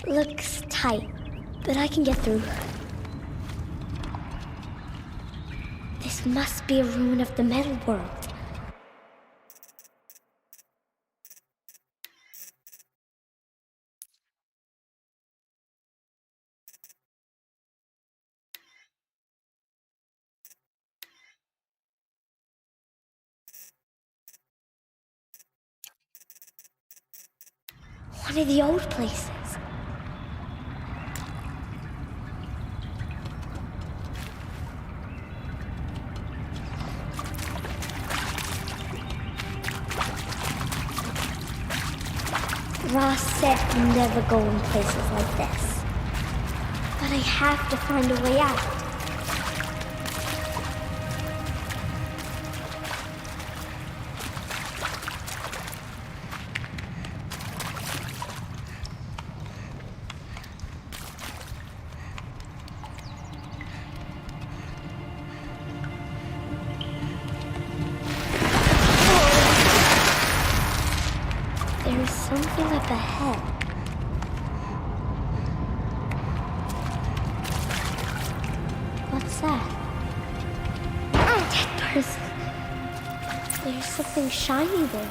Looks tight, but I can get through. This must be a ruin of the metal world. One of the old places. Ross said never go in places like this. But I have to find a way out. There's something up ahead. What's that? Dead person. There's something shiny there.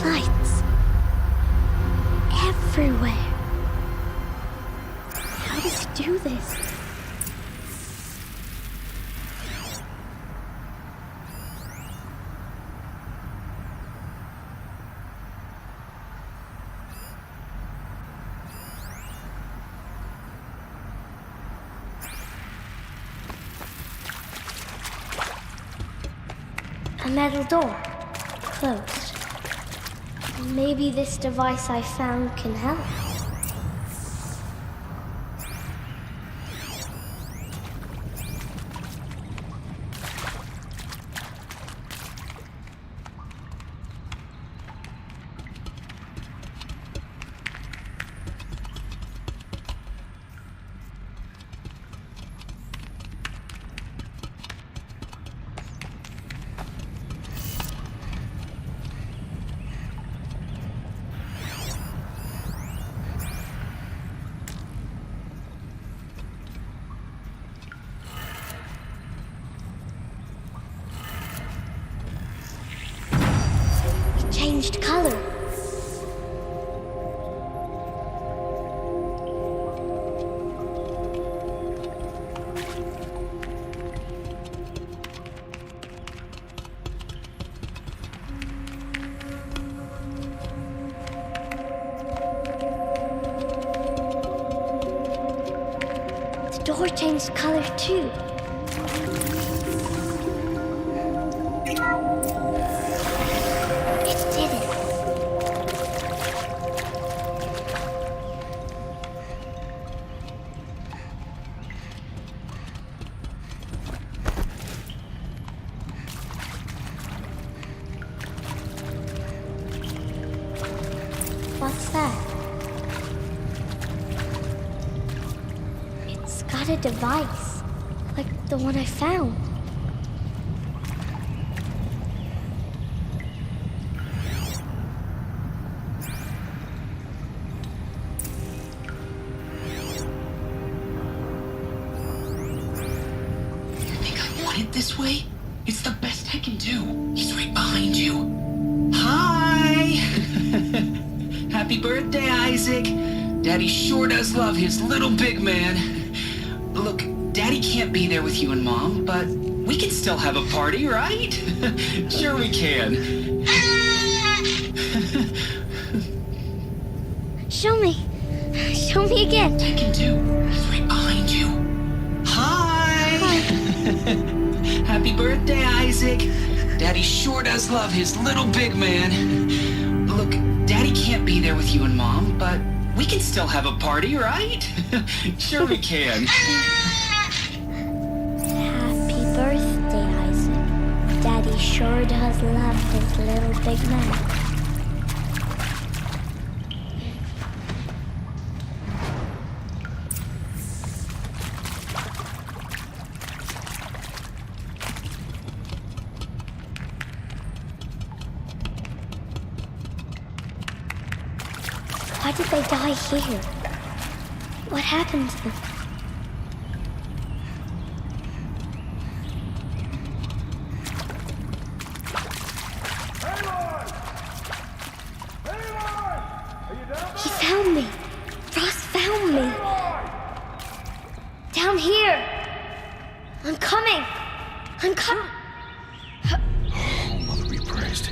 Lights. Everywhere. How does he do this? A metal door. Closed. Maybe this device I found can help. Changed color. The door changed color too. What's that? It's got a device, like the one I found. You think I want it this way? It's the best I can do. He's right behind you. Hi! Happy birthday, Isaac. Daddy sure does love his little big man. Look, Daddy can't be there with you and Mom, but we we can still have a party, right? Sure we can. Show me. Show me again. Tekken 2, he's right behind you. Hi! Happy birthday, Isaac. Daddy sure does love his little big man. Look, Daddy can't be there with you and Mom, but we can still have a party, right? Sure we can. Happy birthday, Isaac. Daddy sure does love his little big man. Why did they die here? What happened to them? He found me. Ross found me. Down here. I'm coming. I'm coming. Oh, Mother be praised.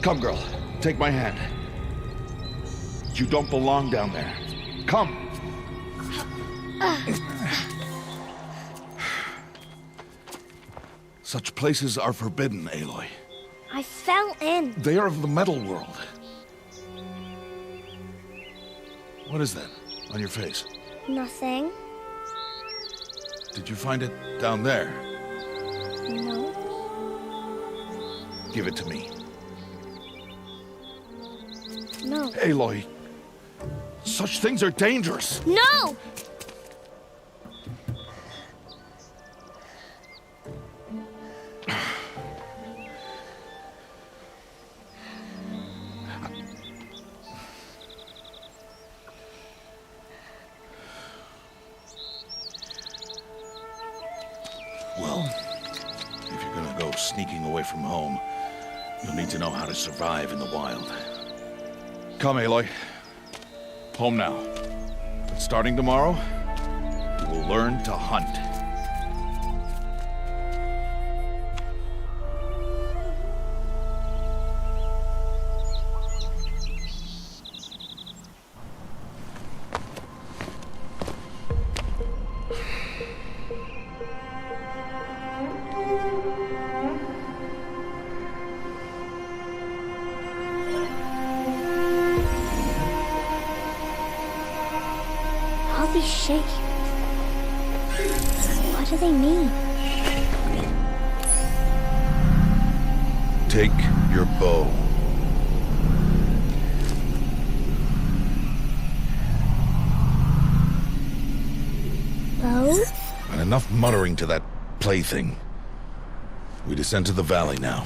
Come, girl. Take my hand. You don't belong down there. Come. Such places are forbidden, Aloy. I fell in. They are of the metal world. What is that on your face? Nothing. Did you find it down there? No. Give it to me. No. Aloy, such things are dangerous. No! Well, if you're gonna go sneaking away from home, you'll need to know how to survive in the wild. Come, Aloy. Home now. But starting tomorrow, you will learn to hunt. All these shapes. What do they mean? Take your bow. Bow? And enough muttering to that plaything. We descend to the valley now.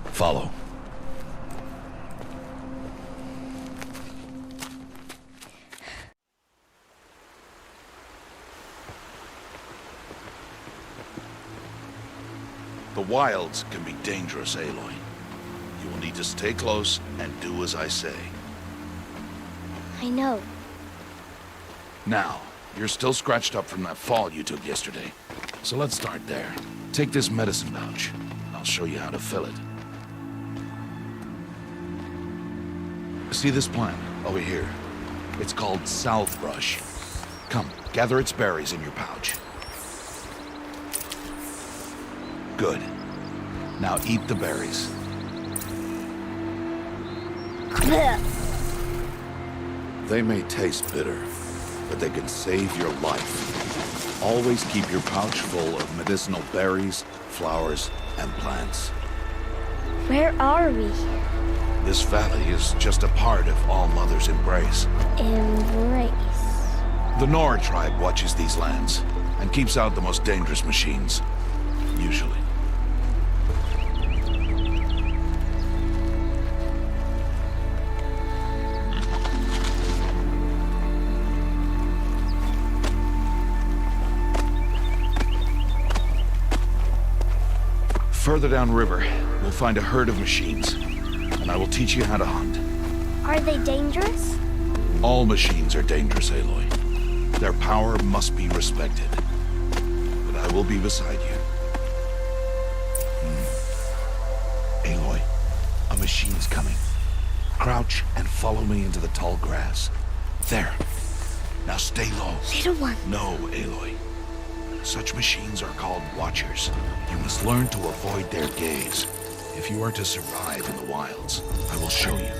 Follow. The wilds can be dangerous, Aloy. You will need to stay close and do as I say. I know. Now, you're still scratched up from that fall you took yesterday. So let's start there. Take this medicine pouch. I'll show you how to fill it. See this plant over here? It's called southbrush. Come, gather its berries in your pouch. Good. Now eat the berries. They may taste bitter, but they can save your life. Always keep your pouch full of medicinal berries, flowers, and plants. Where are we? This valley is just a part of All Mother's embrace. Embrace. The Nora tribe watches these lands and keeps out the most dangerous machines, usually. Further downriver, we'll find a herd of machines, and I will teach you how to hunt. Are they dangerous? All machines are dangerous, Aloy. Their power must be respected. But I I will be beside you. Aloy, a machine's coming. Crouch and follow me into the tall grass. There. Now stay low. Little one. No, Aloy. Such machines are called Watchers. You must learn to avoid their gaze. If you are to survive in the wilds, I will show you.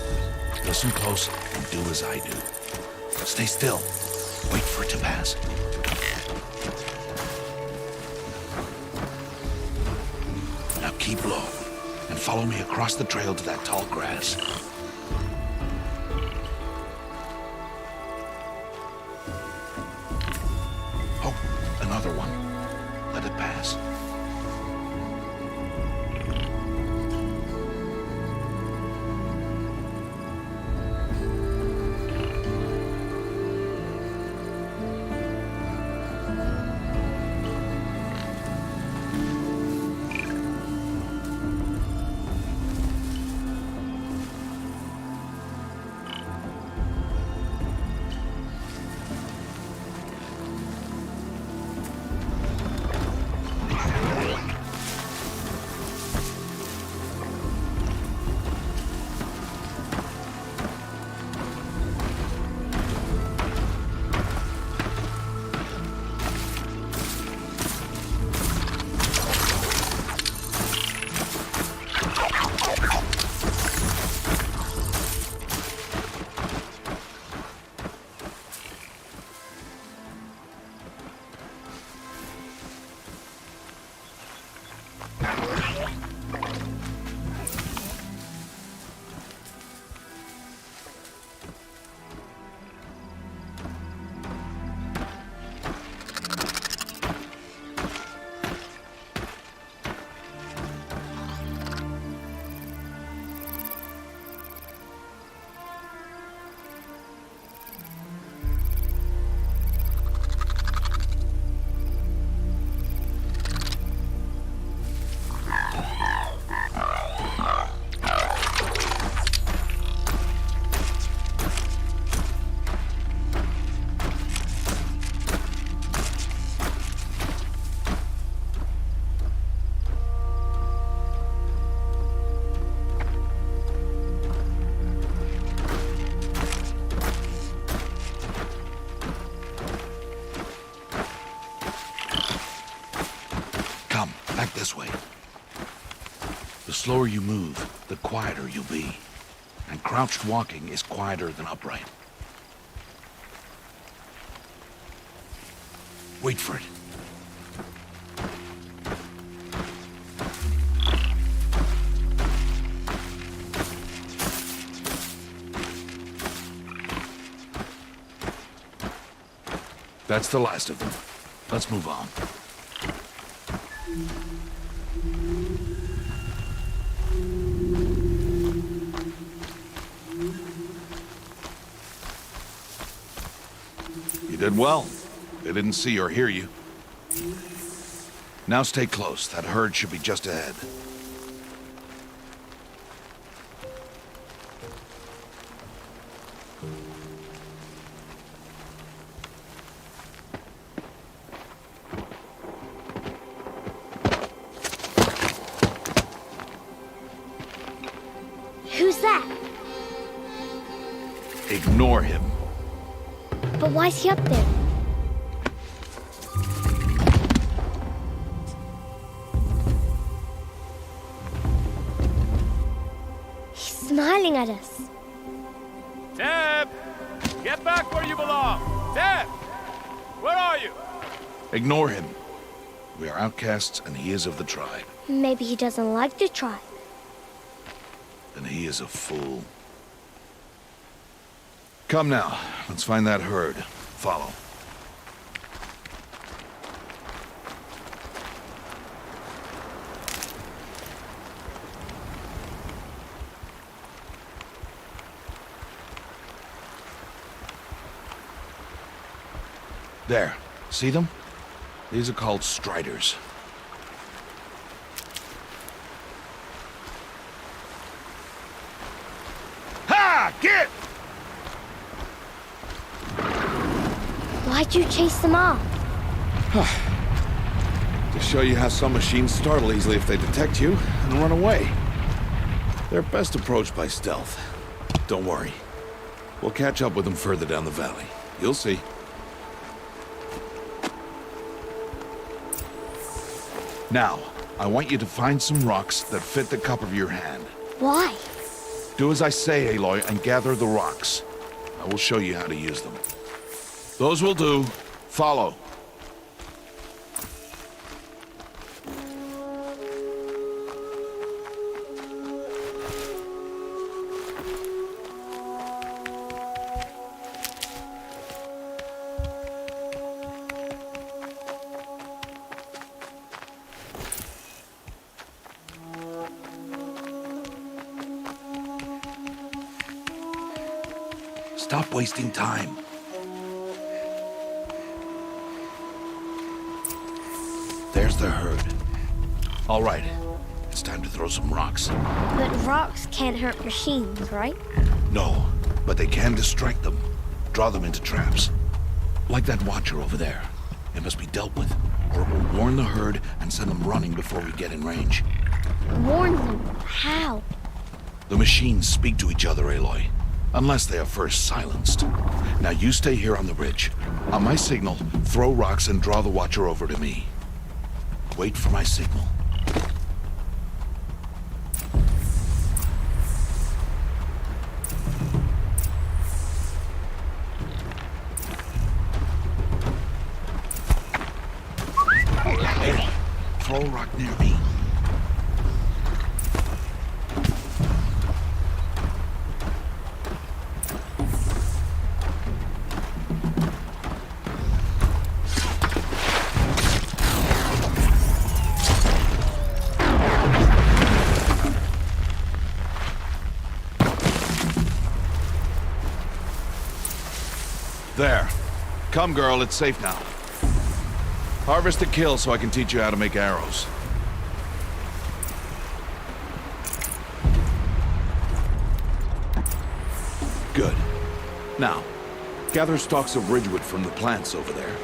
Listen close and do as I do. Stay still. Wait for it to pass. Now keep low and follow me across the trail to that tall grass. Oh, another one. Let it pass. Back this way. The slower you move, the quieter you'll be. And crouched walking is quieter than upright. Wait for it. That's the last of them. Let's move on. You did well. They didn't see or hear you. Now stay close. That herd should be just ahead. Who's that? Ignore him. But why's he up there? He's smiling at us. Teb! Get back where you belong! Teb! Where are you? Ignore him. We are outcasts and he is of the tribe. Maybe he doesn't like the tribe. And he is a fool. Come now, let's find that herd. Follow. There. See them? These are called striders. Ha! Get! Why'd you chase them off? show you how some machines startle easily if they detect you and run away. They're best approached by stealth. Don't worry. We'll catch up with them further down the valley. You'll see. Now, I want you to find some rocks that fit the cup of your hand. Why? Do as I say, Aloy, and gather the rocks. I will show you how to use them. Those will do. Follow. Stop wasting time. There's the herd. All right, it's time to throw some rocks. But rocks can't hurt machines, right? No, but they can distract them. Draw them into traps. Like that watcher over there. It must be dealt with, or it will warn the herd and send them running before we get in range. Warn them. How? The machines speak to each other, Aloy. Unless they are first silenced. Now you stay here on the ridge. On my signal, throw rocks and draw the watcher over to me. Wait for my signal. Hey, throw a rock near me. There. Come, girl, it's safe now. Harvest a kill so I can teach you how to make arrows. Good. Now, gather stalks of ridgewood from the plants over there.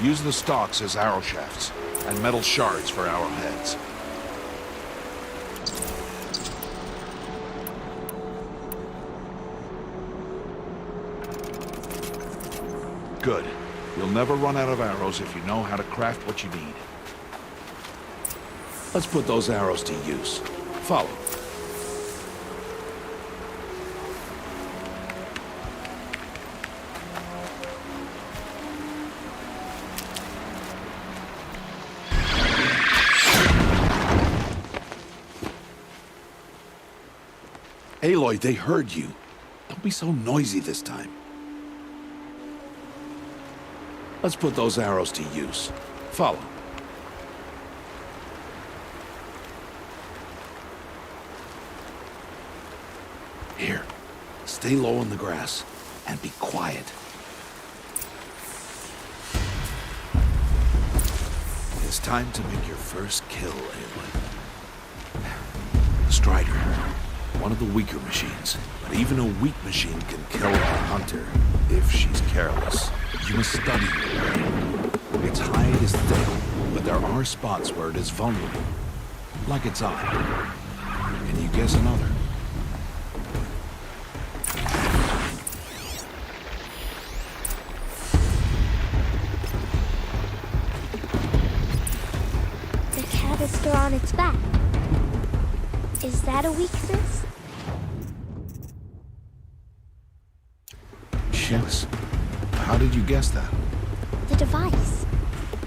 Use the stalks as arrow shafts, and metal shards for arrowheads. Good. You'll never run out of arrows if you know how to craft what you need. Let's put those arrows to use. Follow. Aloy, they heard you. Don't be so noisy this time. Let's put those arrows to use. Follow. Here, stay low in the grass and be quiet. It's time to make your first kill, Aloy. Strider, one of the weaker machines, but even a weak machine can kill a hunter if she's careless. You must study her. Its hide is thick, but there are spots where it is vulnerable, like its eye. Can you guess another? The canister on its back. Is that a weakness? Yes. How did you guess that? The device.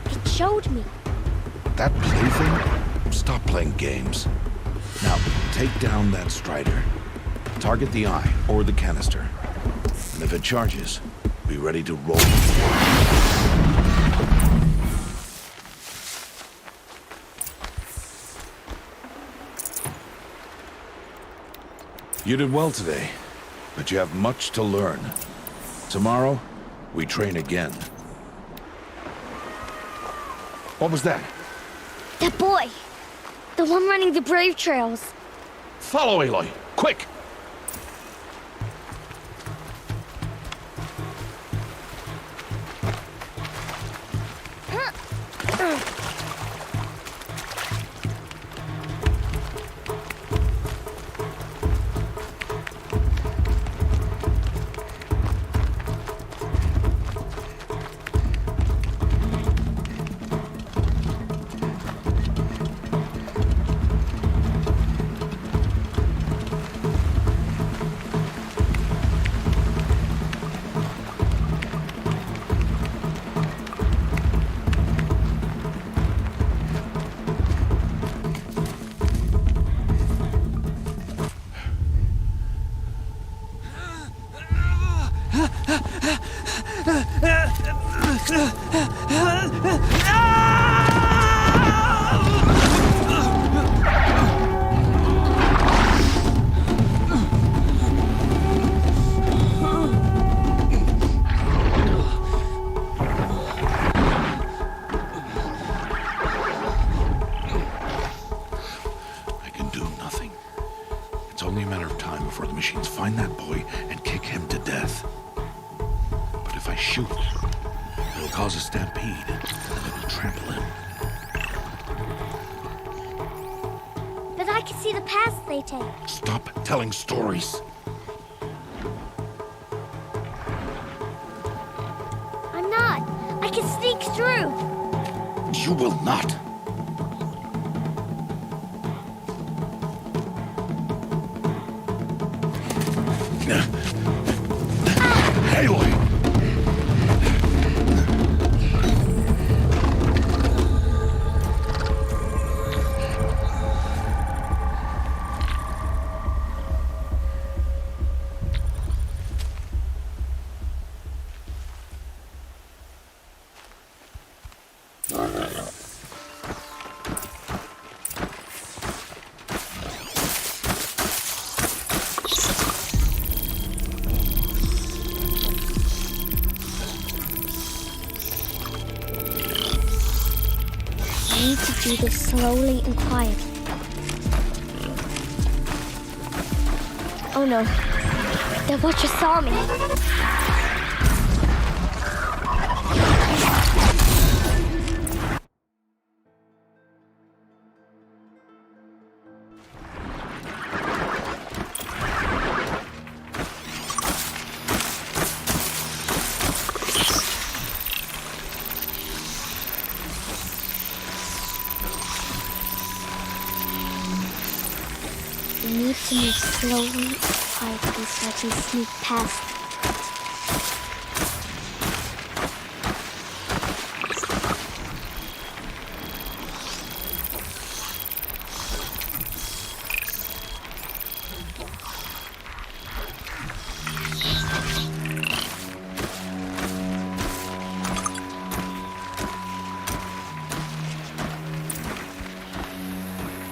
It showed me. That plaything? Stop playing games. Now, take down that Strider. Target the eye or the canister. And if it charges, be ready to roll. You did well today, but you have much to learn. Tomorrow, we train again. What was that? That boy! The one running the brave trails. Follow, Aloy! Quick! I can do nothing. It's only a matter of time before the machines find that boy and kick him to death. But if I shoot, it'll cause a stampede, and it'll trample him. But I can see the paths they take. Stop telling stories. I'm not. I can sneak through. You will not. Aloy! I need to do this slowly and quietly. Oh no. The Watcher saw me. I need to move slowly and quietly so I can sneak past.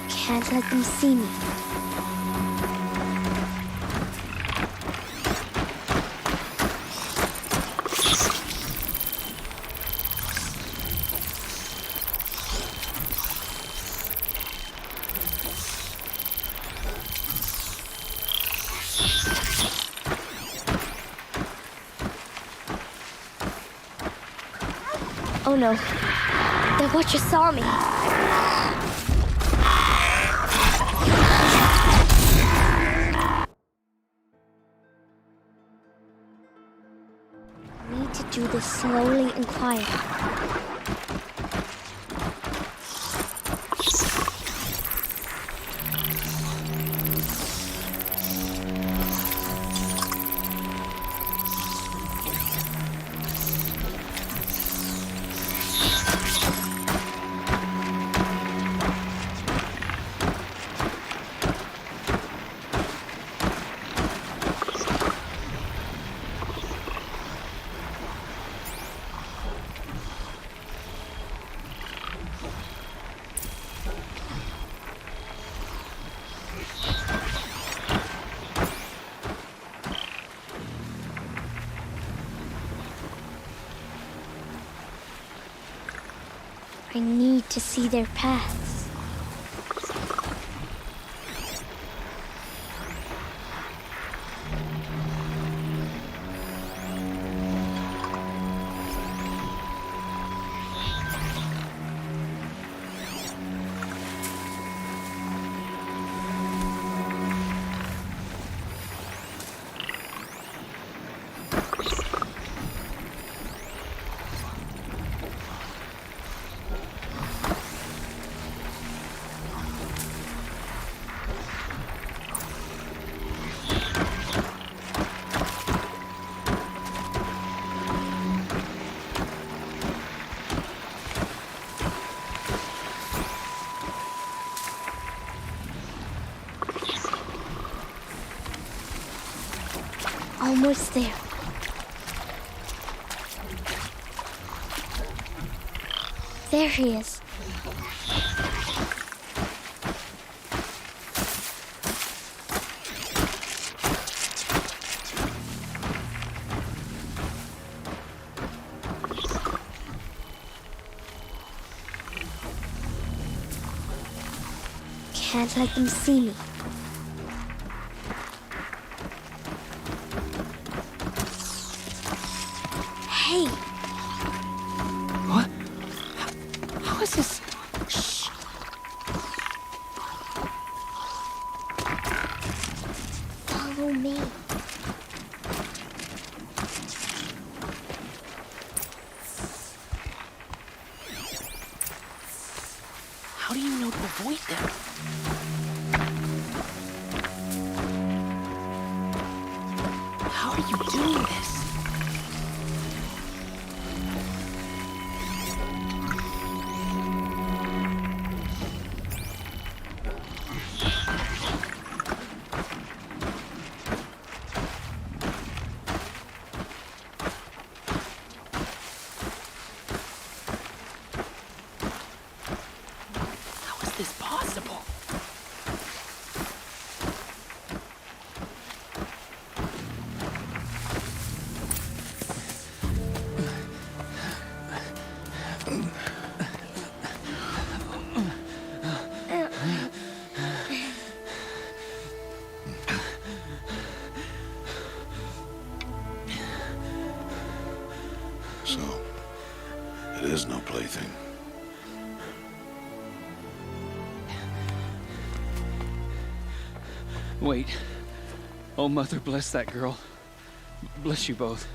Can't let them see me. Oh no. The Watcher saw me. I need to do this slowly and quietly. I need to see their paths. Almost there. There he is. Can't let them see me. Hey, What? How is this? shh. Follow me. How do you know to avoid them? How are you doing this? How is this possible? So, it is no plaything. Wait. Oh, Mother, bless that girl. Bless you both.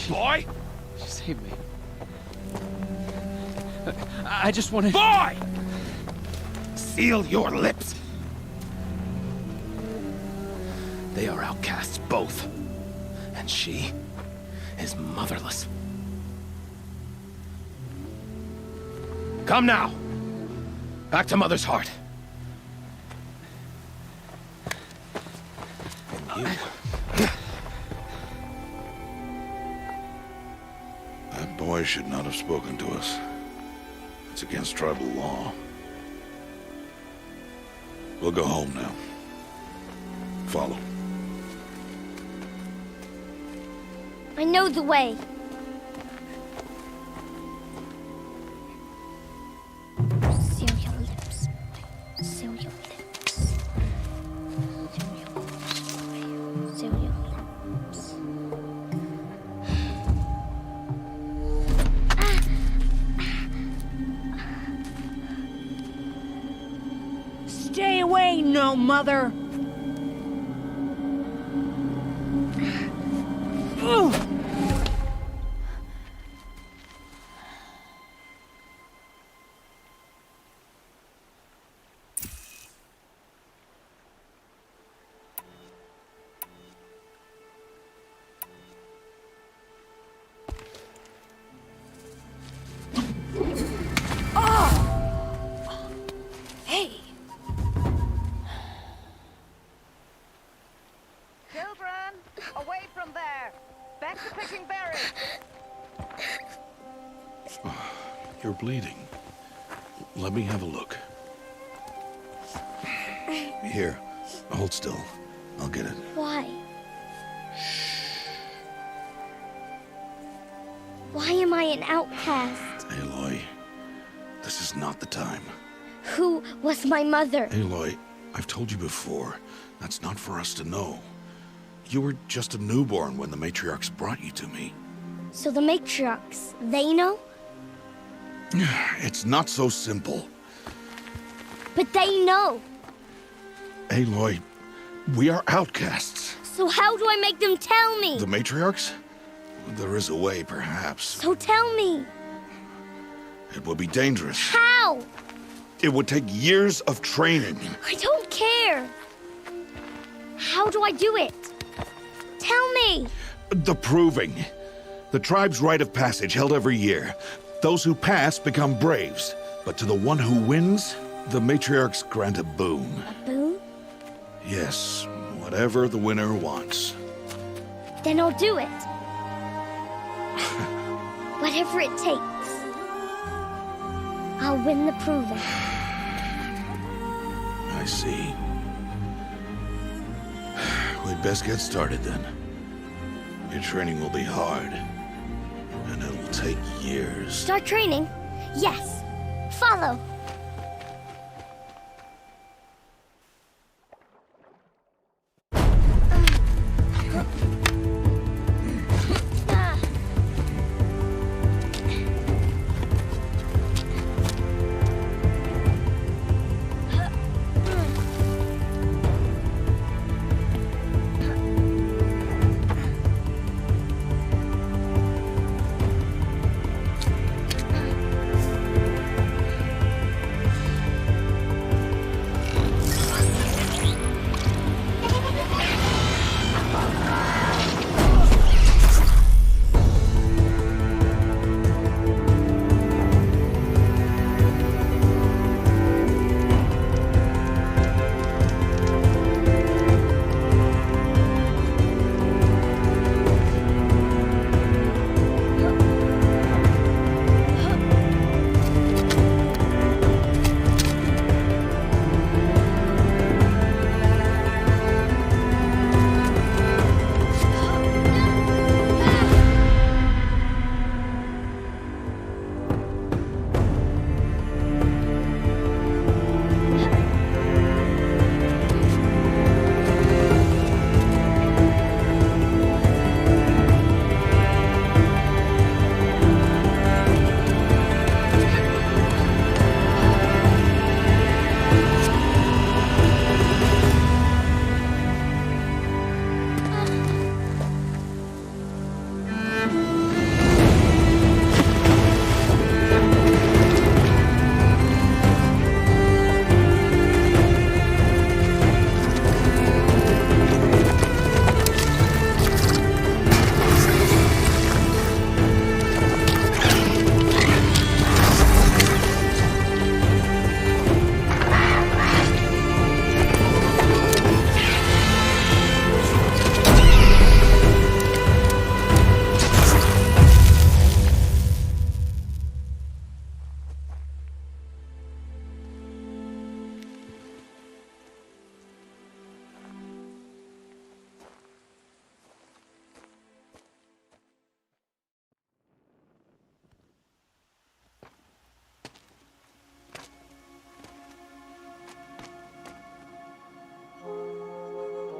Boy! She saved me. I just wanted... Boy! Seal your lips. They are outcasts, both. And she is motherless. Come now! Back to Mother's heart. And you... That boy should not have spoken to us. It's against tribal law. We'll go home now. Follow. I know the way. Seal your lips. Seal your lips. Seal your lips. Seal your lips. Stay away, no mother! Ugh. Hey! Children, away from there! Back to picking berries! You're bleeding. Let me have a look. Here, hold still. I'll get it. Why? Why am I an outcast? Aloy, this is not the time. Who was my mother? Aloy, I've told you before, that's not for us to know. You were just a newborn when the matriarchs brought you to me. So the matriarchs, they know? It's not so simple. But they know. Aloy, we are outcasts. So how do I make them tell me? The matriarchs? There is a way, perhaps. So tell me. It would be dangerous. How? It would take years of training. I don't care. How do I do it? Tell me. The proving. The tribe's rite of passage held every year. Those who pass become braves. But to the one who wins, the matriarchs grant a boon. A boon? Yes, whatever the winner wants. Then I'll do it. Whatever it takes. I'll win the proving. I see. We'd best get started then. Your training will be hard, and it'll take years. Start training? Yes. Follow.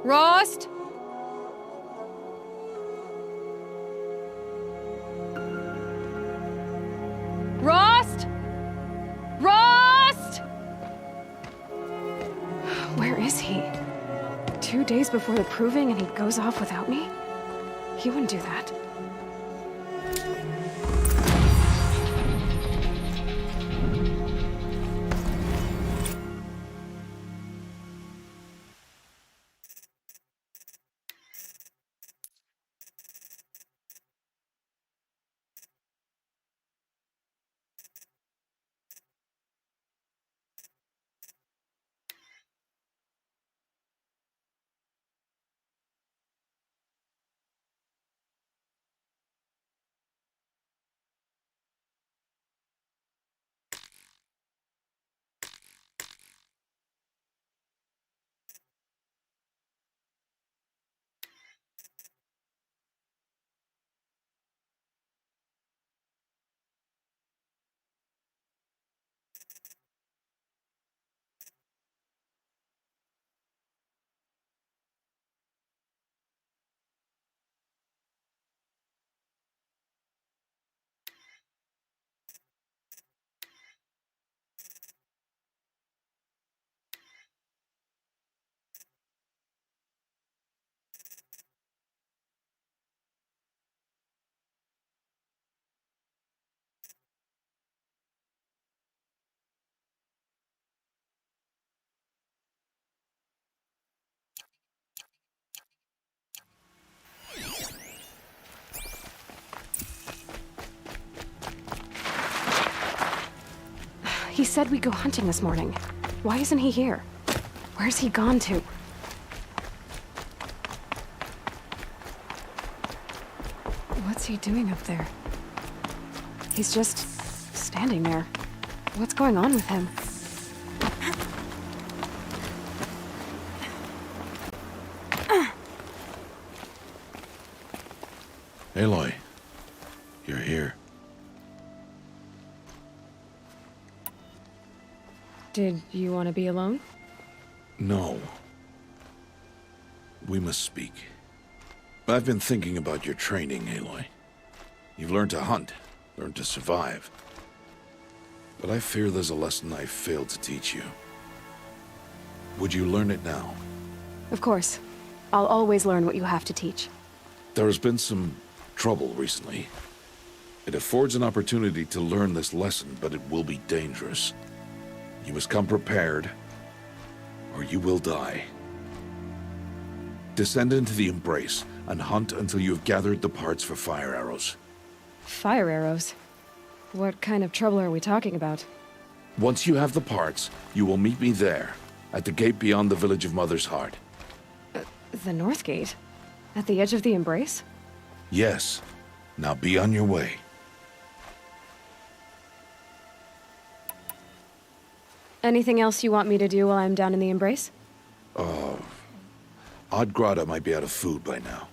Rost? Rost? Rost? Where is he? 2 days before the proving and he goes off without me? He wouldn't do that. He said we'd go hunting this morning. Why isn't he here? Where's he gone to? What's he doing up there? He's just standing there. What's going on with him? Aloy, you're here. Did you want to be alone? No. We must speak. I've been thinking about your training, Aloy. You've learned to hunt, learned to survive. But I fear there's a lesson I failed to teach you. Would you learn it now? Of course. I'll always learn what you have to teach. There has been some trouble recently. It affords an opportunity to learn this lesson, but it will be dangerous. You must come prepared, or you will die. Descend into the Embrace and hunt until you have gathered the parts for fire arrows. Fire arrows? What kind of trouble are we talking about? Once you have the parts, you will meet me there, at the gate beyond the village of Mother's Heart. The North Gate? At the edge of the Embrace? Yes. Now be on your way. Anything else you want me to do while I'm down in the Embrace? Oddgrada might be out of food by now.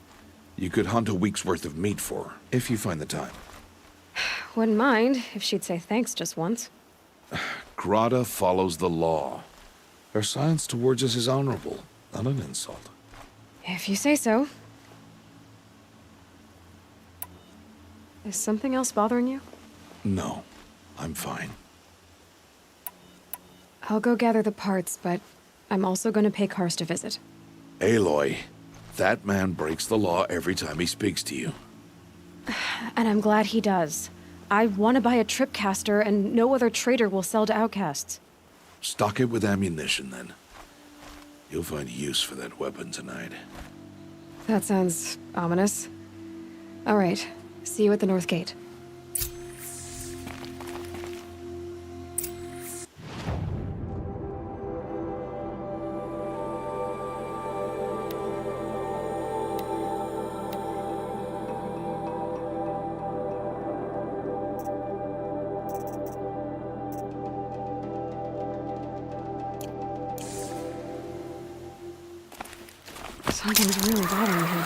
You could hunt a week's worth of meat for her, if you find the time. Wouldn't mind if she'd say thanks just once. Grada follows the law. Her silence towards us is honorable, not an insult. If you say so. Is something else bothering you? No, I'm fine. I'll go gather the parts, but I'm also going to pay Karst a visit. Aloy, that man breaks the law every time he speaks to you. And I'm glad he does. I want to buy a tripcaster, and no other trader will sell to outcasts. Stock it with ammunition, then. You'll find use for that weapon tonight. That sounds ominous. All right, see you at the North Gate. Something's really bothering him.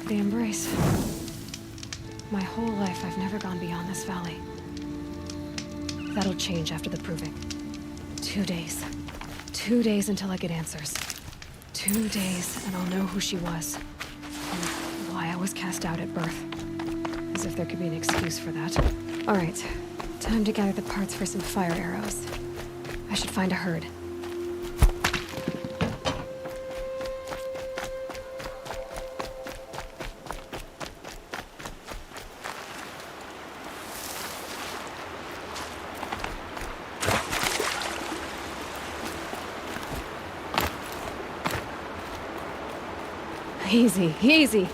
The Embrace. My whole life, I've never gone beyond this valley. That'll change after the proving. 2 days. 2 days until I get answers. 2 days, and I'll know who she was. And why I was cast out at birth. As if there could be an excuse for that. All right, time to gather the parts for some fire arrows. I should find a herd. Easy, easy.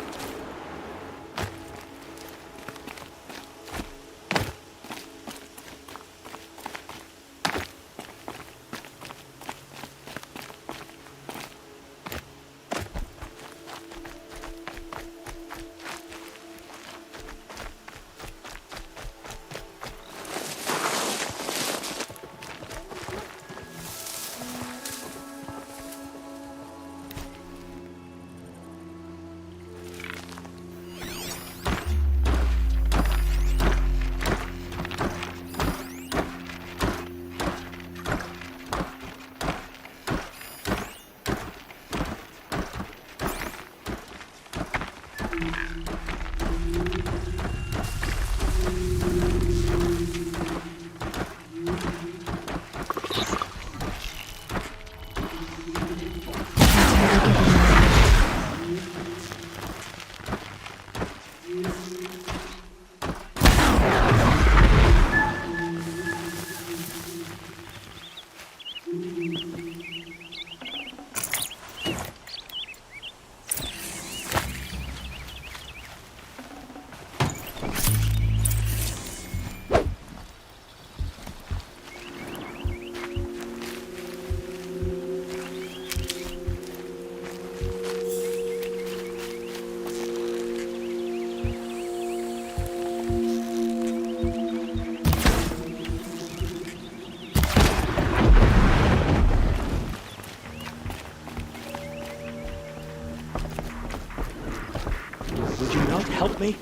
Would you not help me?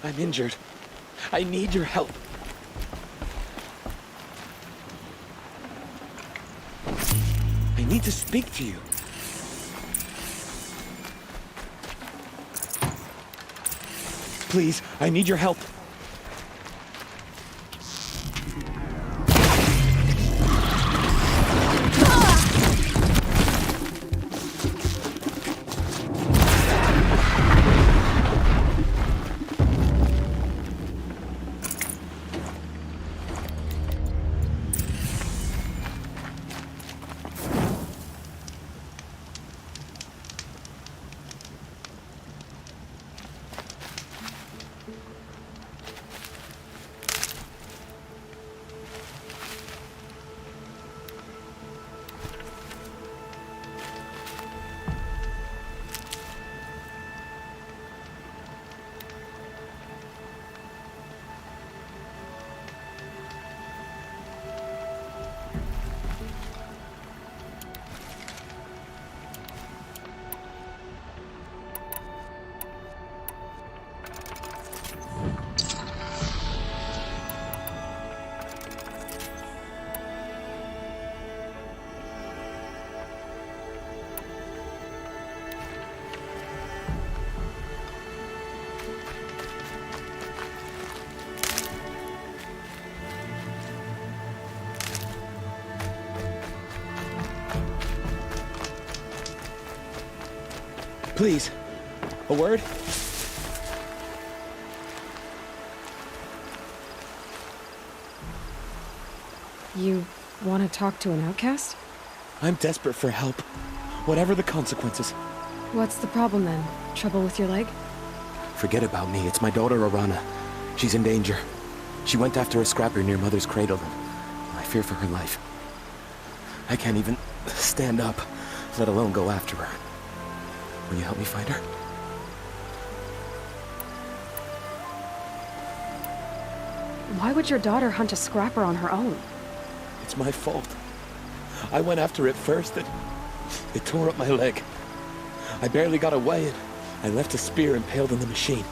I'm injured. I need your help. I need to speak to you. Please, I need your help. Please, a word? You want to talk to an outcast? I'm desperate for help, whatever the consequences. What's the problem then? Trouble with your leg? Forget about me, it's my daughter Arana. She's in danger. She went after a scrapper near Mother's cradle, and I fear for her life. I can't even stand up, let alone go after her. Will you help me find her? Why would your daughter hunt a scrapper on her own? It's my fault. I went after it first, and it tore up my leg. I barely got away, and I left a spear impaled in the machine.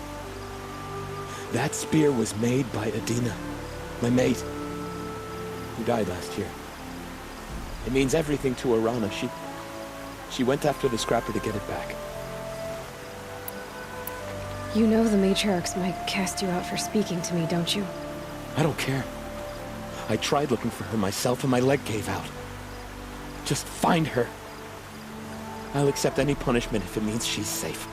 That spear was made by Adina, my mate, who died last year. It means everything to Arana. She went after the scrapper to get it back. You know the matriarchs might cast you out for speaking to me, don't you? I don't care. I tried looking for her myself and my leg gave out. Just find her. I'll accept any punishment if it means she's safe.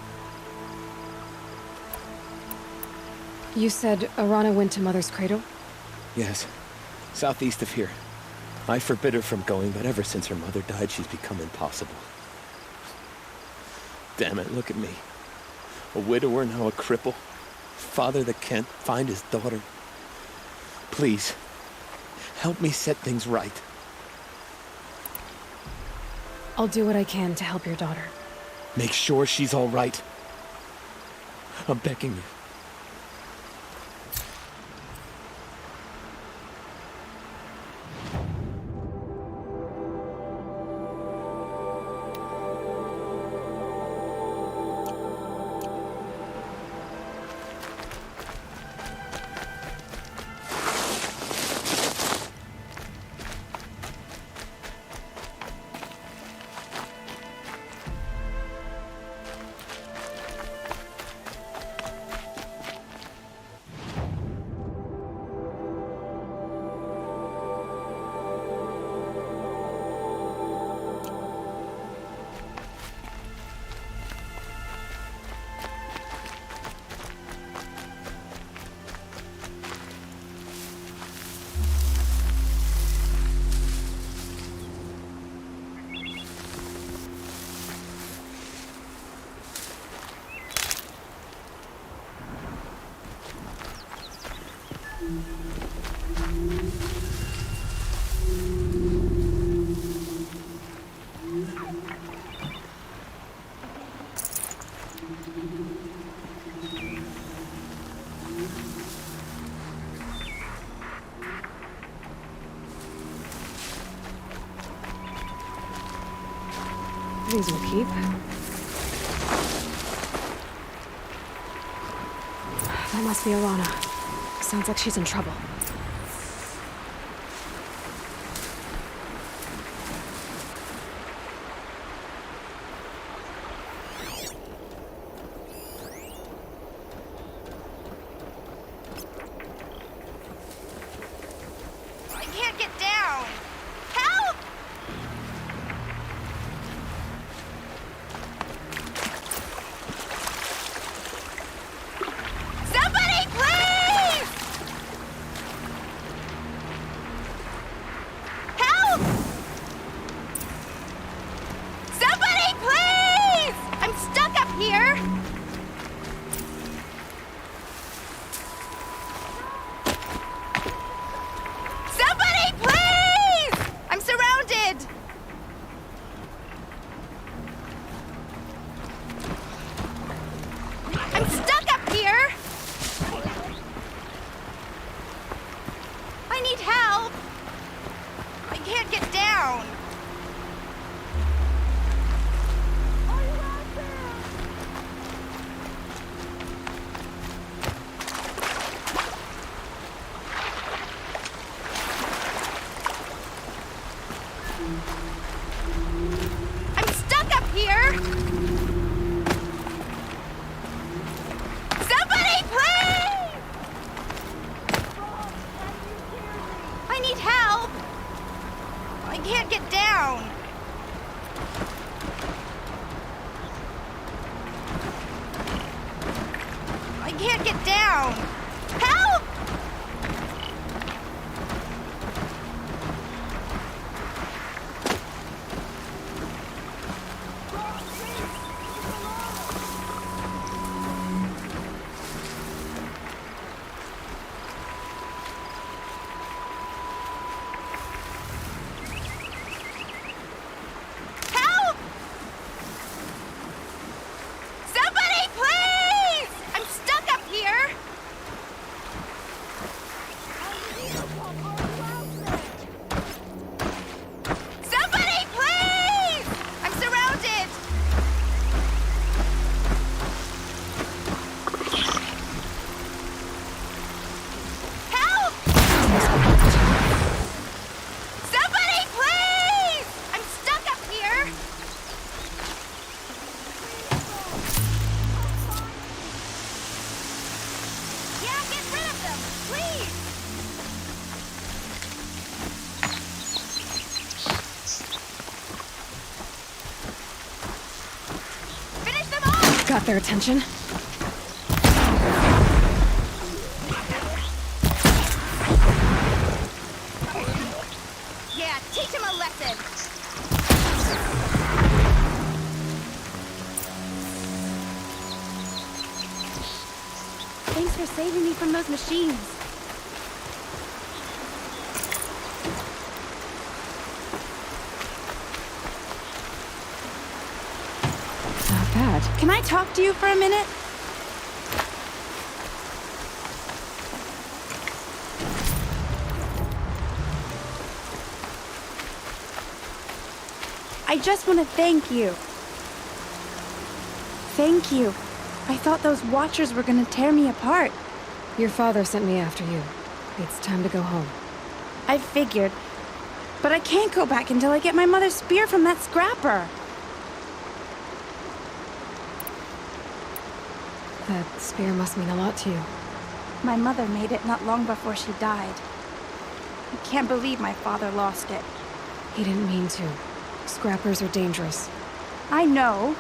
You said Arana went to Mother's cradle? Yes, southeast of here. I forbid her from going, but ever since her mother died, she's become impossible. Damn it, look at me. A widower, now a cripple. Father that can't find his daughter. Please, help me set things right. I'll do what I can to help your daughter. Make sure she's all right. I'm begging you. These will keep. That must be Alana. Sounds like she's in trouble. I can't get down! Help! Somebody, please! Help! Somebody, please! I'm stuck up here! Somebody, please! I'm surrounded! I'm stuck up here! I need help! I can't get down! Are you out there? I'm stuck up here! Somebody, please! I need help! I can't get down! I can't get down! Help! Help! Somebody, please! I'm stuck up here! Somebody, please! I'm surrounded! Help! Somebody, please! I'm stuck up here! Yeah, get rid of them, please! Finish them off! Got their attention. Yeah, teach him a lesson! Thanks for saving me from those machines. Not bad. Can I talk to you for a minute? I just want to thank you. Thank you. I thought those Watchers were gonna tear me apart. Your father sent me after you. It's time to go home. I figured. But I can't go back until I get my mother's spear from that scrapper. That spear must mean a lot to you. My mother made it not long before she died. I can't believe my father lost it. He didn't mean to. Scrappers are dangerous. I know.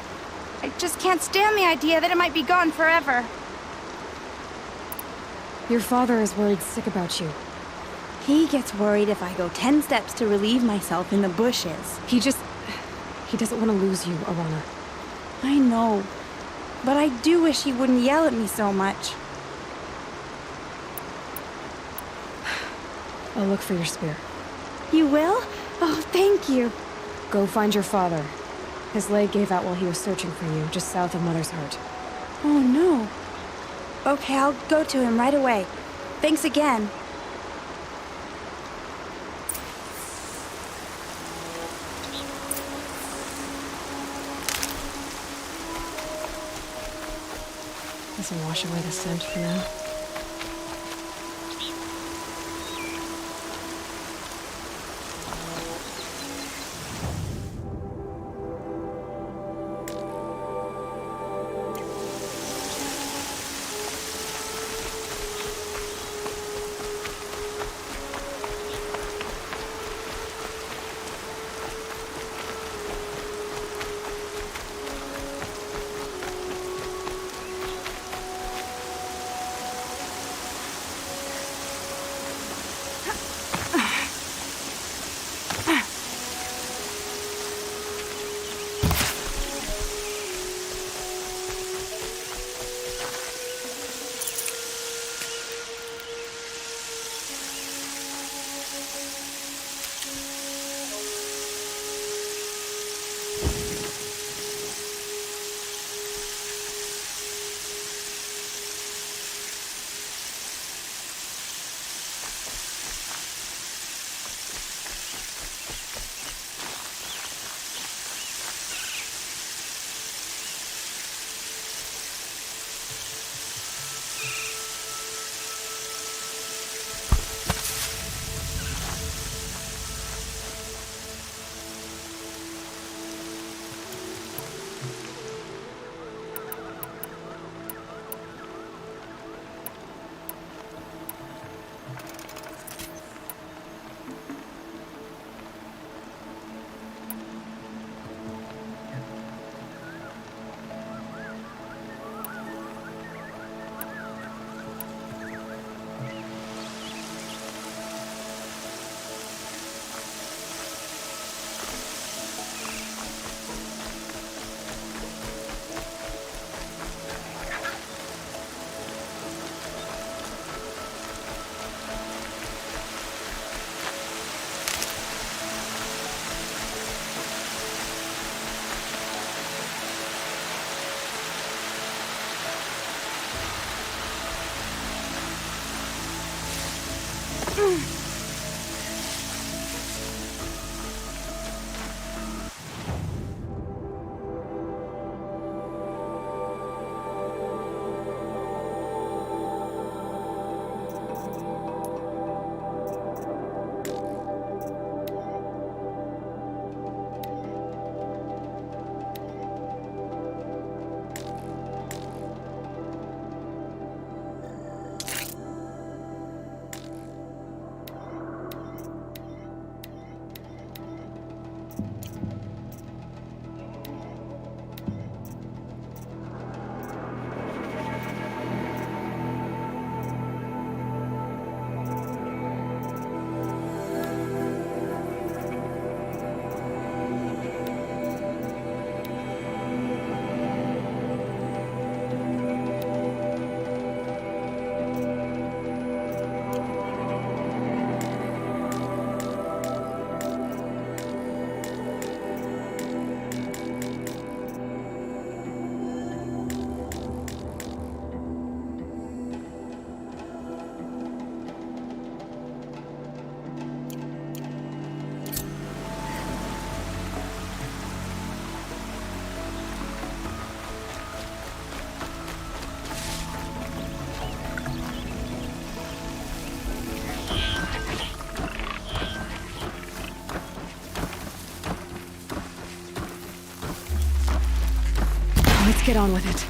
I just can't stand the idea that it might be gone forever. Your father is worried sick about you. He gets worried if I go 10 steps to relieve myself in the bushes. He doesn't want to lose you, Alana. I know. But I do wish he wouldn't yell at me so much. I'll look for your spear. You will? Oh, thank you. Go find your father. His leg gave out while he was searching for you, just south of Mother's Heart. Oh, no. Okay, I'll go to him right away. Thanks again. This'll wash away the scent for now. Let's get on with it.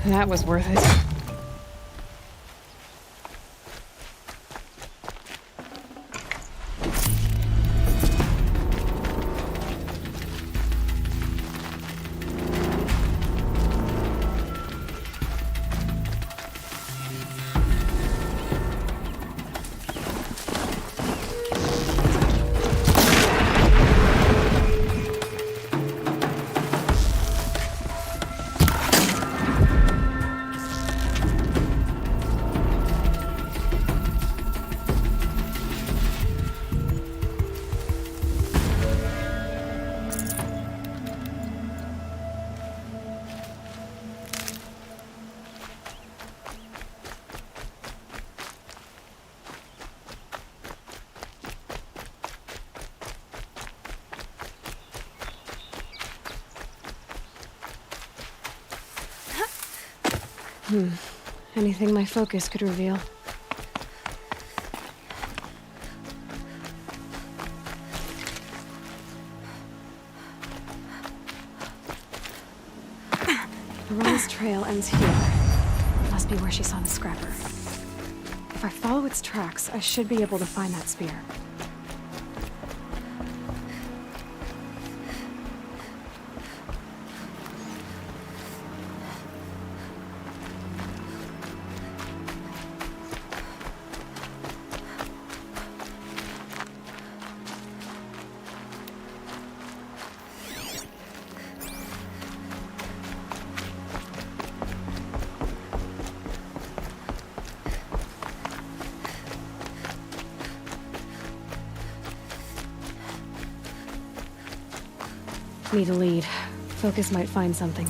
That was worth it. Anything my focus could reveal. Ron's trail ends here. Must be where she saw the scrapper. If I follow its tracks, I should be able to find that spear. Need a lead. Focus might find something.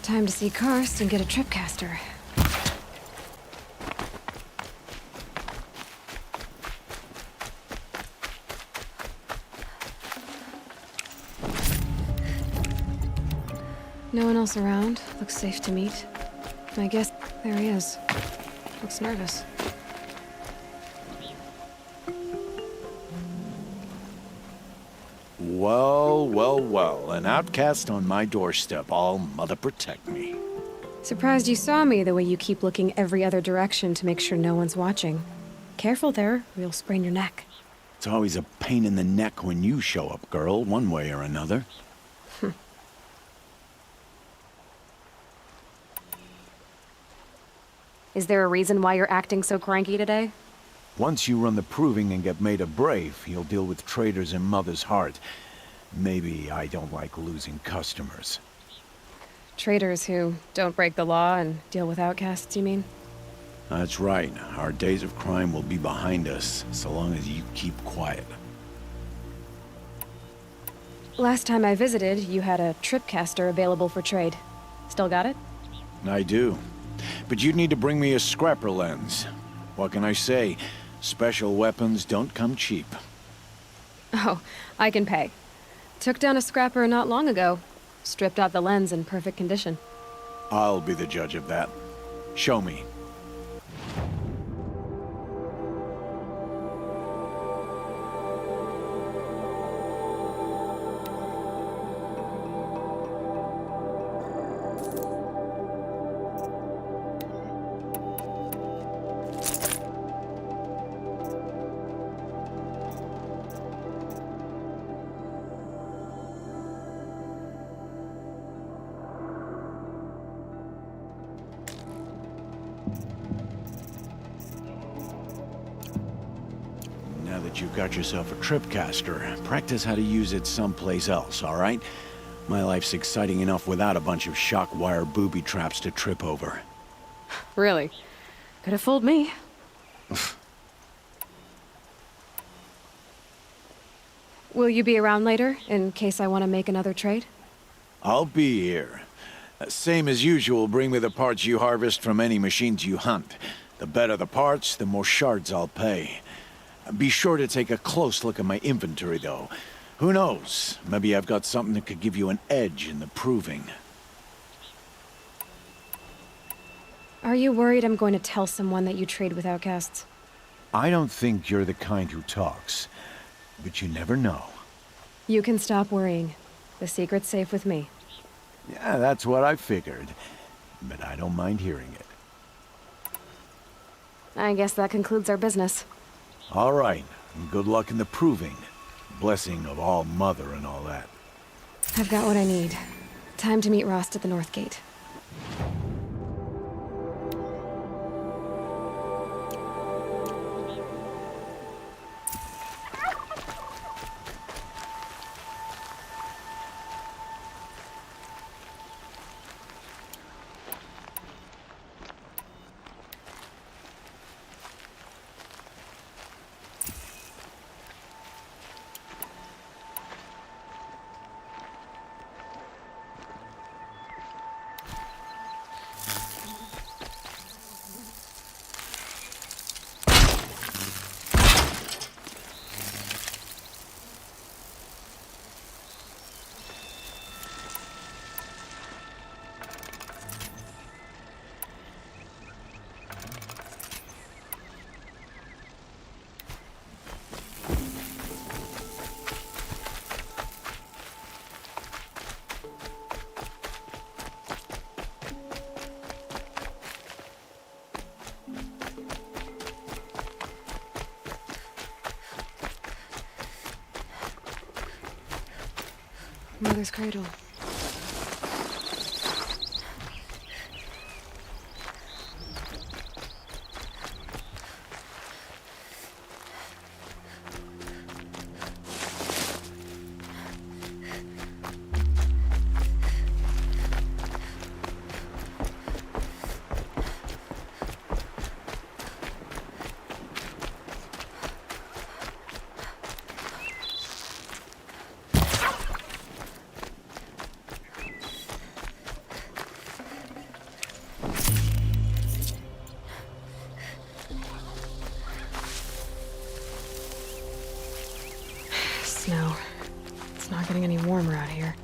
Time to see Karst and get a tripcaster. No one else around. Looks safe to meet. I guess there he is. Looks nervous. Well, well, well. An outcast on my doorstep. All mother protect me. Surprised you saw me the way you keep looking every other direction to make sure no one's watching. Careful there, or you'll sprain your neck. It's always a pain in the neck when you show up, girl, one way or another. Is there a reason why you're acting so cranky today? Once you run the proving and get made a brave, you'll deal with traitors in Mother's Heart. Maybe I don't like losing customers. Traitors who don't break the law and deal with outcasts, you mean? That's right. Our days of crime will be behind us, so long as you keep quiet. Last time I visited, you had a tripcaster available for trade. Still got it? I do. But you'd need to bring me a scrapper lens. What can I say? Special weapons don't come cheap. Oh, I can pay. Took down a scrapper not long ago. Stripped out the lens in perfect condition. I'll be the judge of that. Show me. Now that you've got yourself a tripcaster, practice how to use it someplace else, all right? My life's exciting enough without a bunch of shock wire booby traps to trip over. Really? Could have fooled me. Will you be around later, in case I want to make another trade? I'll be here. Same as usual, bring me the parts you harvest from any machines you hunt. The better the parts, the more shards I'll pay. Be sure to take a close look at my inventory, though. Who knows? Maybe I've got something that could give you an edge in the proving. Are you worried I'm going to tell someone that you trade with outcasts? I don't think you're the kind who talks, but you never know. You can stop worrying. The secret's safe with me. Yeah, that's what I figured. But I don't mind hearing it. I guess that concludes our business. All right. And good luck in the proving. Blessing of All Mother and all that. I've got what I need. Time to meet Rost at the North Gate. Mother's cradle. Snow. It's not getting any warmer out here.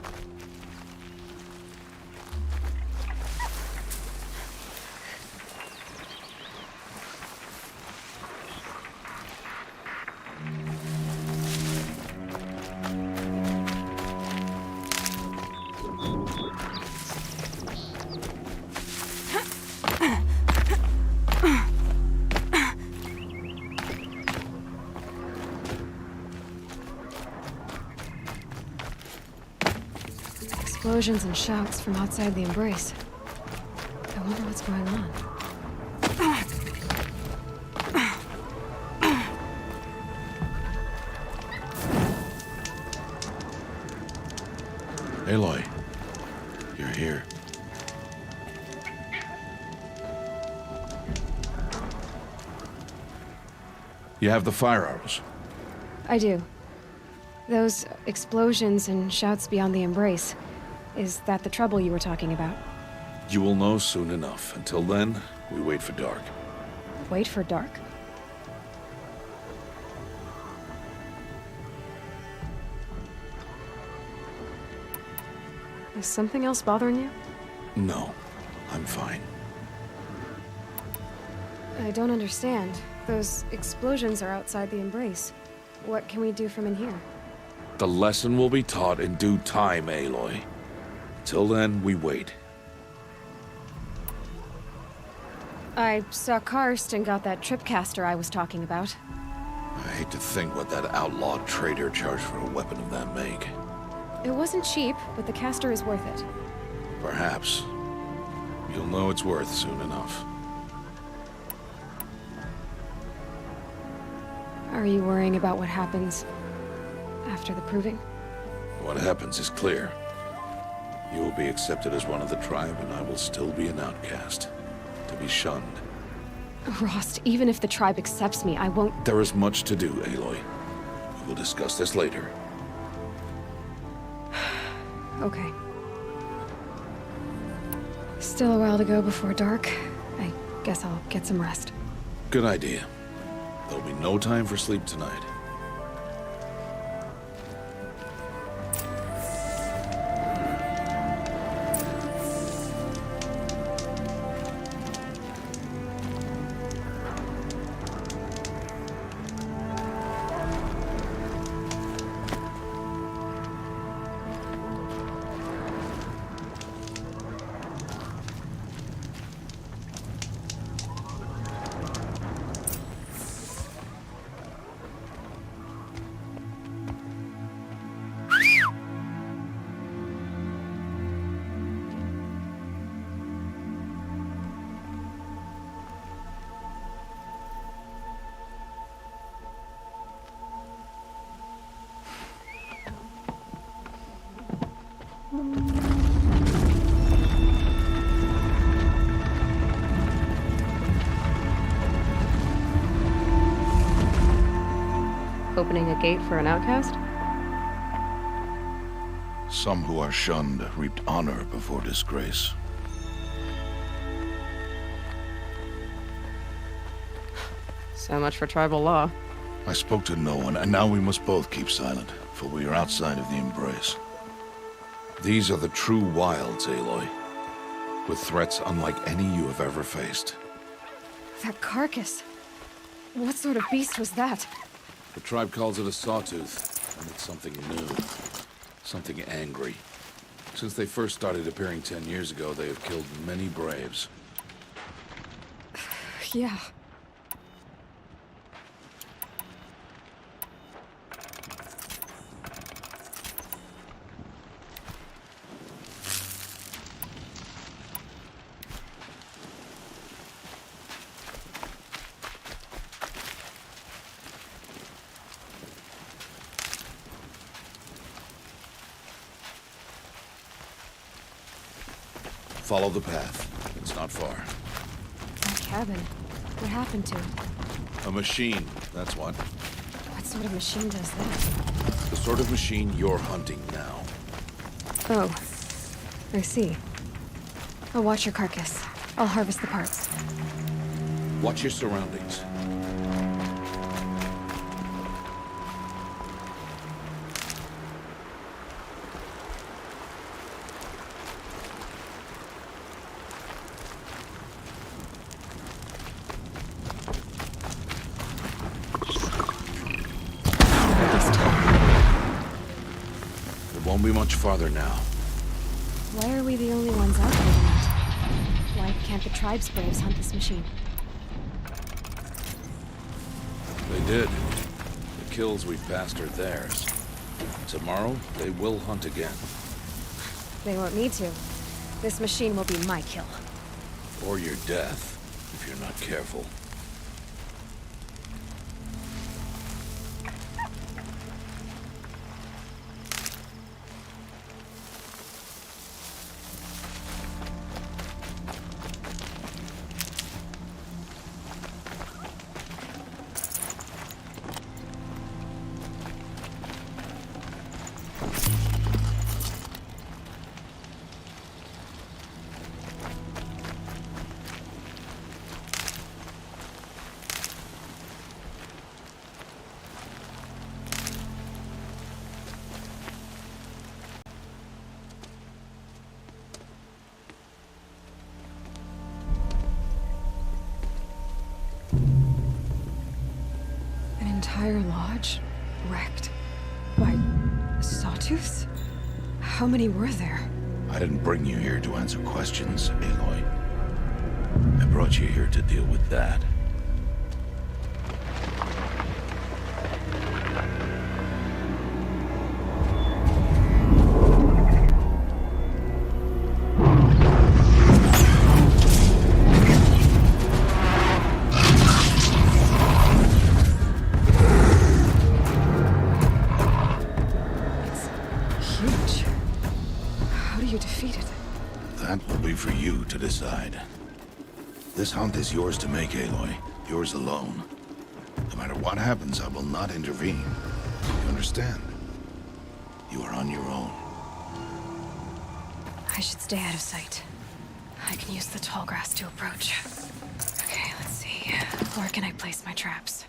Explosions and shouts from outside the Embrace. I wonder what's going on. Aloy, you're here. You have the fire arrows. I do. Those explosions and shouts beyond the Embrace. Is that the trouble you were talking about? You will know soon enough. Until then, we wait for dark. Wait for dark? Is something else bothering you? No, I'm fine. I don't understand. Those explosions are outside the Embrace. What can we do from in here? The lesson will be taught in due time, Aloy. Till then, we wait. I saw Karst and got that tripcaster I was talking about. I hate to think what that outlaw trader charged for a weapon of that make. It wasn't cheap, but the caster is worth it. Perhaps. You'll know it's worth soon enough. Are you worrying about what happens after the proving? What happens is clear. You will be accepted as one of the tribe, and I will still be an outcast. To be shunned. Rost, even if the tribe accepts me, I won't... There is much to do, Aloy. We will discuss this later. Okay. Still a while to go before dark. I guess I'll get some rest. Good idea. There'll be no time for sleep tonight. opening a gate for an outcast? Some who are shunned reaped honor before disgrace. So much for tribal law. I spoke to no one, and now we must both keep silent, for we are outside of the embrace. These are the true wilds, Aloy, with threats unlike any you have ever faced. That carcass. What sort of beast was that? The tribe calls it a sawtooth, and it's something new. Something angry. Since they first started appearing 10 years ago, they have killed many braves. Yeah. Follow the path. It's not far. That cabin. What happened to it? A machine, that's what. What sort of machine does that? The sort of machine you're hunting now. Oh. I see. I'll watch your carcass. I'll harvest the parts. Watch your surroundings. Won't be much farther now. Why are we the only ones out there tonight? Why can't the tribe's braves hunt this machine? They did. The kills we passed are theirs. Tomorrow, they will hunt again. They won't need to. This machine will be my kill. Or your death, if you're not careful. Entire lodge wrecked by sawtooths? How many were there? I didn't bring you here to answer questions, Aloy. I brought you here to deal with that. That will be for you to decide. This hunt is yours to make, Aloy. Yours alone. No matter what happens, I will not intervene. You understand? You are on your own. I should stay out of sight. I can use the tall grass to approach. Okay, let's see. Where can I place my traps?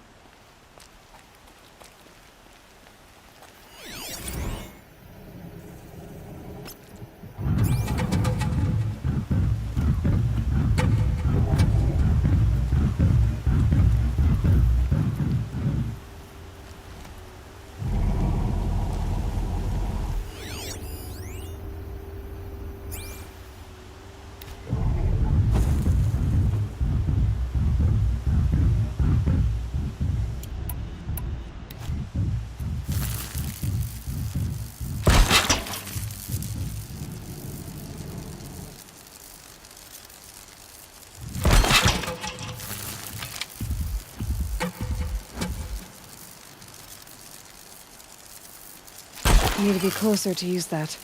I need to be closer to use that.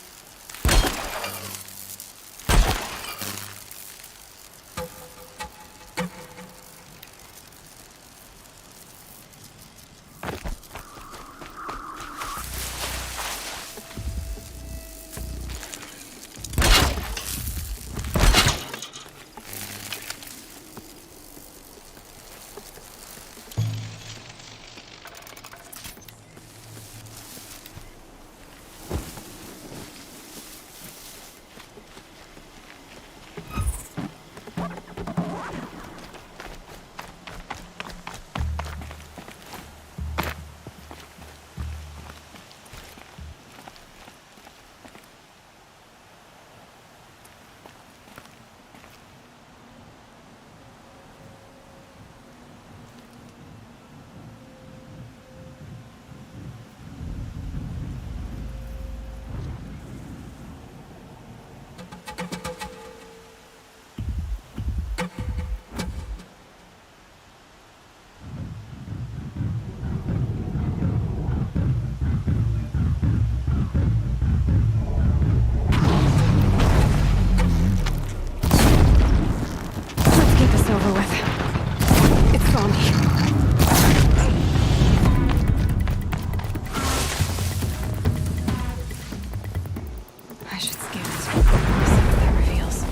I should scan it. See what that reveals.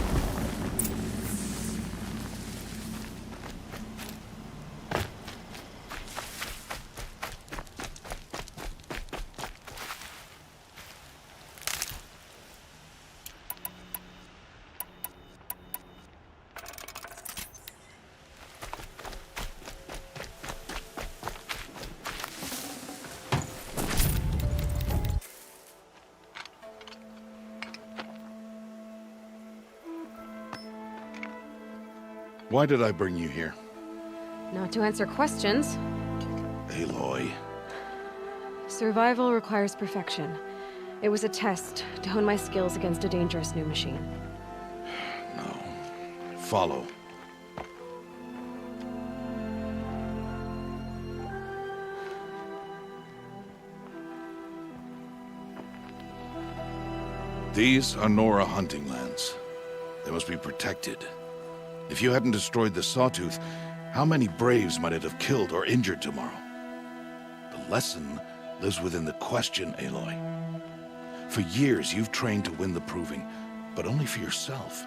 Why did I bring you here? Not to answer questions. Aloy. Survival requires perfection. It was a test to hone my skills against a dangerous new machine. No. Follow. These are Nora hunting lands. They must be protected. If you hadn't destroyed the Sawtooth, how many Braves might it have killed or injured tomorrow? The lesson lives within the question, Aloy. For years, you've trained to win the Proving, but only for yourself.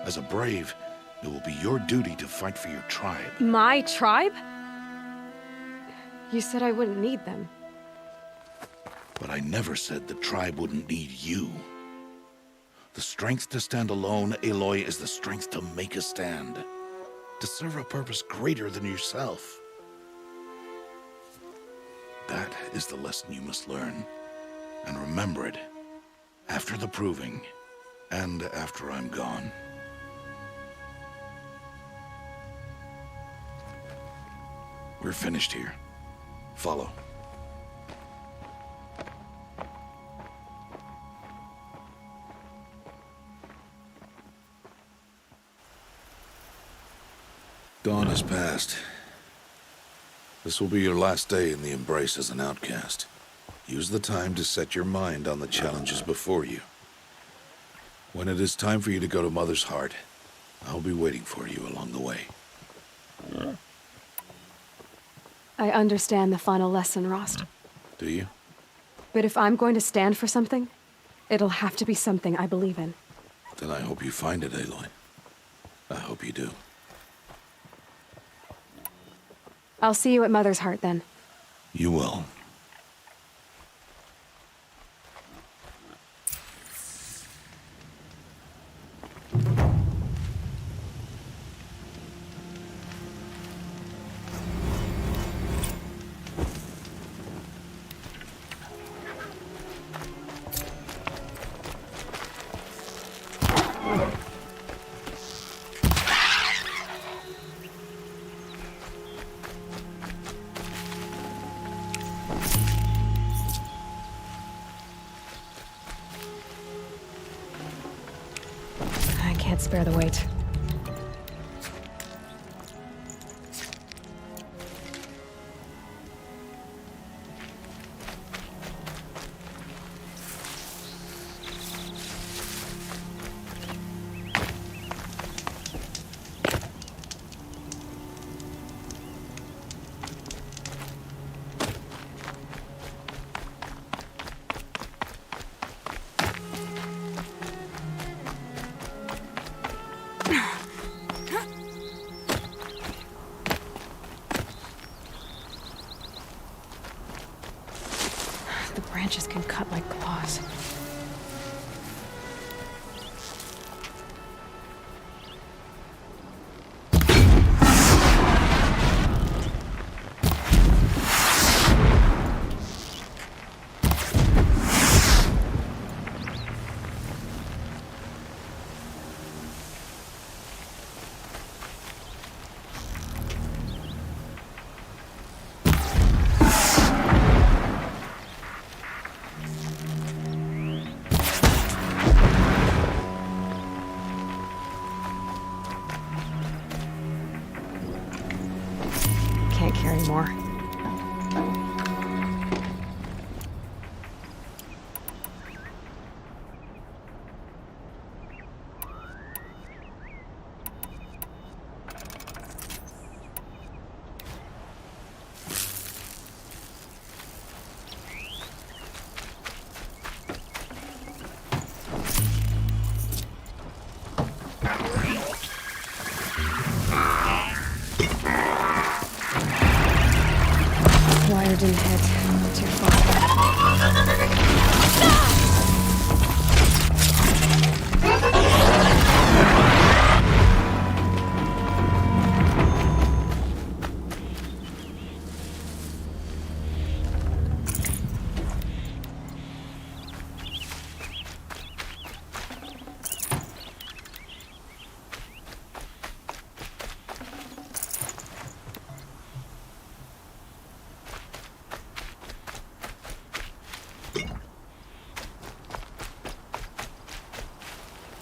As a Brave, it will be your duty to fight for your tribe. My tribe? You said I wouldn't need them. But I never said the tribe wouldn't need you. The strength to stand alone, Aloy, is the strength to make a stand. To serve a purpose greater than yourself. That is the lesson you must learn. And remember it. After the Proving. And after I'm gone. We're finished here. Follow. Dawn has passed. This will be your last day in the Embrace as an outcast. Use the time to set your mind on the challenges before you. When it is time for you to go to Mother's Heart, I'll be waiting for you along the way. I understand the final lesson, Rost. Do you? But if I'm going to stand for something, it'll have to be something I believe in. Then I hope you find it, Aloy. I hope you do. I'll see you at Mother's Heart, then. You will. I can't spare the weight.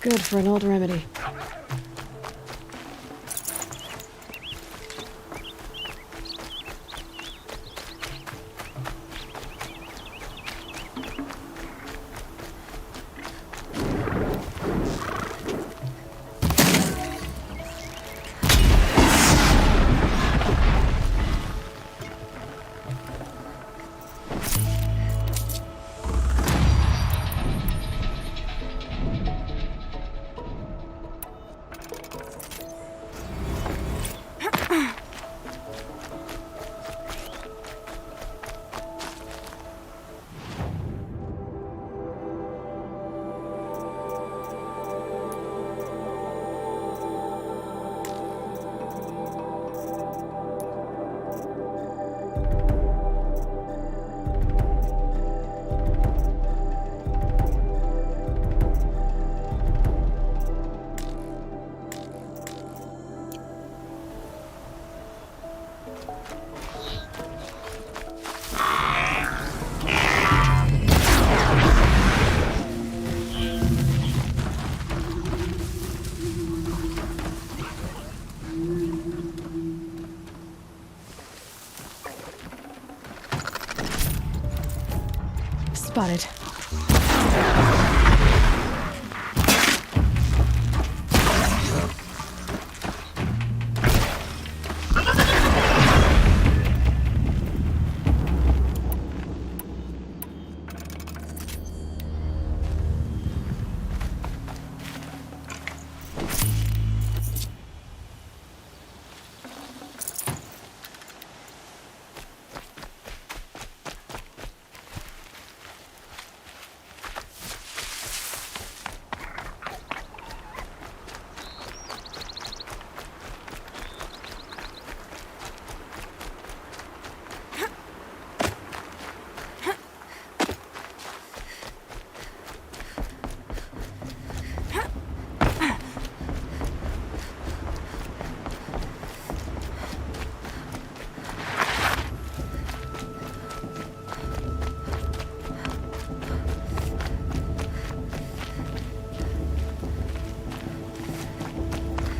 Good for an old remedy. Spotted.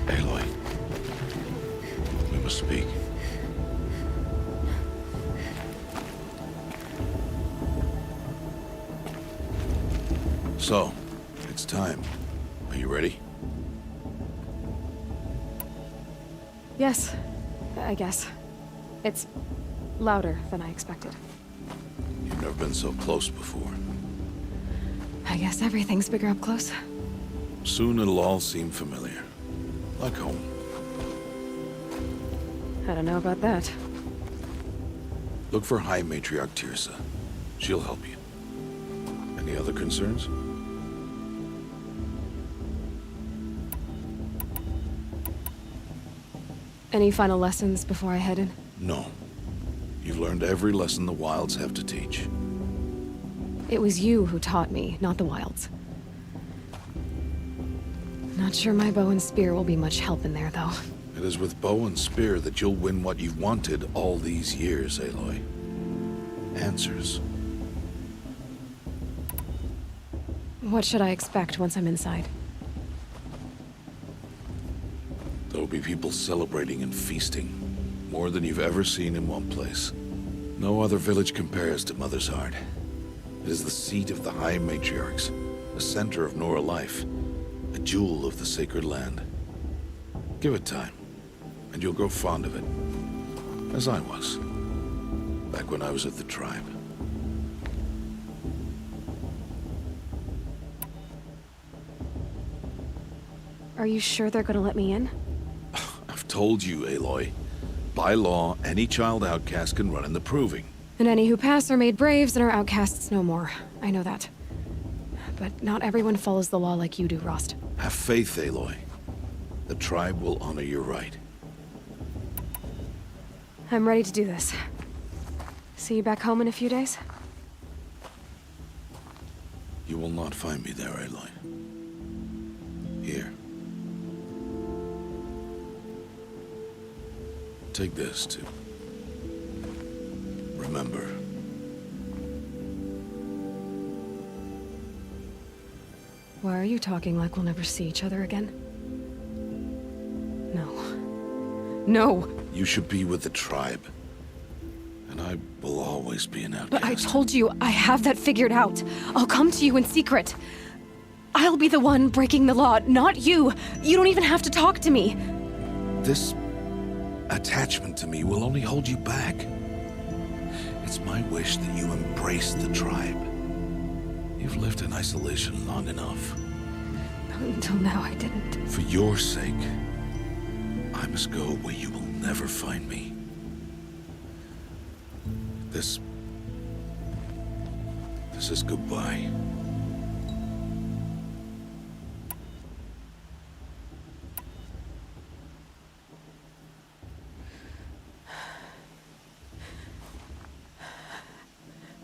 Aloy, we must speak. So, it's time. Are you ready? Yes, I guess. It's louder than I expected. You've never been so close before. I guess everything's bigger up close. Soon it'll all seem familiar. Like home. I don't know about that. Look for High Matriarch Tirsa. She'll help you. Any other concerns? Any final lessons before I head in? No. You've learned every lesson the Wilds have to teach. It was you who taught me, not the Wilds. Not sure my bow and spear will be much help in there, though. It is with bow and spear that you'll win what you've wanted all these years, Aloy. Answers. What should I expect once I'm inside? There'll be people celebrating and feasting. More than you've ever seen in one place. No other village compares to Mother's Heart. It is the seat of the High Matriarchs, the center of Nora life, a jewel of the sacred land. Give it time, and you'll grow fond of it. As I was, back when I was at the tribe. Are you sure they're gonna let me in? I've told you, Aloy. By law, any child outcast can run in the Proving. And any who pass are made braves and are outcasts no more. I know that. But not everyone follows the law like you do, Rost. Have faith, Aloy. The tribe will honor your right. I'm ready to do this. See you back home in a few days? You will not find me there, Aloy. Here. Take this, too. Remember. Why are you talking like we'll never see each other again? No. No! You should be with the tribe. And I will always be an outcast. But I told you, I have that figured out. I'll come to you in secret. I'll be the one breaking the law, not you. You don't even have to talk to me. This attachment to me will only hold you back. It's my wish that you embrace the tribe. You've lived in isolation long enough. Until now, I didn't. For your sake, I must go where you will never find me. This is goodbye.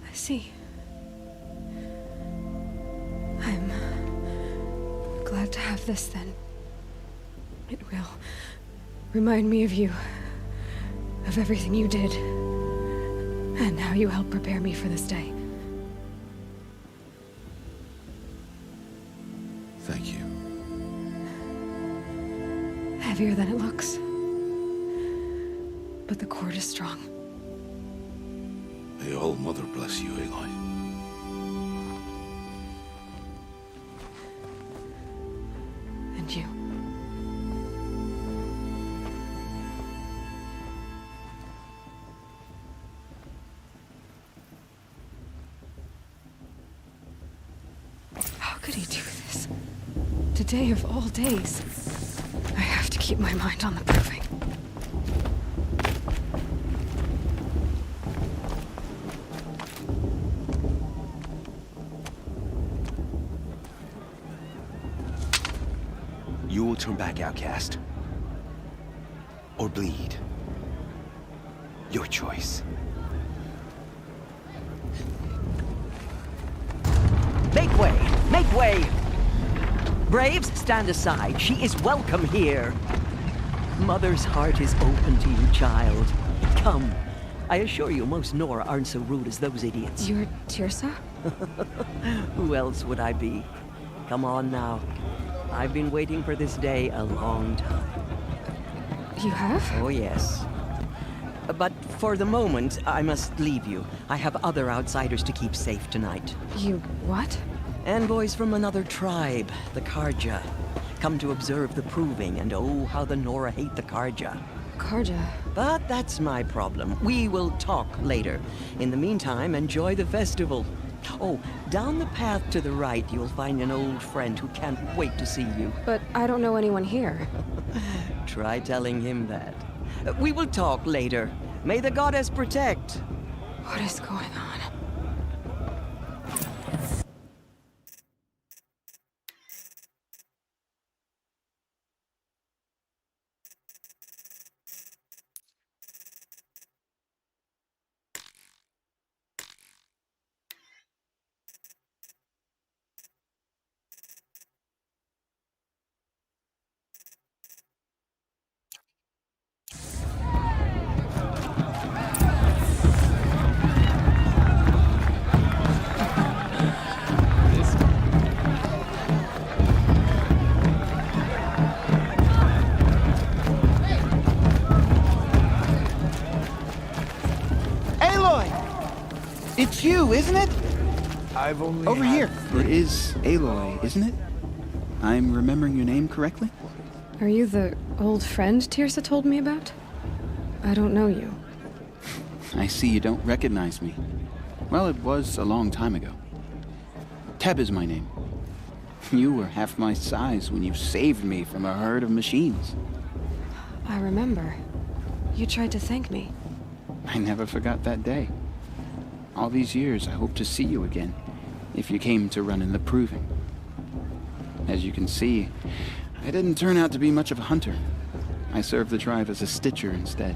I see. I'm glad to have this then. It will remind me of you, of everything you did, and how you helped prepare me for this day. Thank you. Heavier than it looks. But the cord is strong. May All Mother bless you, Aloy. And you. How could he do this? Today of all days. I have to keep my mind on the proving. You will turn back, outcast. Or bleed. Your choice. Make way! Make way! Braves, stand aside. She is welcome here. Mother's heart is open to you, child. Come. I assure you, most Nora aren't so rude as those idiots. You're Teersa? Who else would I be? Come on now. I've been waiting for this day a long time. You have? Oh, yes. But for the moment, I must leave you. I have other outsiders to keep safe tonight. You what? Envoys from another tribe, the Carja. Come to observe the proving, and oh, how the Nora hate the Carja. Carja? But that's my problem. We will talk later. In the meantime, enjoy the festival. Oh, down the path to the right, you'll find an old friend who can't wait to see you. But I don't know anyone here. Try telling him that. We will talk later. May the goddess protect. What is going on? It's you, isn't it? I've only Over here. It is Aloy, isn't it? I'm remembering your name correctly? Are you the old friend Teersa told me about? I don't know you. I see you don't recognize me. Well, it was a long time ago. Teb is my name. You were half my size when you saved me from a herd of machines. I remember. You tried to thank me. I never forgot that day. All these years, I hope to see you again, if you came to run in the proving. As you can see, I didn't turn out to be much of a hunter. I served the tribe as a stitcher instead,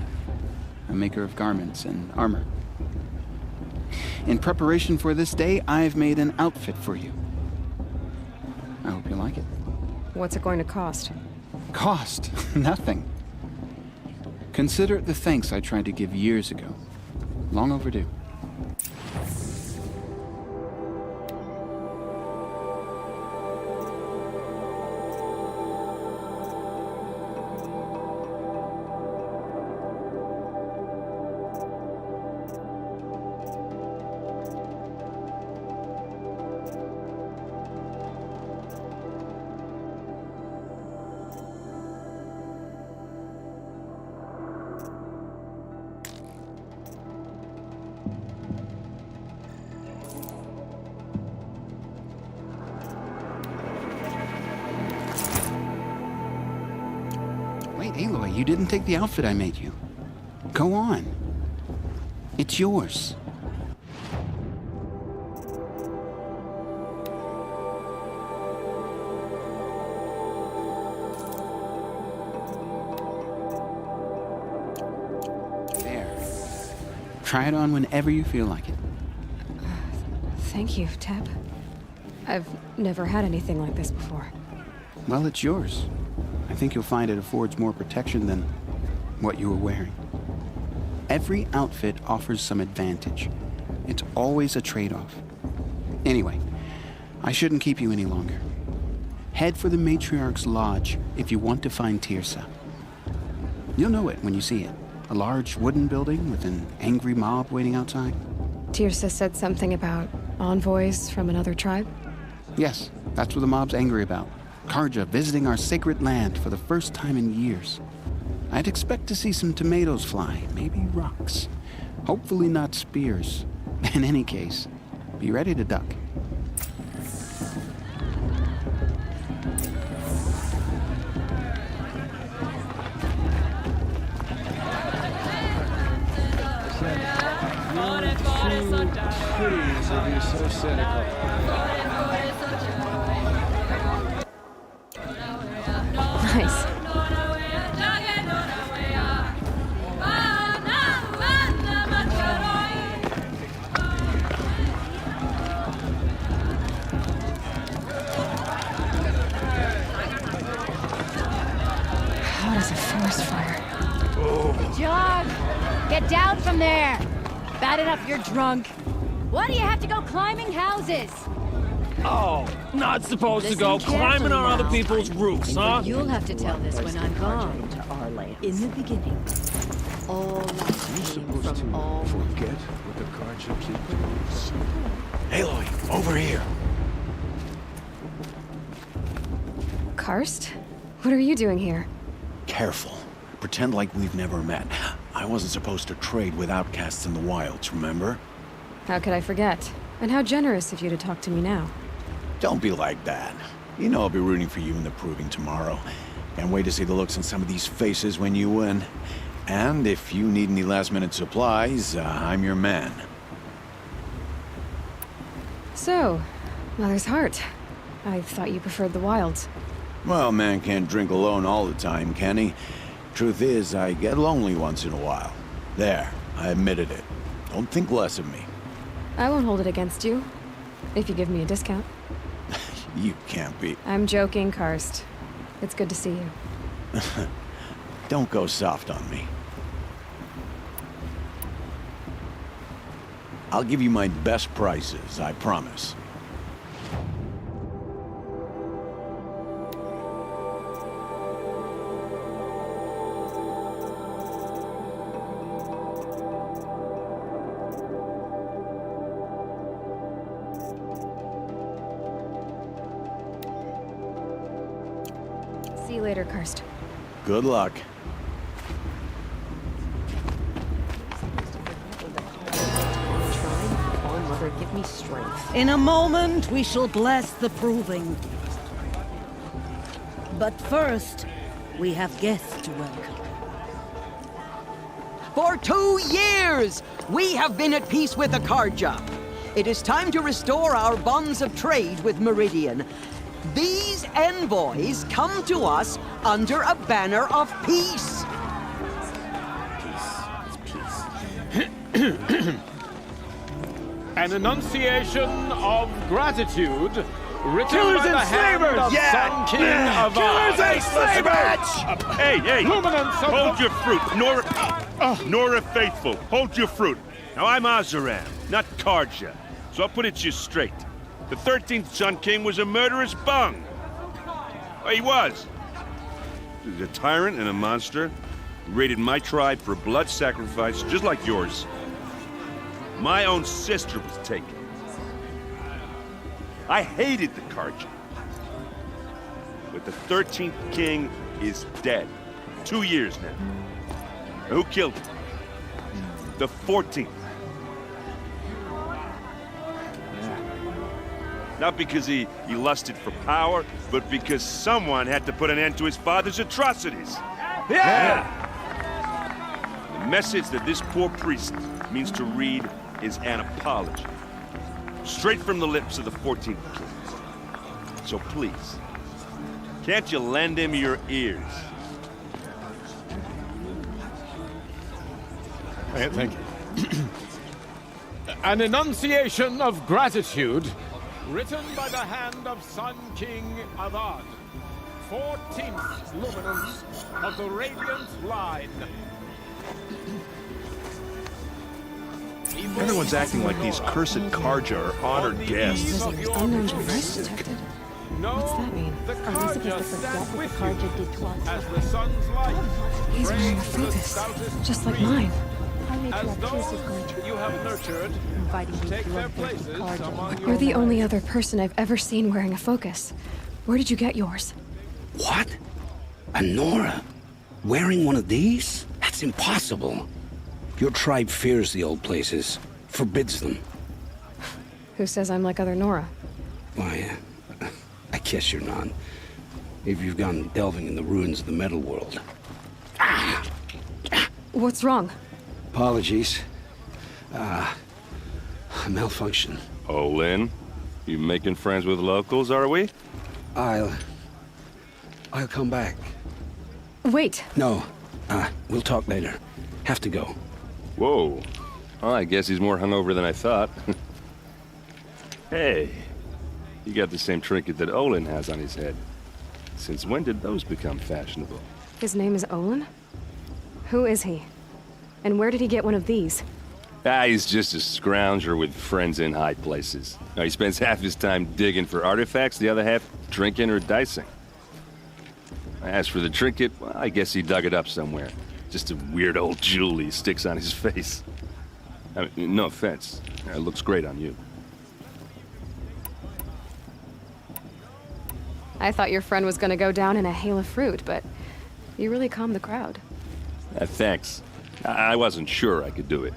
a maker of garments and armor. In preparation for this day, I've made an outfit for you. I hope you like it. What's it going to cost? Cost? Nothing. Consider it the thanks I tried to give years ago. Long overdue. Aloy, you didn't take the outfit I made you. Go on. It's yours. There. Try it on whenever you feel like it. Thank you, Teb. I've never had anything like this before. Well, it's yours. I think you'll find it affords more protection than what you were wearing. Every outfit offers some advantage. It's always a trade-off. Anyway, I shouldn't keep you any longer. Head for the Matriarch's Lodge if you want to find Teersa. You'll know it when you see it. A large wooden building with an angry mob waiting outside. Teersa said something about envoys from another tribe? Yes, that's what the mob's angry about. Karja visiting our sacred land for the first time in years. I'd expect to see some tomatoes fly, maybe rocks. Hopefully not spears. In any case, be ready to duck. Please, if you're so cynical. Nice. Hot as a forest fire. John, get down from there. Bad enough you're drunk. Why do you have to go climbing houses? Oh, not supposed to go climbing on other people's roofs, huh? You'll have to tell this when I'm gone. To our land. In the beginning, all life came from all. Forget what the Karja people. Aloy, over here. Karst? What are you doing here? Careful. Pretend like we've never met. I wasn't supposed to trade with outcasts in the wilds, remember? How could I forget? And how generous of you to talk to me now. Don't be like that. You know I'll be rooting for you in the proving tomorrow. Can't wait to see the looks on some of these faces when you win. And if you need any last-minute supplies, I'm your man. So, Mother's Heart. I thought you preferred the wilds. Well, man can't drink alone all the time, can he? Truth is, I get lonely once in a while. There, I admitted it. Don't think less of me. I won't hold it against you, if you give me a discount. You can't be. I'm joking, Karst. It's good to see you. Don't go soft on me. I'll give you my best prices, I promise. See you later, Karst. Good luck. Mother, give me strength. In a moment, we shall bless the proving. But first, we have guests to welcome. For 2 years, we have been at peace with the Karja. It is time to restore our bonds of trade with Meridian. These envoys come to us under a banner of peace. An enunciation of gratitude written Killers by and the hand slavers! of Sun King of Killers and slavers! Hey! Luminance of Hold your fruit! Nora Faithful, hold your fruit. Now, I'm Oseram, not Karja, so I'll put it to you straight. The 13th Sun King was a murderous bung. Oh, he was. He was a tyrant and a monster. He raided my tribe for a blood sacrifice, just like yours. My own sister was taken. I hated the Karja. But the 13th king is dead. 2 years now. Who killed him? The 14th. Not because he lusted for power, but because someone had to put an end to his father's atrocities. Yeah! The message that this poor priest means to read is an apology. Straight from the lips of the 14th king. So please, can't you lend him your ears? Thank you. An enunciation of gratitude written by the hand of Sun King Avad, 14th luminance of the Radiant Line. Everyone's acting like these cursed Karja are honored guests. Unknown device detected. What's that mean? Are we supposed to forget what the Karja did to us? As the sun's light, He's wearing a focus, just like mine. Our nature as appears is going to you have nurtured, inviting you take to their a bit places of Karja. among You're the only other person I've ever seen wearing a focus. Where did you get yours? What? A Nora? Wearing one of these? That's impossible. Your tribe fears the old places, forbids them. Who says I'm like other Nora? Why, I guess you're not. If you've gone delving in the ruins of the metal world. What's wrong? Apologies. A malfunction. Oh, Lynn, you making friends with locals, are we? I'll come back. Wait. No, we'll talk later. Have to go. Whoa. Well, I guess he's more hungover than I thought. Hey, you got the same trinket that Olin has on his head. Since when did those become fashionable? His name is Olin? Who is he? And where did he get one of these? He's just a scrounger with friends in high places. Now, he spends half his time digging for artifacts, the other half drinking or dicing. As for the trinket, well, I guess he dug it up somewhere. Just a weird old jewel he sticks on his face. I mean, no offense. It looks great on you. I thought your friend was gonna go down in a hail of fruit, but you really calmed the crowd. Thanks. I wasn't sure I could do it.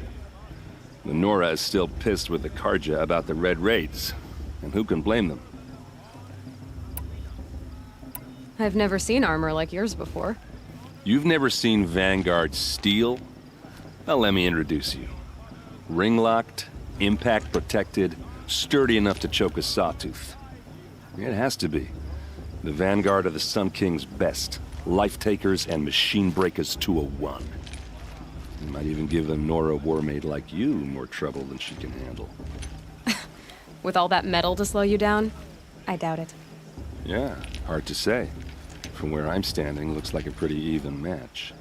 The Nora is still pissed with the Karja about the Red Raids, and who can blame them? I've never seen armor like yours before. You've never seen Vanguard steel? Well, let me introduce you. Ring-locked, impact-protected, sturdy enough to choke a sawtooth. It has to be. The Vanguard of the Sun King's best. Life-takers and machine breakers to a one. You might even give a Nora warmaid like you more trouble than she can handle. With all that metal to slow you down? I doubt it. Yeah, hard to say. From where I'm standing, looks like a pretty even match.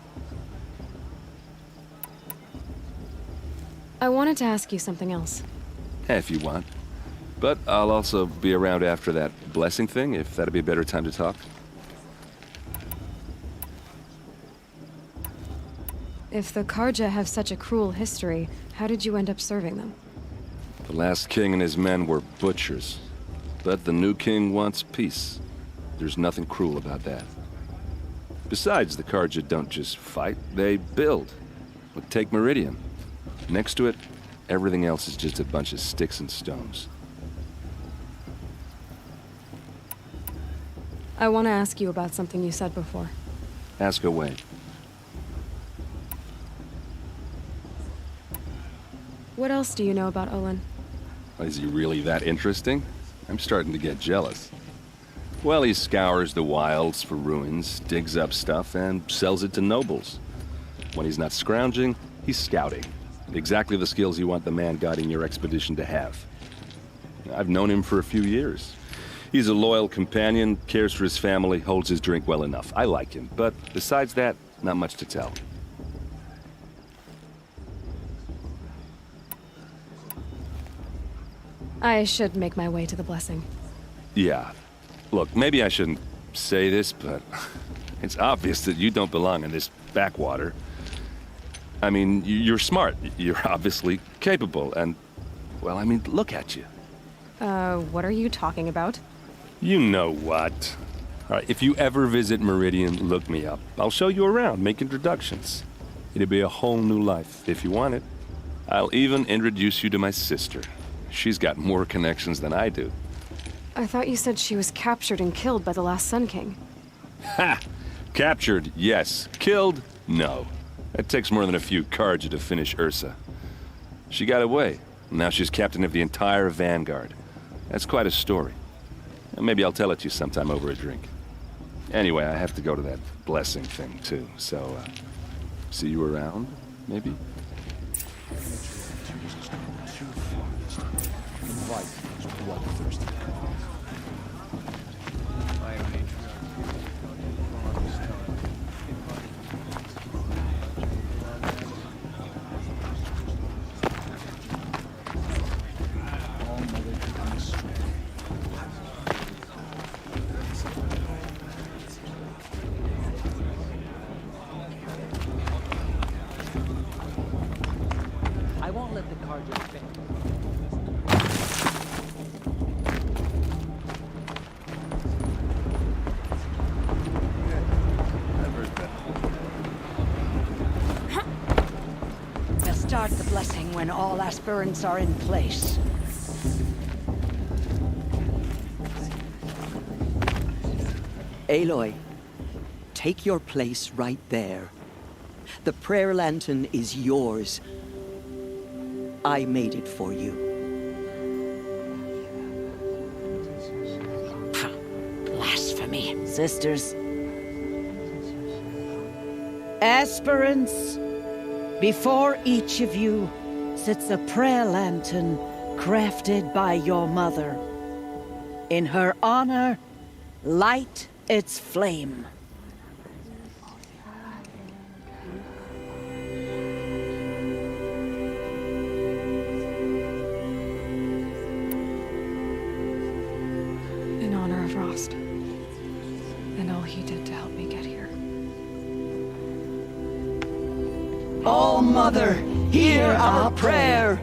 I wanted to ask you something else. If you want. But I'll also be around after that blessing thing, if that'd be a better time to talk. If the Karja have such a cruel history, how did you end up serving them? The last king and his men were butchers. But the new king wants peace. There's nothing cruel about that. Besides, the Karja don't just fight, they build. But take Meridian. Next to it, everything else is just a bunch of sticks and stones. I want to ask you about something you said before. Ask away. What else do you know about Olin? Is he really that interesting? I'm starting to get jealous. Well, he scours the wilds for ruins, digs up stuff, and sells it to nobles. When he's not scrounging, he's scouting. Exactly the skills you want the man guiding your expedition to have. I've known him for a few years. He's a loyal companion, cares for his family, holds his drink well enough. I like him, but besides that, not much to tell. I should make my way to the blessing. Yeah. Look, maybe I shouldn't say this, but it's obvious that you don't belong in this backwater. I mean, you're smart. You're obviously capable, and, well, I mean, look at you. What are you talking about? You know what. All right, if you ever visit Meridian, look me up. I'll show you around, make introductions. It'll be a whole new life, if you want it. I'll even introduce you to my sister. She's got more connections than I do. I thought you said she was captured and killed by the last Sun King. Ha! Captured, yes. Killed, no. It takes more than a few Carja to finish Ursa. She got away. Now she's captain of the entire Vanguard. That's quite a story. And maybe I'll tell it to you sometime over a drink. Anyway, I have to go to that blessing thing, too. So, see you around, maybe? I won't let the Carja fail. Start the blessing when all aspirants are in place. Aloy, take your place right there. The prayer lantern is yours. I made it for you. Blasphemy, sisters. Aspirants, before each of you sits a prayer lantern crafted by your mother. In her honor, light its flame. In honor of Rost. And all he did to help me get here. Oh, Mother, hear our prayer.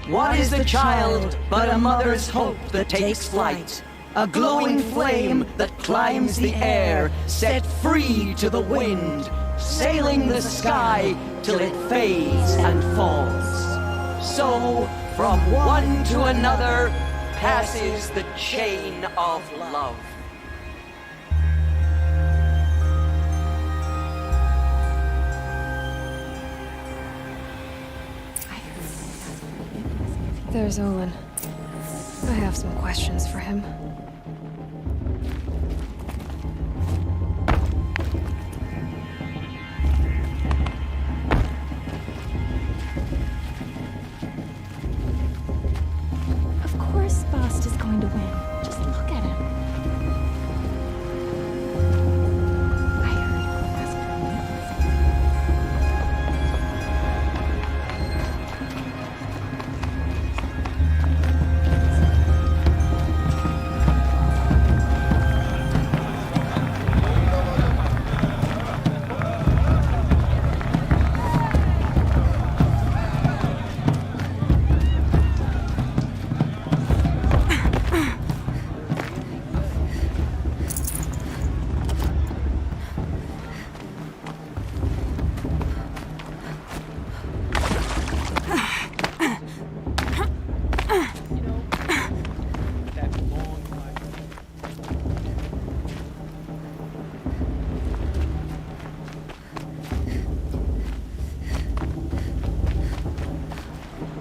What is the child but a mother's hope that takes flight? A glowing flame that climbs the air, set free to the wind, sailing the sky till it fades and falls. So, from one to another, passes the chain of love. There's Olin. I have some questions for him. Of course Bast is going to win. Just look at him. I heard you asked for me.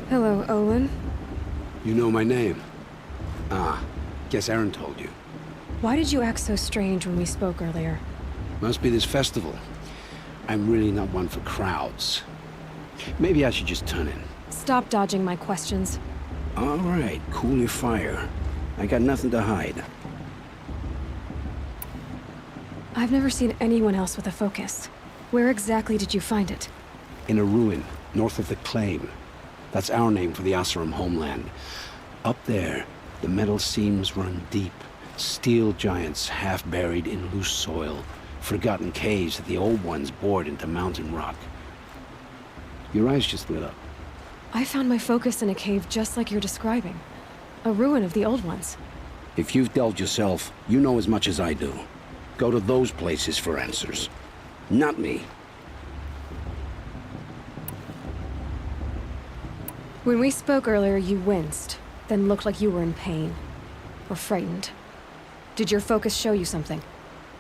Hello, Olin. You know my name? Ah, guess Aaron told you. Why did you act so strange when we spoke earlier? Must be this festival. I'm really not one for crowds. Maybe I should just turn in. Stop dodging my questions. All right, cool your fire. I got nothing to hide. I've never seen anyone else with a focus. Where exactly did you find it? In a ruin, north of the Claim. That's our name for the Oseram homeland. Up there, the metal seams run deep. Steel giants half buried in loose soil. Forgotten caves that the old ones bored into mountain rock. Your eyes just lit up. I found my focus in a cave just like you're describing. A ruin of the old ones. If you've delved yourself, you know as much as I do. Go to those places for answers. Not me. When we spoke earlier, you winced, then looked like you were in pain. Or frightened. Did your focus show you something?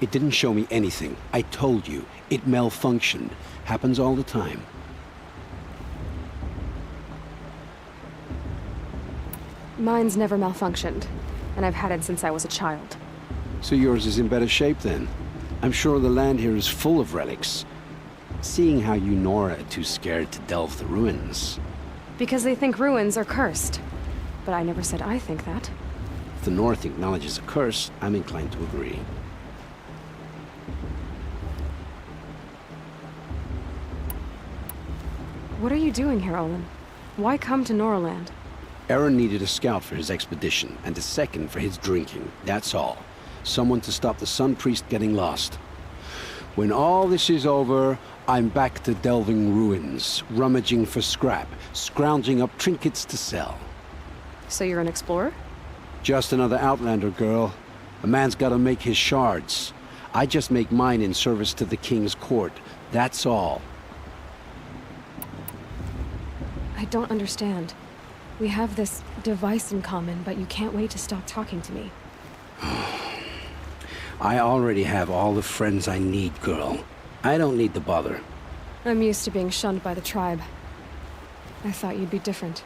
It didn't show me anything. I told you. It malfunctioned. Happens all the time. Mine's never malfunctioned, and I've had it since I was a child. So yours is in better shape then. I'm sure the land here is full of relics. Seeing how you Nora are too scared to delve the ruins. Because they think ruins are cursed. But I never said I think that. If the North acknowledges a curse, I'm inclined to agree. What are you doing here, Olin? Why come to Noraland? Aaron needed a scout for his expedition, and a second for his drinking. That's all. Someone to stop the Sun Priest getting lost. When all this is over, I'm back to delving ruins, rummaging for scrap, scrounging up trinkets to sell. So you're an explorer? Just another Outlander, girl. A man's gotta make his shards. I just make mine in service to the King's court. That's all. I don't understand. We have this device in common, but you can't wait to stop talking to me. I already have all the friends I need, girl. I don't need the bother. I'm used to being shunned by the tribe. I thought you'd be different.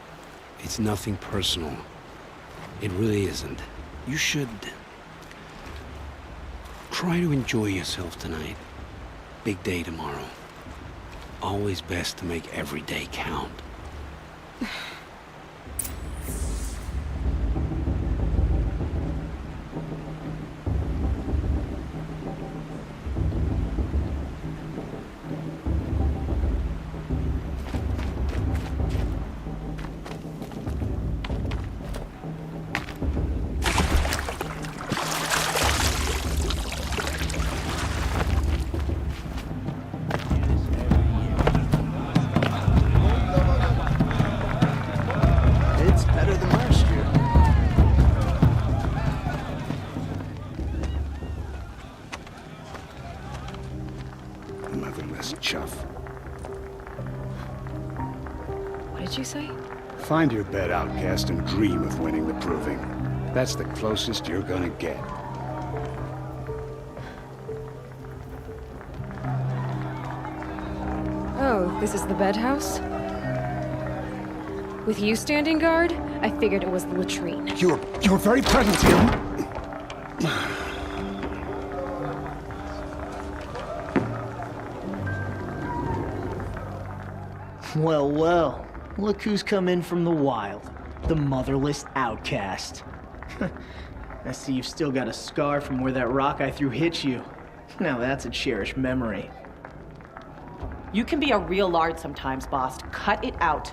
It's nothing personal. It really isn't. You should... try to enjoy yourself tonight. Big day tomorrow. Always best to make every day count. Motherless chuff. What did you say? Find your bed, outcast, and dream of winning the Proving. That's the closest you're gonna get. Oh, this is the bedhouse? With you standing guard, I figured it was the latrine. You're very present here. Well, well. Look who's come in from the wild. The motherless outcast. I see you've still got a scar from where that rock I threw hit you. Now that's a cherished memory. You can be a real lard sometimes, boss. Cut it out.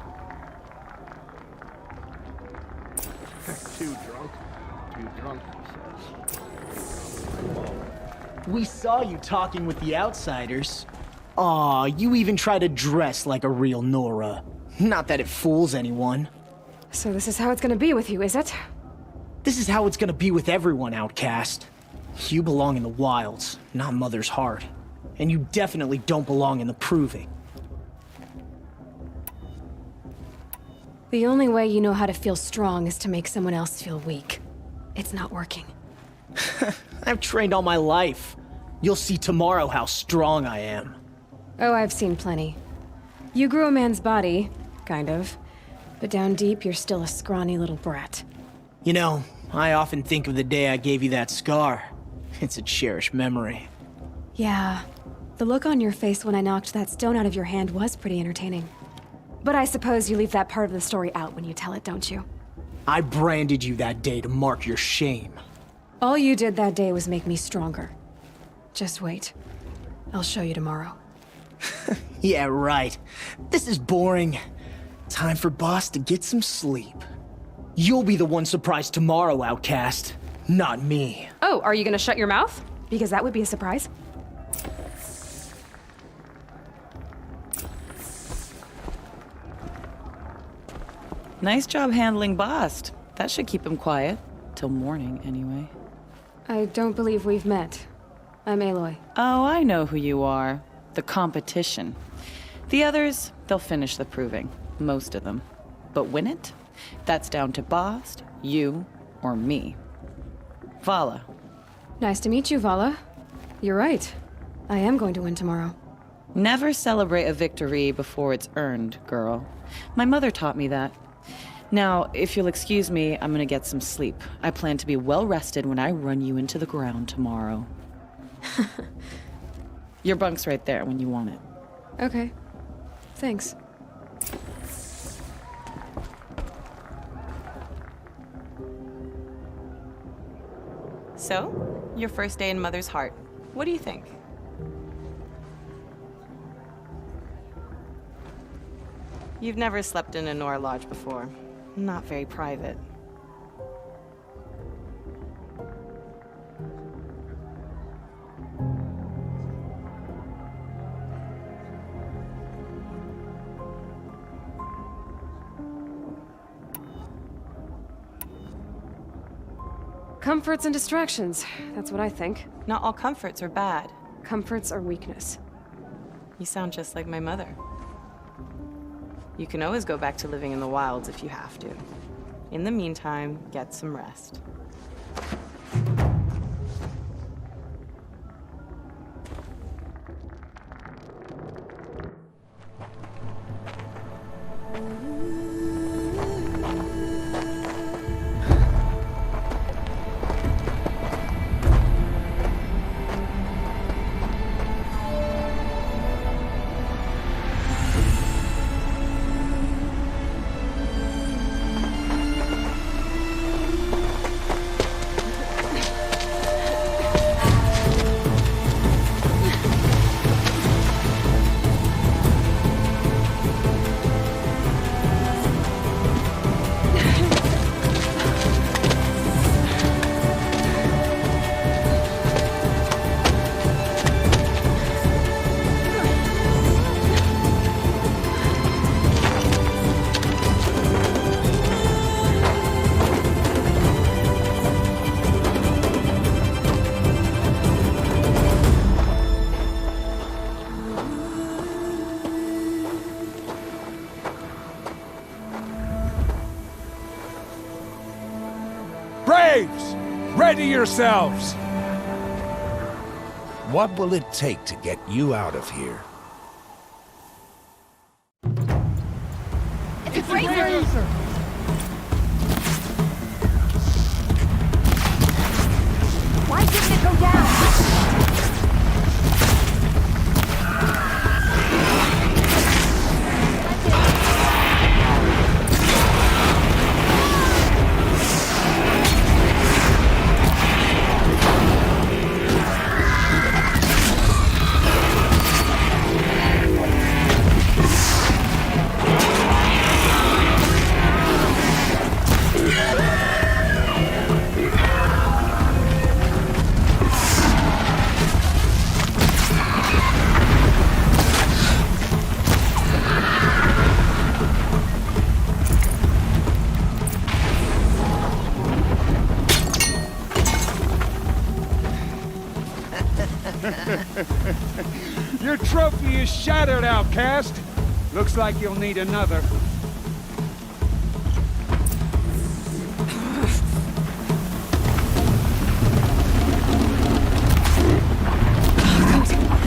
Too drunk. Too drunk, he says. We saw you talking with the outsiders. Aw, you even try to dress like a real Nora. Not that it fools anyone. So this is how it's gonna be with you, is it? This is how it's gonna be with everyone, outcast. You belong in the wilds, not Mother's Heart. And you definitely don't belong in the Proving. The only way you know how to feel strong is to make someone else feel weak. It's not working. I've trained all my life. You'll see tomorrow how strong I am. Oh, I've seen plenty. You grew a man's body, kind of. But down deep, you're still a scrawny little brat. You know, I often think of the day I gave you that scar. It's a cherished memory. Yeah. The look on your face when I knocked that stone out of your hand was pretty entertaining. But I suppose you leave that part of the story out when you tell it, don't you? I branded you that day to mark your shame. All you did that day was make me stronger. Just wait. I'll show you tomorrow. Yeah, right. This is boring. Time for Boss to get some sleep. You'll be the one surprised tomorrow, outcast. Not me. Oh, are you gonna shut your mouth? Because that would be a surprise. Nice job handling Bast. That should keep him quiet. Till morning, anyway. I don't believe we've met. I'm Aloy. Oh, I know who you are. The competition. The others, they'll finish the Proving. Most of them. But win it? That's down to Bast, you, or me. Vala. Nice to meet you, Vala. You're right. I am going to win tomorrow. Never celebrate a victory before it's earned, girl. My mother taught me that. Now, if you'll excuse me, I'm gonna get some sleep. I plan to be well rested when I run you into the ground tomorrow. Your bunk's right there when you want it. Okay. Thanks. So, your first day in Mother's Heart. What do you think? You've never slept in a Nora Lodge before. Not very private. Comforts and distractions. That's what I think. Not all comforts are bad. Comforts are weakness. You sound just like my mother. You can always go back to living in the wilds if you have to. In the meantime, get some rest. Braves! Ready yourselves! What will it take to get you out of here? It's Razor! Why didn't it go down? Your trophy is shattered, outcast. Looks like you'll need another.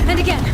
And again.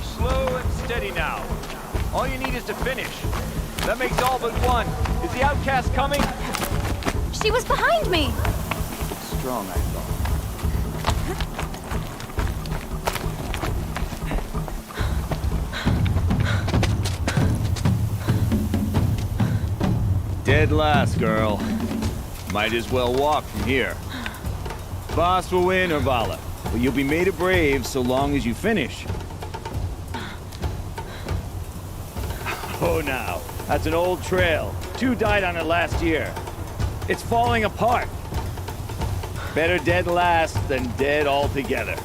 Slow and steady now. All you need is to finish. That makes all but one. Is the outcast coming? She was behind me! Strong, I thought. Dead last, girl. Might as well walk from here. Boss will win, Orvala, but you'll be made a brave so long as you finish. Oh, now, that's an old trail. 2 died on it last year. It's falling apart. Better dead last than dead altogether.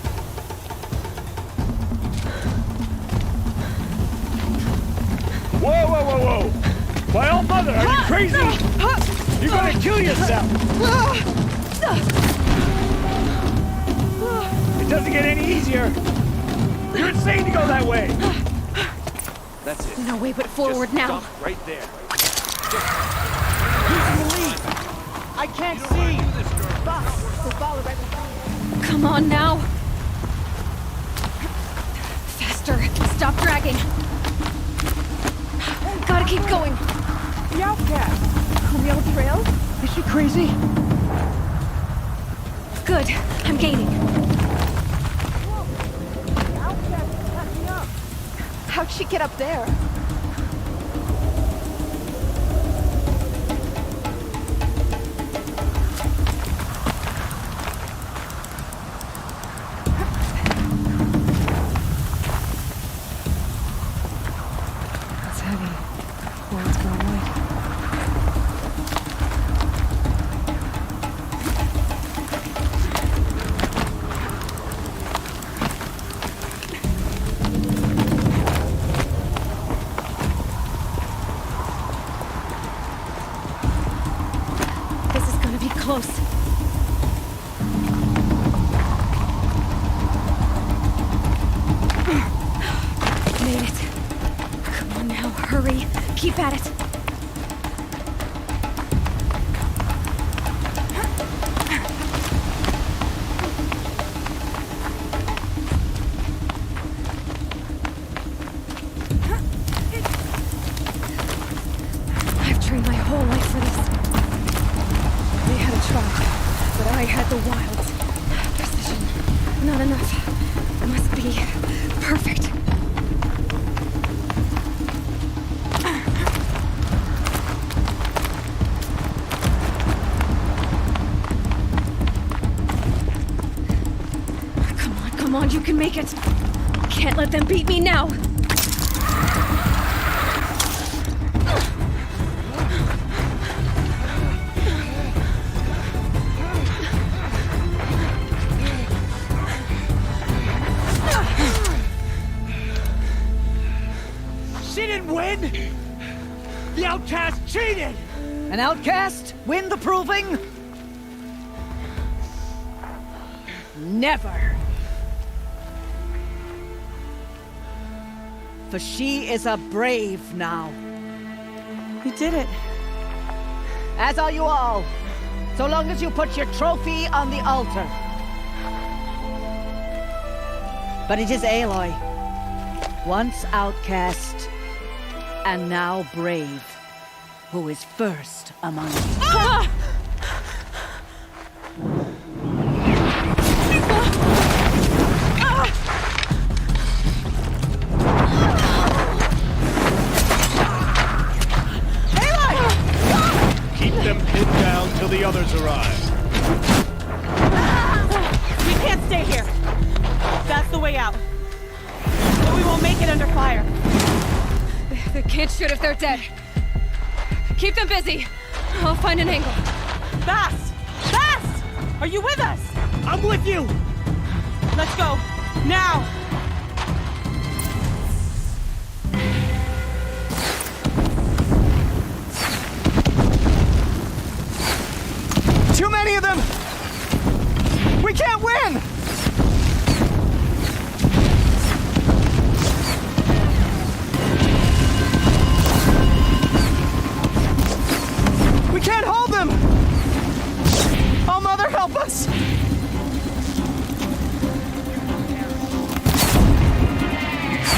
Whoa, whoa, whoa, whoa! My old mother, are you crazy? You're gonna kill yourself! It doesn't get any easier! You're insane to go that way! That's it. No way but forward Just now. stop right there. Losing the lead. I can't see. Boss, we'll follow right behind you. Come on now. Faster. Stop dragging. Gotta keep going. The outcast. On the old trail? Is she crazy? Good. I'm gaining. The outcast is catching up. How'd she get up there? It's heavy. World's gone white. This is gonna be close. Made it. Come on now, hurry. Keep at it. I've trained my whole life for this. They had a tribe, but I had the wilds. Precision. Not enough. Must be perfect. Come on, you can make it. Can't let them beat me now. She didn't win! The outcast cheated! An outcast? Win the proving? Never. For she is a brave now. You did it. As are you all. So long as you put your trophy on the altar. But it is Aloy, once outcast, and now brave, who is first among you. Keep them pinned down till the others arrive. We can't stay here. That's the way out. But we won't make it under fire. They can't shoot if they're dead. Keep them busy. I'll find an angle. Fast! Fast! Are you with us? I'm with you! Let's go. Now! Too many of them! We can't win! We can't hold them! Oh, Mother, help us!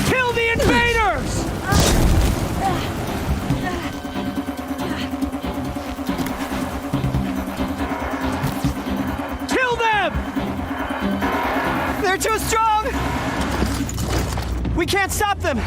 Kill the invaders! Kill them! They're too strong! We can't stop them!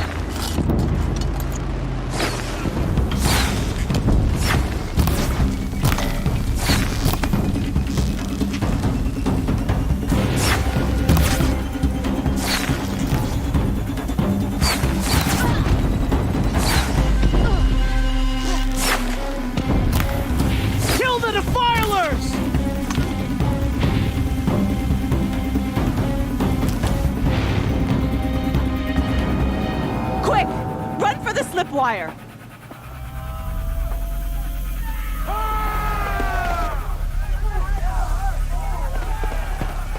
Squire.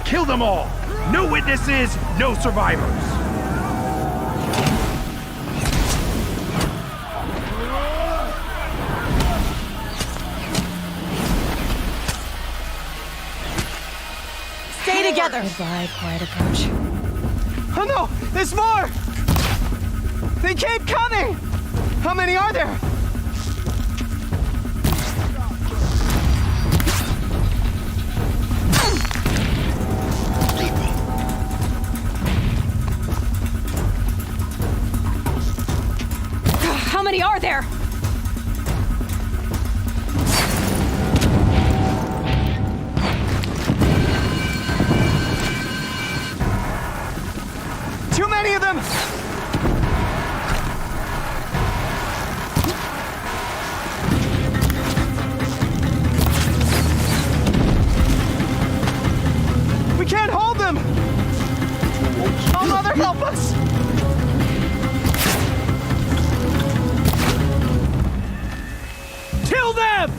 Kill them all! No witnesses, no survivors! Stay together! Goodbye, quiet approach. Oh no! There's more! They keep coming! How many are there? How many are there? Too many of them! We can't hold them! Oh, Mother, help us! Kill them!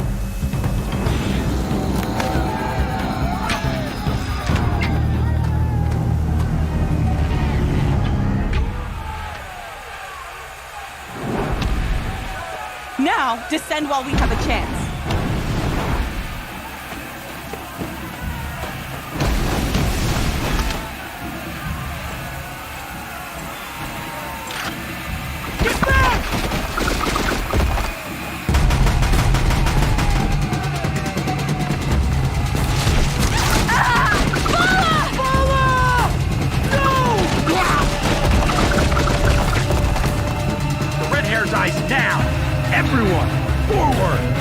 Now, descend while we have a chance. The red hair's eyes now! Everyone, forward!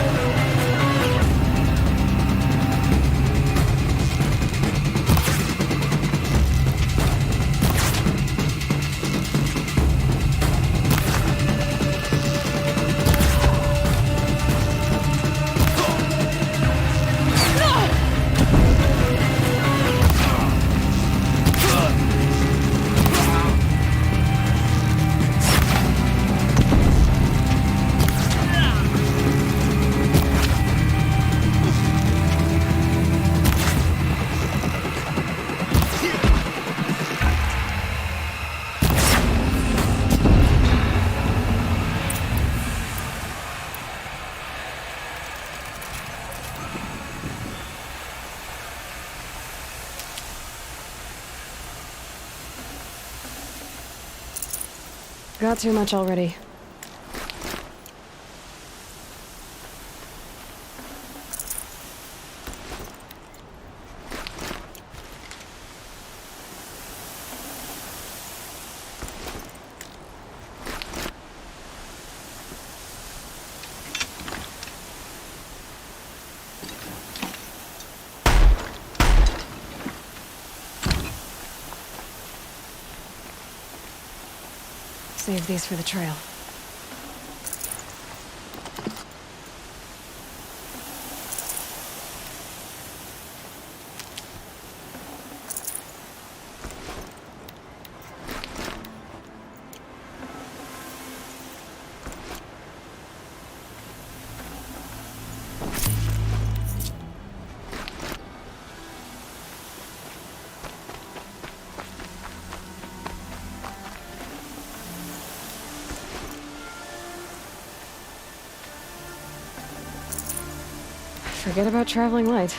Got too much already. Save these for the trail. Forget about traveling light.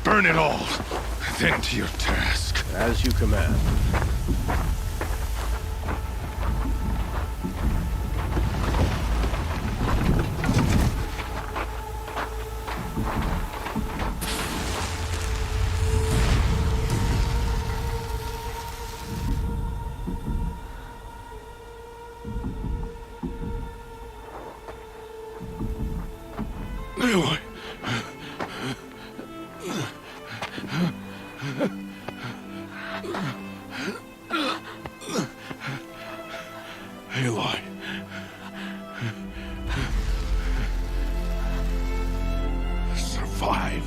Burn it all, then to your task. As you command. Aloy. Aloy. Survive.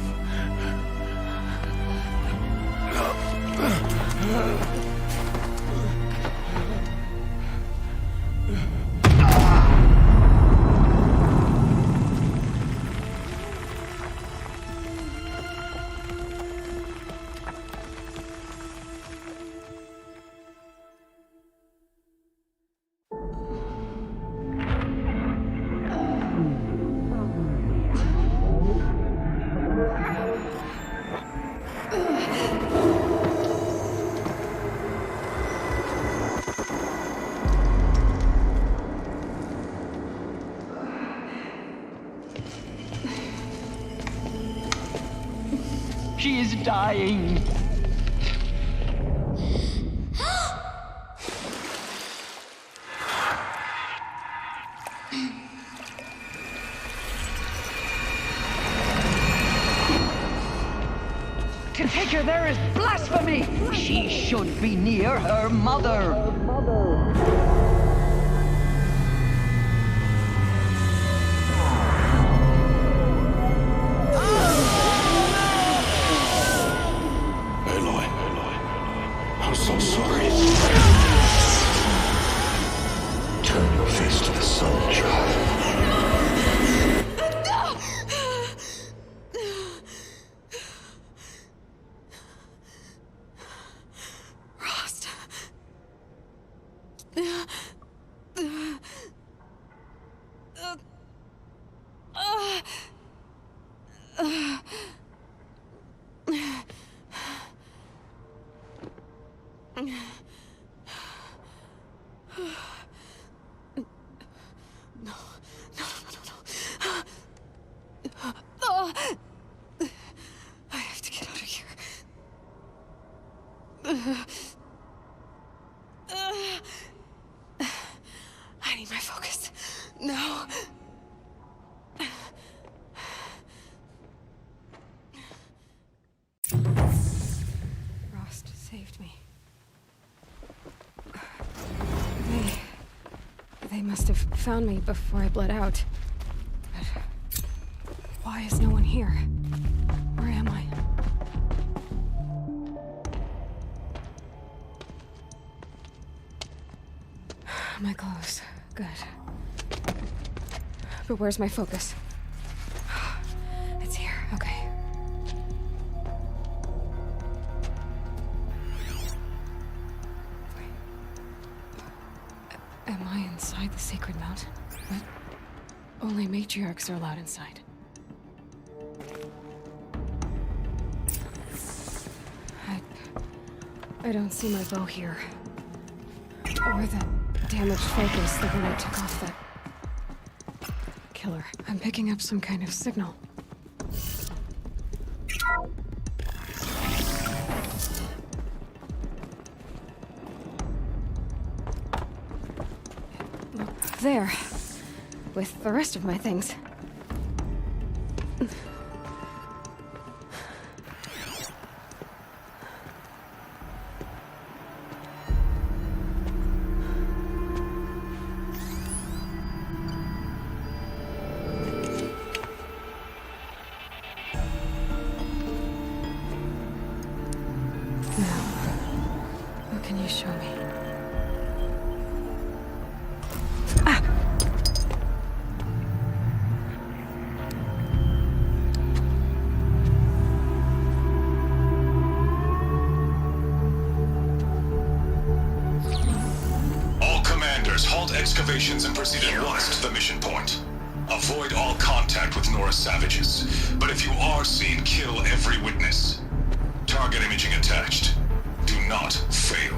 She is dying. To take her there is blasphemy. She should be near her mother. I'm so sorry. Turn your face to the sun, child. Rost. I have to get out of here. I need my focus. No. Rost saved me. They must have found me before I bled out. But why is no one here? Where am I? My clothes. Good. But where's my focus? It's here. Okay. Am I inside the sacred mountain? But only matriarchs are allowed inside. I don't see my bow here. Or that damaged focus the one I took off that killer. I'm picking up some kind of signal. There. With the rest of my things. What can you show me? Defenders, halt excavations and proceed at once to the mission point. Avoid all contact with Nora savages, but if you are seen, kill every witness. Target imaging attached. Do not fail.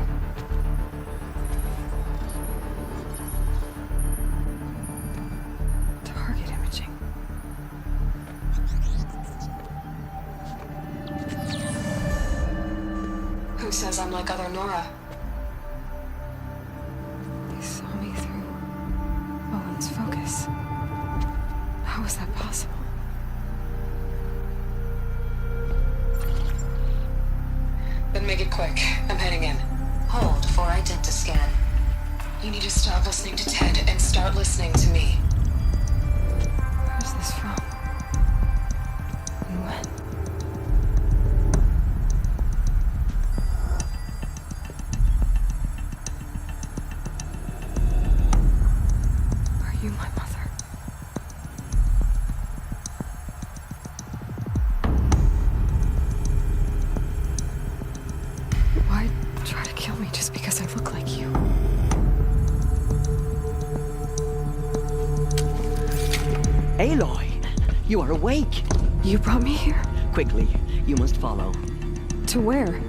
Target imaging. Who says I'm like other Nora? They saw me through Owen's focus. How is that possible? Then make it quick. I'm heading in. Hold for identiscan. You need to stop listening to Ted and start listening to me. Where's this from? And when? Are you my mother? Why try to kill me just because I look like you? Aloy, you are awake. You brought me here? Quickly, you must follow. To where?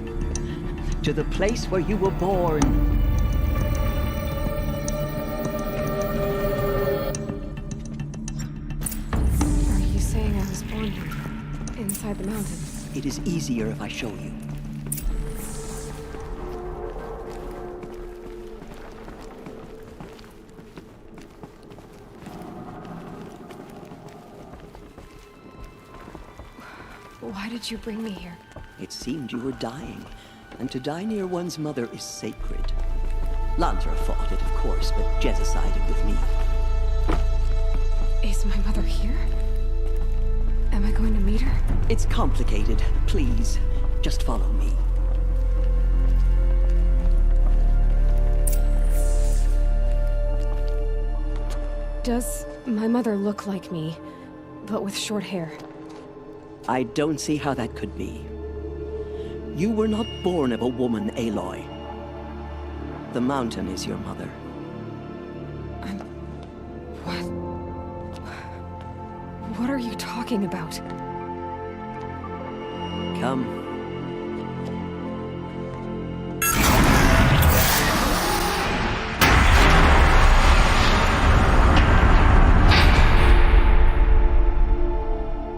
To the place where you were born. Are you saying I was born here? Inside the mountain? It is easier if I show you. Why did you bring me here? It seemed you were dying, and to die near one's mother is sacred. Lansra fought it, of course, but Jezza sided with me. Is my mother here? Am I going to meet her? It's complicated. Please, just follow me. Does my mother look like me, but with short hair? I don't see how that could be. You were not born of a woman, Aloy. The mountain is your mother. What are you talking about? Come.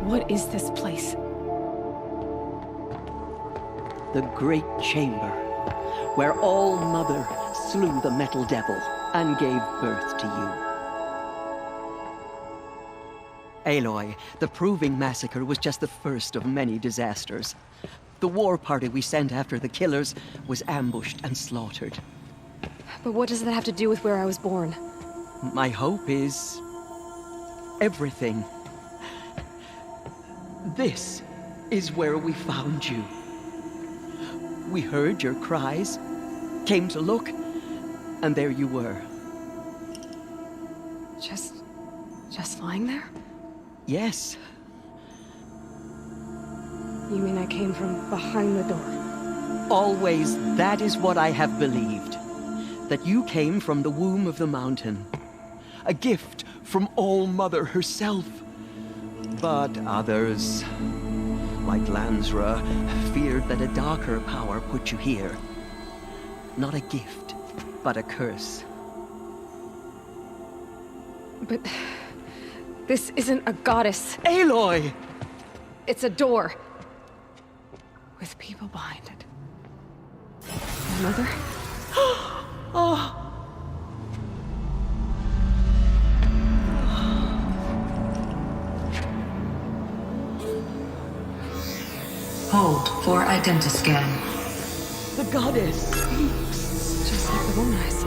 What is this place? The Great Chamber, where All-Mother slew the Metal Devil and gave birth to you. Aloy, the Proving Massacre was just the first of many disasters. The war party we sent after the killers was ambushed and slaughtered. But what does that have to do with where I was born? My hope is everything. This is where we found you. We heard your cries, came to look, and there you were. Just lying there? Yes. You mean I came from behind the door? Always that is what I have believed. That you came from the womb of the mountain. A gift from All-Mother herself. But others, like Lansra, feared that a darker power put you here. Not a gift, but a curse. But this isn't a goddess. Aloy! It's a door. With people behind it. My mother? Oh! Hold for identiscan. The goddess speaks. Just like the woman I saw.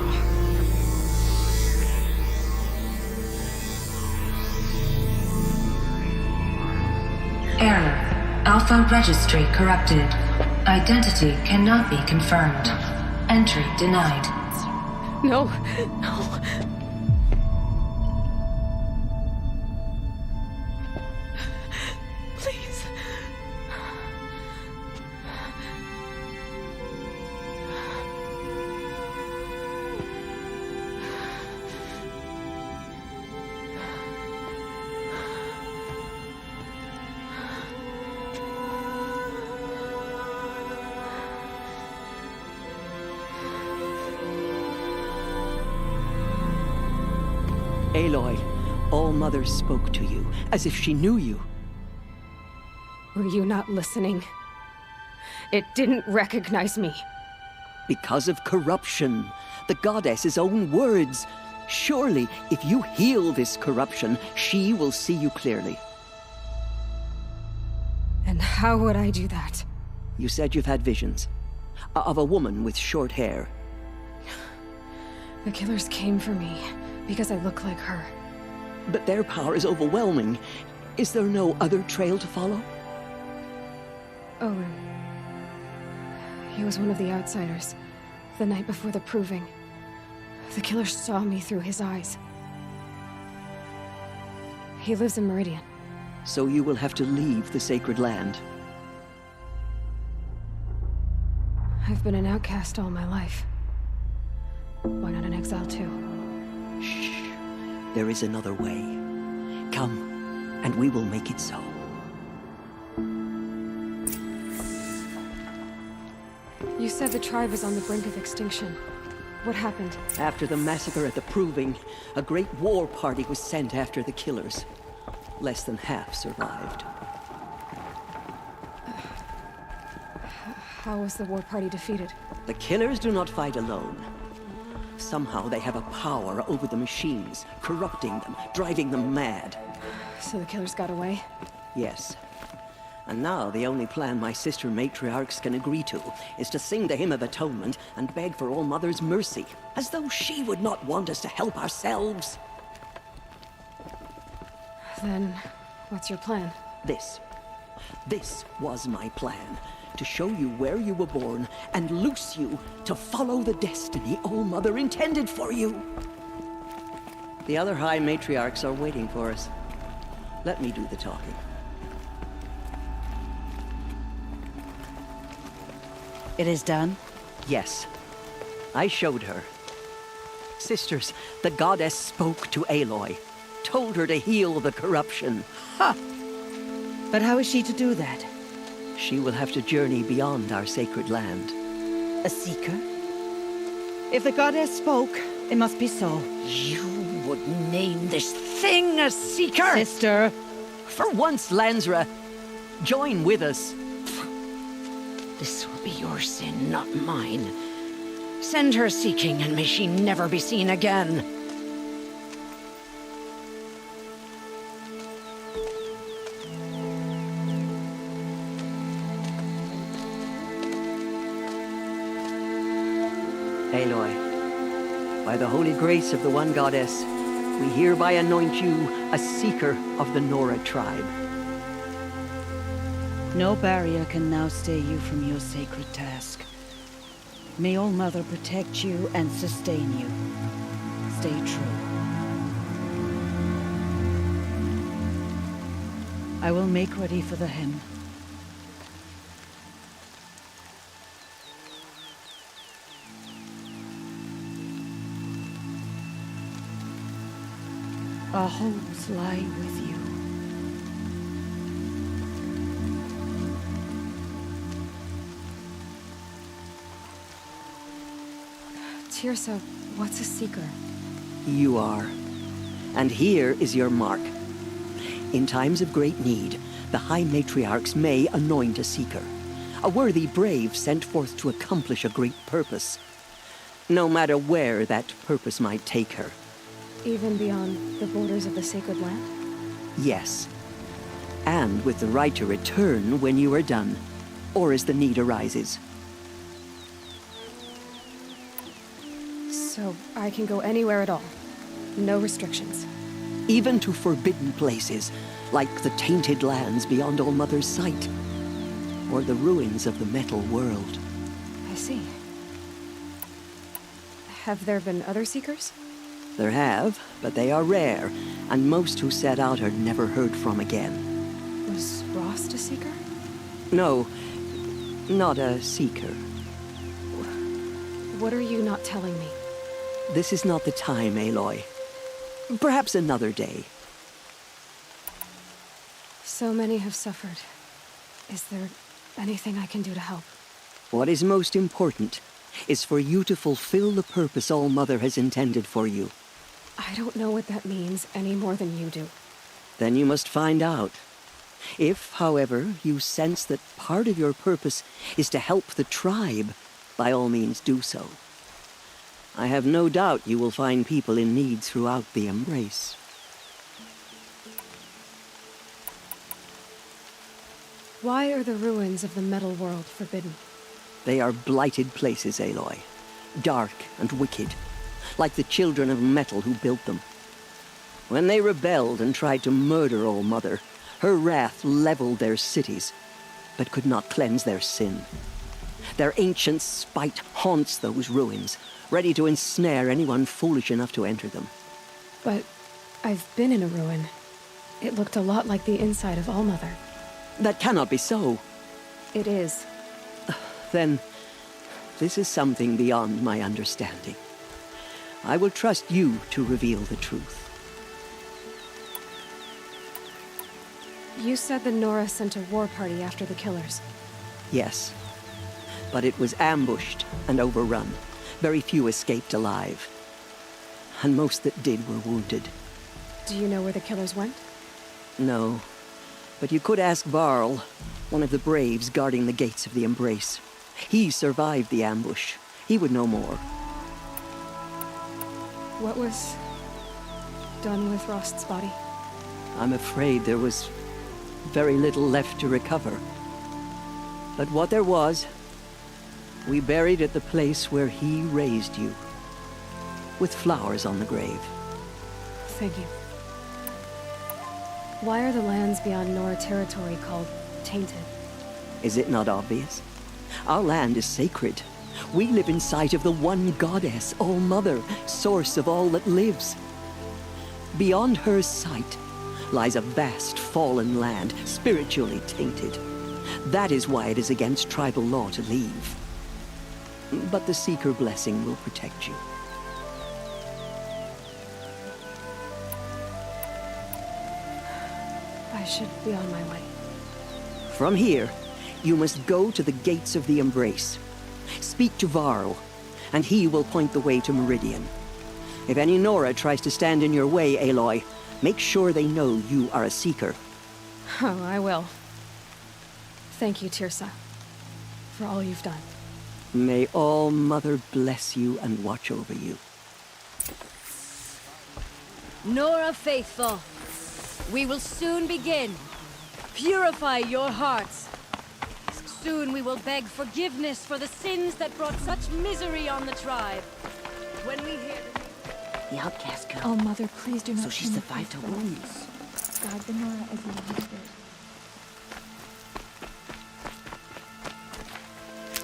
Error. Alpha registry corrupted. Identity cannot be confirmed. Entry denied. No, no. Please. Aloy, All Mother spoke to you, as if she knew you. Were you not listening? It didn't recognize me. Because of corruption. The goddess's own words. Surely, if you heal this corruption, she will see you clearly. And how would I do that? You said you've had visions. Of a woman with short hair. The killers came for me because I look like her. But their power is overwhelming. Is there no other trail to follow? Owen. He was one of the outsiders. The night before the proving. The killer saw me through his eyes. He lives in Meridian. So you will have to leave the sacred land. I've been an outcast all my life. Why not an exile too? Shh. There is another way. Come, and we will make it so. You said the tribe was on the brink of extinction. What happened? After the massacre at the Proving, a great war party was sent after the killers. Less than half survived. How was the war party defeated? The killers do not fight alone. Somehow they have a power over the machines, corrupting them, driving them mad. So the killers got away? Yes. And now the only plan my sister matriarchs can agree to is to sing the Hymn of Atonement and beg for All Mother's mercy, as though she would not want us to help ourselves. Then, what's your plan? This. This was my plan. To show you where you were born and loose you to follow the destiny All Mother intended for you. The other High Matriarchs are waiting for us. Let me do the talking. It is done? Yes. I showed her. Sisters, the goddess spoke to Aloy. Told her to heal the corruption. Ha! But how is she to do that? She will have to journey beyond our sacred land. A seeker? If the goddess spoke, it must be so. You would name this thing a seeker? Sister! For once, Lansra, join with us. This will be your sin, not mine. Send her seeking, and may she never be seen again. Aloy, by the holy grace of the one goddess, we hereby anoint you a seeker of the Nora tribe. No barrier can now stay you from your sacred task. May All Mother protect you and sustain you. Stay true. I will make ready for the hymn. Our homes lie with you. Teersa, what's a seeker? You are. And here is your mark. In times of great need, the High Matriarchs may anoint a seeker. A worthy brave sent forth to accomplish a great purpose. No matter where that purpose might take her. Even beyond the borders of the sacred land? Yes. And with the right to return when you are done, or as the need arises. So I can go anywhere at all? No restrictions? Even to forbidden places, like the tainted lands beyond All Mother's sight. Or the ruins of the metal world. I see. Have there been other seekers? There have, but they are rare, and most who set out are never heard from again. Was Rost a seeker? No, not a seeker. What are you not telling me? This is not the time, Aloy. Perhaps another day. So many have suffered. Is there anything I can do to help? What is most important is for you to fulfill the purpose All Mother has intended for you. I don't know what that means any more than you do. Then you must find out. If, however, you sense that part of your purpose is to help the tribe, by all means do so. I have no doubt you will find people in need throughout the Embrace. Why are the ruins of the metal world forbidden? They are blighted places, Aloy. Dark and wicked, like the children of metal who built them. When they rebelled and tried to murder All Mother, her wrath leveled their cities, but could not cleanse their sin. Their ancient spite haunts those ruins, ready to ensnare anyone foolish enough to enter them. But I've been in a ruin. It looked a lot like the inside of All Mother. That cannot be so. It is. Then, this is something beyond my understanding. I will trust you to reveal the truth. You said the Nora sent a war party after the killers. Yes. But it was ambushed and overrun. Very few escaped alive. And most that did were wounded. Do you know where the killers went? No. But you could ask Varl, one of the Braves guarding the gates of the Embrace. He survived the ambush. He would know more. What was done with Rost's body? I'm afraid there was very little left to recover. But what there was, we buried at the place where he raised you, with flowers on the grave. Thank you. Why are the lands beyond Nora territory called tainted? Is it not obvious? Our land is sacred. We live in sight of the one goddess, All Mother, source of all that lives. Beyond her sight lies a vast fallen land, spiritually tainted. That is why it is against tribal law to leave. But the Seeker blessing will protect you. I should be on my way. From here, you must go to the gates of the Embrace. Speak to Varl, and he will point the way to Meridian. If any Nora tries to stand in your way, Aloy, make sure they know you are a Seeker. Oh, I will. Thank you, Teersa, for all you've done. May All Mother bless you and watch over you. Nora Faithful, we will soon begin. Purify your hearts. Soon we will beg forgiveness for the sins that brought such misery on the tribe. When we hear The outcast girl. Oh, Mother, please do not. So she survived her wounds. Guide the Nora as you understood.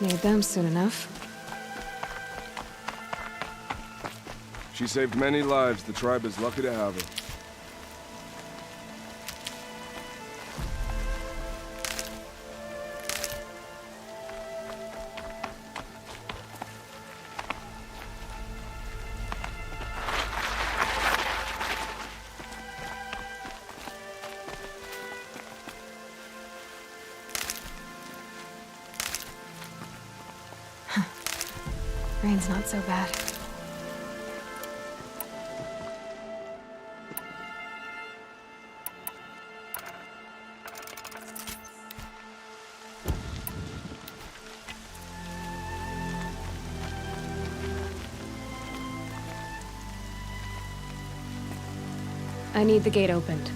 Need them soon enough. She saved many lives. The tribe is lucky to have her. Rain's not so bad. I need the gate opened.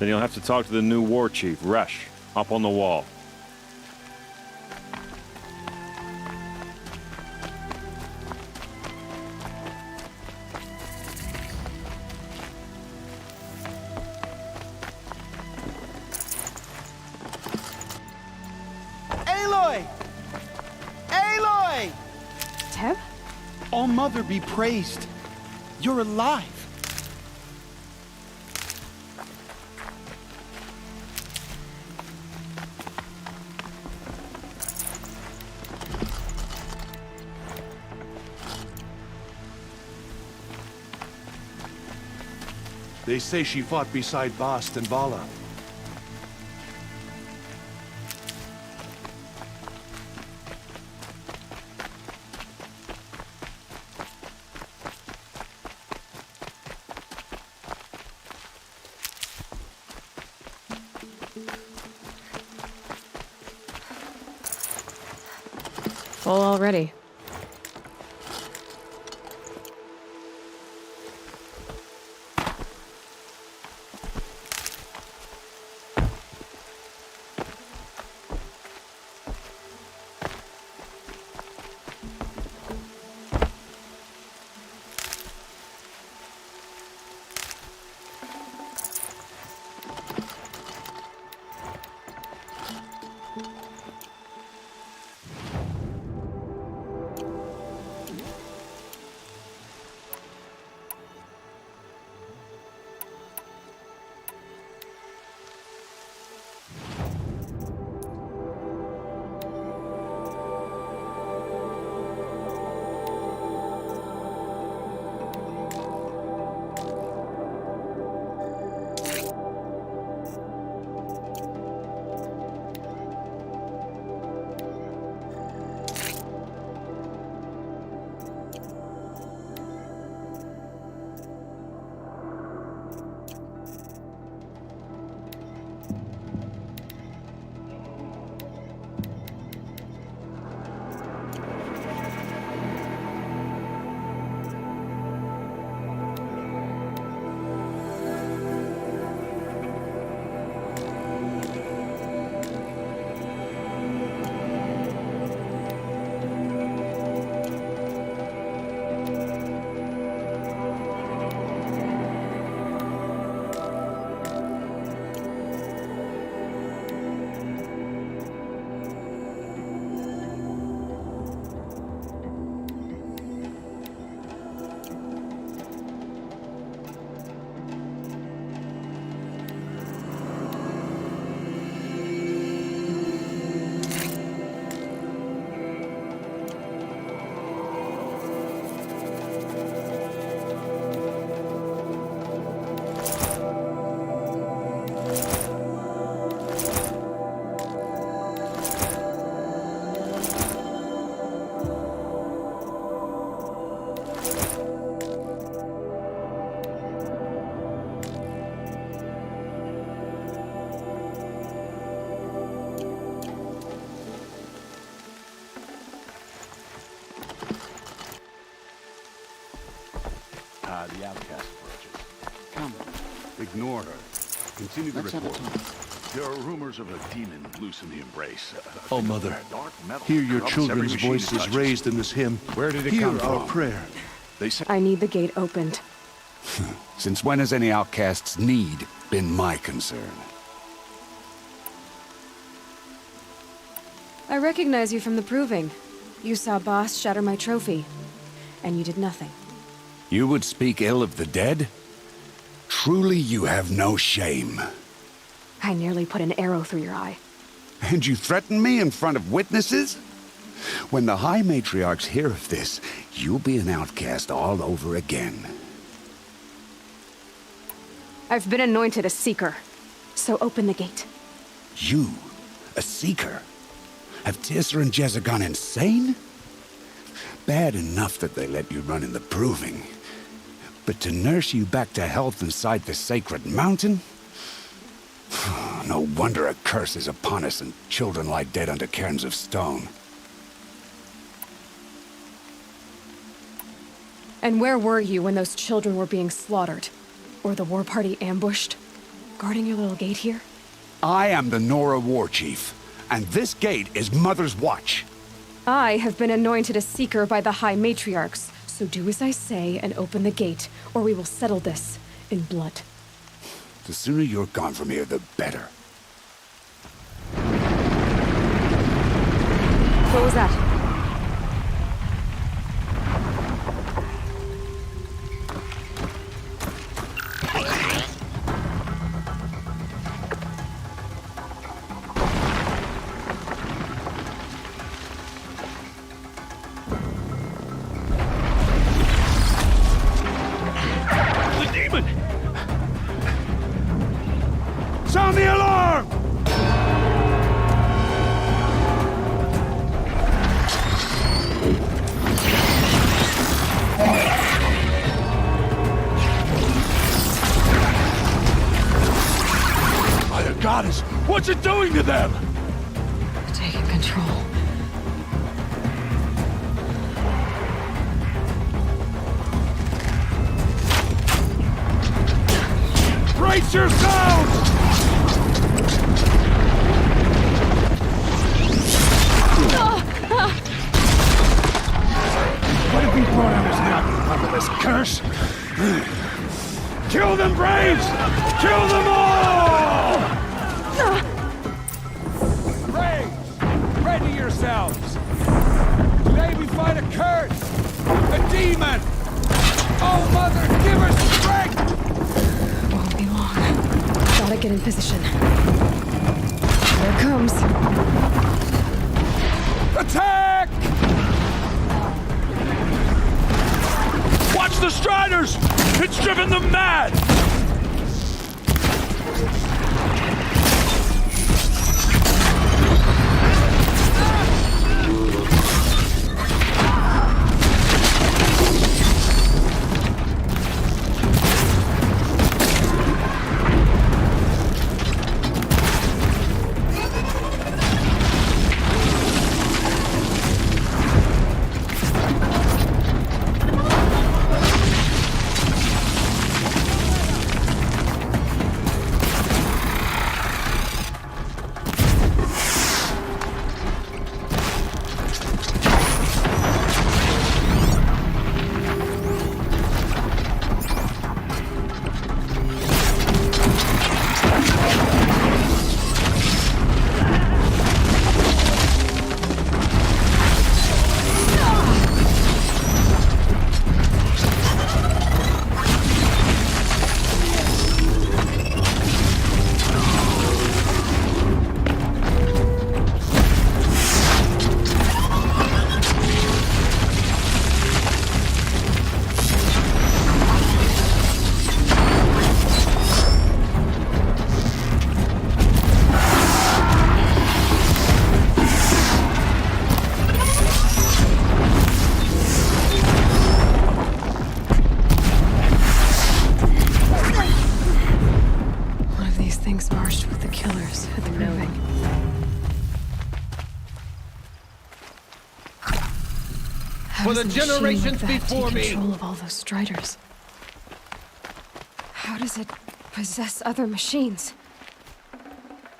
Then you'll have to talk to the new war chief, Resh, up on the wall. Aloy! Aloy! Teb? All Mother be praised. You're alive. They say she fought beside Bast and Vala. Full already. The outcast approaches. Come. Ignore her. Continue the report. There are rumors of a demon loose in the embrace. Oh, Mother, Dark metal hear your corrupts every children's machine it voices touches. raised in this hymn. Where did it Hear come from? our prayer. They say I need the gate opened. Since when has any outcast's need been my concern? I recognize you from the Proving. You saw Boss shatter my trophy. And you did nothing. You would speak ill of the dead? Truly you have no shame. I nearly put an arrow through your eye. And you threaten me in front of witnesses? When the High Matriarchs hear of this, you'll be an outcast all over again. I've been anointed a Seeker. So open the gate. You, a Seeker? Have Teersa and Jezza gone insane? Bad enough that they let you run in the Proving. But to nurse you back to health inside the sacred mountain? No wonder a curse is upon us and children lie dead under cairns of stone. And where were you when those children were being slaughtered? Or the war party ambushed? Guarding your little gate here? I am the Nora War Chief, and this gate is Mother's watch. I have been anointed a Seeker by the High Matriarchs, so do as I say and open the gate, or we will settle this in blood. The sooner you're gone from here, the better. What was that? Sound the alarm! By the goddess, what's it doing to them? Taking control. Brace yourselves! What have we brought on this mountain under this curse? Kill them, Braves! Kill them all! Braves, ready yourselves! Today we fight a curse! A demon! Oh, Mother, give her strength! Won't be long. Gotta get in position. Here it comes. Attack! Watch the Striders! It's driven them mad! For the generations before me. Control of all those Striders. How does it possess other machines?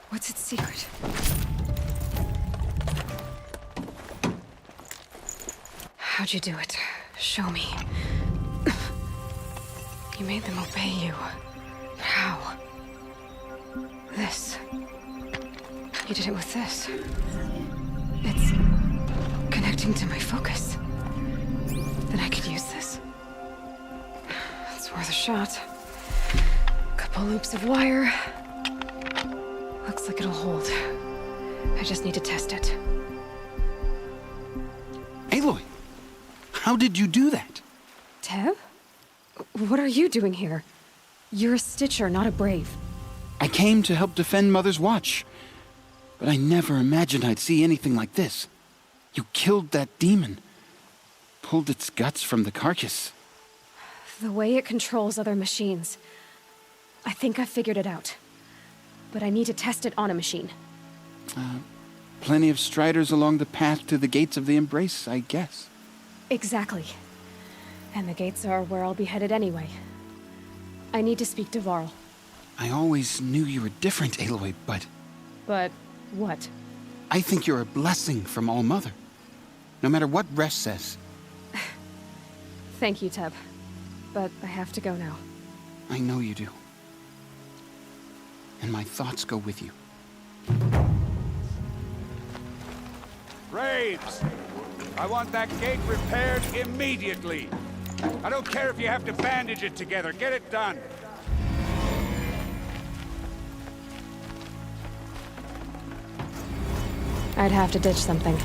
What's its secret? How'd you do it? Show me. You made them obey you. How? This. You did it with this. It's connecting to my focus. Then I could use this. It's worth a shot. Couple loops of wire. Looks like it'll hold. I just need to test it. Aloy, how did you do that? Tev? What are you doing here? You're a Stitcher, not a Brave. I came to help defend Mother's Watch, but I never imagined I'd see anything like this. You killed that demon. Pulled its guts from the carcass. The way it controls other machines. I think I figured it out. But I need to test it on a machine. Plenty of Striders along the path to the gates of the Embrace, I guess. Exactly. And the gates are where I'll be headed anyway. I need to speak to Varl. I always knew you were different, Aloy, but... But what? I think you're a blessing from All Mother. No matter what Resh says. Thank you, Teb. But I have to go now. I know you do. And my thoughts go with you. Braves! I want that gate repaired immediately. I don't care if you have to bandage it together. Get it done. I'd have to ditch something.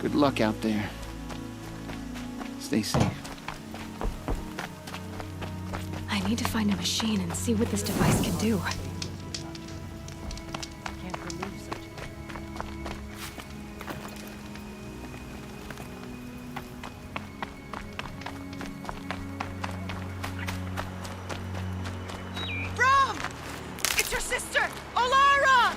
Good luck out there. Stay safe. I need to find a machine and see what this device can do. Brom! It's your sister, Olara!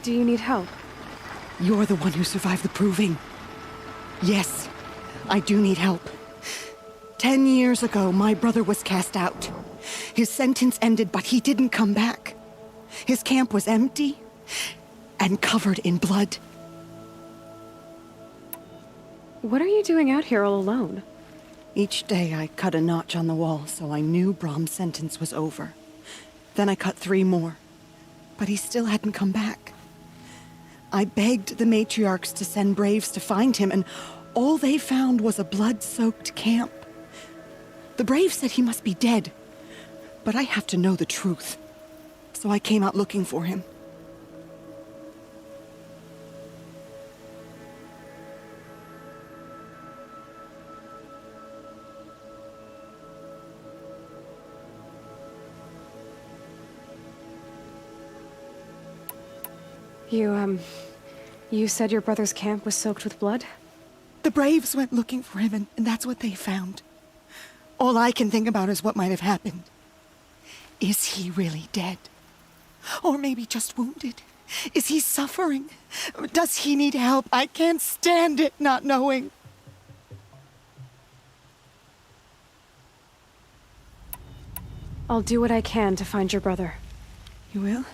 Do you need help? You're the one who survived the proving. Yes, I do need help. 10 years ago, my brother was cast out. His sentence ended, but he didn't come back. His camp was empty and covered in blood. What are you doing out here all alone? Each day I cut a notch on the wall, so I knew Brom's sentence was over. Then I cut 3 more, but he still hadn't come back. I begged the matriarchs to send Braves to find him, and all they found was a blood-soaked camp. The Braves said he must be dead, but I have to know the truth. So I came out looking for him. You said your brother's camp was soaked with blood? The Braves went looking for him, and that's what they found. All I can think about is what might have happened. Is he really dead? Or maybe just wounded? Is he suffering? Does he need help? I can't stand it not knowing. I'll do what I can to find your brother. You will?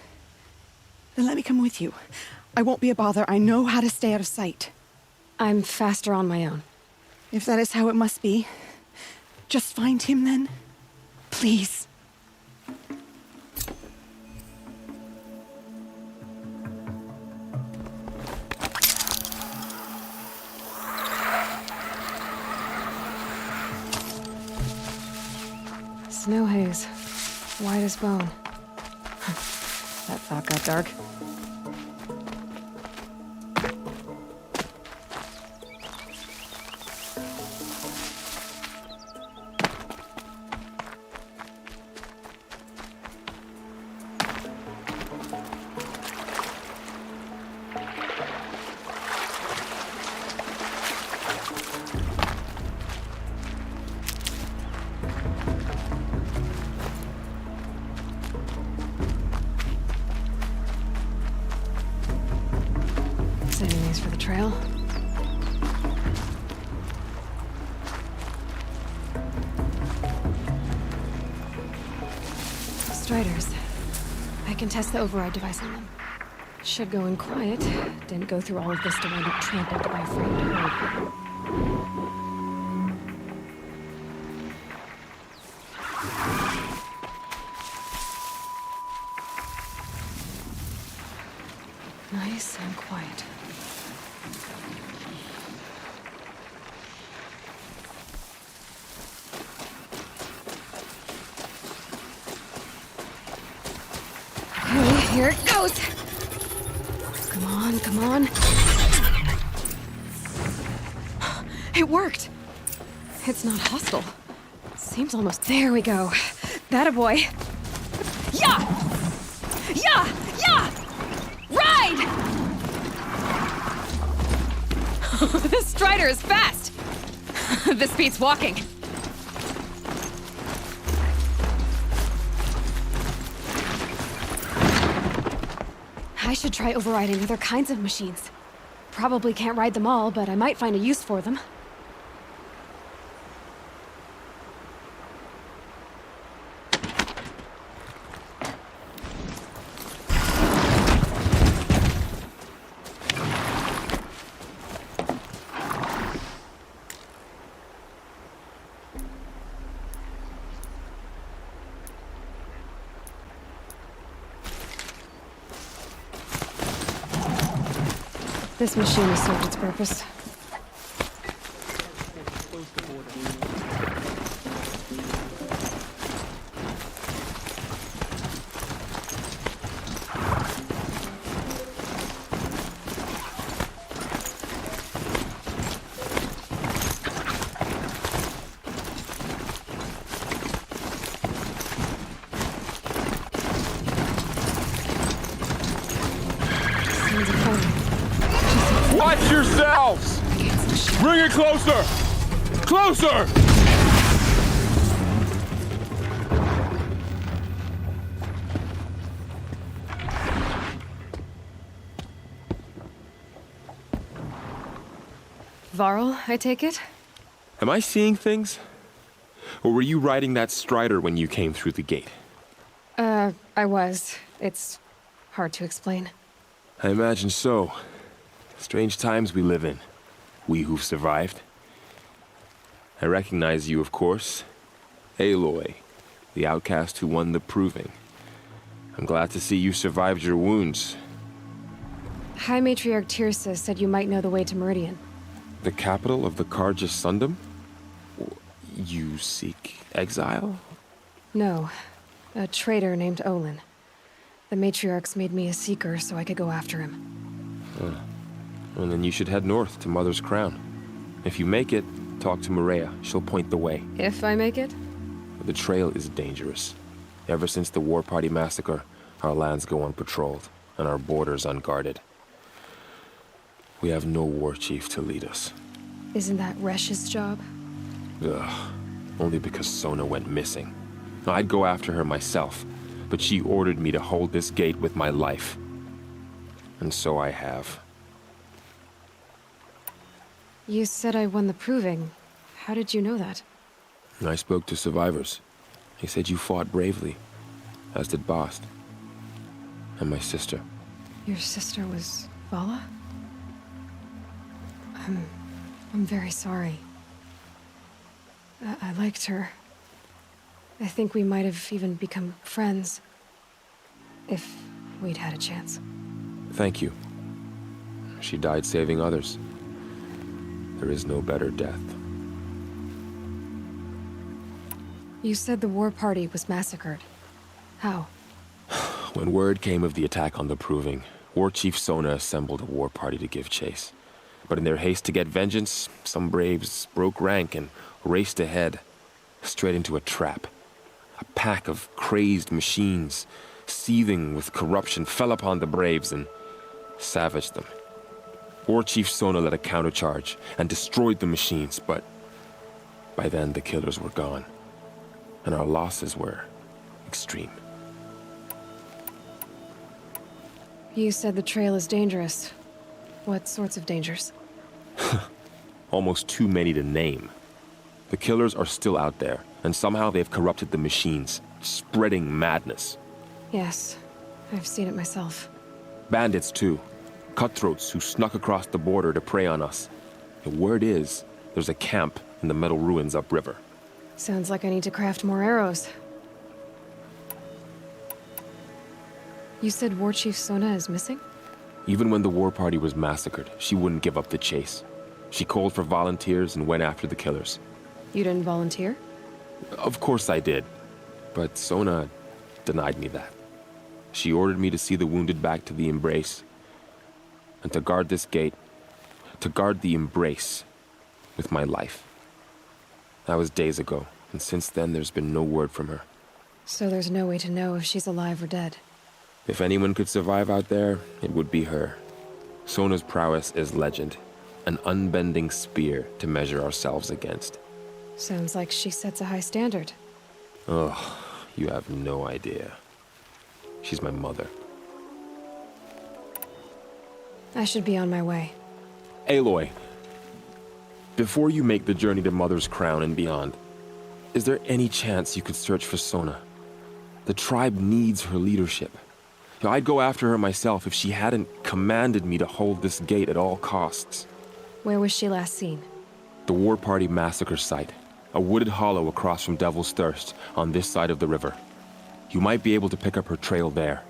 Then let me come with you. I won't be a bother. I know how to stay out of sight. I'm faster on my own. If that is how it must be, just find him then. Please. Snow haze. White as bone. That thought got dark. Saving these for the trail. Striders. I can test the override device on them. Should go in quiet. Didn't go through all of this to wind up trampled by a frightened herd. Nice and quiet. Okay, here it goes. Come on, come on. It worked. It's not hostile. Seems almost there we go. That a boy. Yeah! Yeah! Yeah! Ride! This Strider is fast! This beats walking. I should try overriding other kinds of machines. Probably can't ride them all, but I might find a use for them. This machine has served its purpose. Watch yourselves! Bring it closer! Closer! Varl, I take it? Am I seeing things? Or were you riding that Strider when you came through the gate? I was. It's hard to explain. I imagine so. Strange times we live in. We who've survived. I recognize you, of course. Aloy, the outcast who won the Proving. I'm glad to see you survived your wounds. High Matriarch Tirsa said you might know the way to Meridian. The capital of the Carja Sundom? You seek exile? No. A traitor named Olin. The Matriarchs made me a seeker so I could go after him. Well, then you should head north to Mother's Crown. If you make it, talk to Maria. She'll point the way. If I make it? The trail is dangerous. Ever since the War Party massacre, our lands go unpatrolled, and our borders unguarded. We have no war chief to lead us. Isn't that Resh's job? Ugh. Only because Sona went missing. I'd go after her myself, but she ordered me to hold this gate with my life. And so I have. You said I won the Proving. How did you know that? I spoke to survivors. They said you fought bravely, as did Bast. And my sister. Your sister was Vala? I'm very sorry. I liked her. I think we might have even become friends. If we'd had a chance. Thank you. She died saving others. There is no better death. You said the War Party was massacred. How? When word came of the attack on the Proving, War Chief Sona assembled a war party to give chase. But in their haste to get vengeance, some braves broke rank and raced ahead, straight into a trap. A pack of crazed machines, seething with corruption, fell upon the braves and savaged them. War Chief Sona led a countercharge and destroyed the machines, but by then the killers were gone, and our losses were extreme. You said the trail is dangerous. What sorts of dangers? Almost too many to name. The killers are still out there, and somehow they've corrupted the machines, spreading madness. Yes, I've seen it myself. Bandits, too. Cutthroats who snuck across the border to prey on us. The word is, there's a camp in the metal ruins upriver. Sounds like I need to craft more arrows. You said War Chief Sona is missing? Even when the war party was massacred, she wouldn't give up the chase. She called for volunteers and went after the killers. You didn't volunteer? Of course I did. But Sona denied me that. She ordered me to see the wounded back to the Embrace. And to guard this gate. To guard the Embrace. With my life. That was days ago, and since then there's been no word from her. So there's no way to know if she's alive or dead. If anyone could survive out there, it would be her. Sona's prowess is legend. An unbending spear to measure ourselves against. Sounds like she sets a high standard. Ugh, you have no idea. She's my mother. I should be on my way. Aloy, before you make the journey to Mother's Crown and beyond, is there any chance you could search for Sona? The tribe needs her leadership. I'd go after her myself if she hadn't commanded me to hold this gate at all costs. Where was she last seen? The War Party massacre site. A wooded hollow across from Devil's Thirst, on this side of the river. You might be able to pick up her trail there.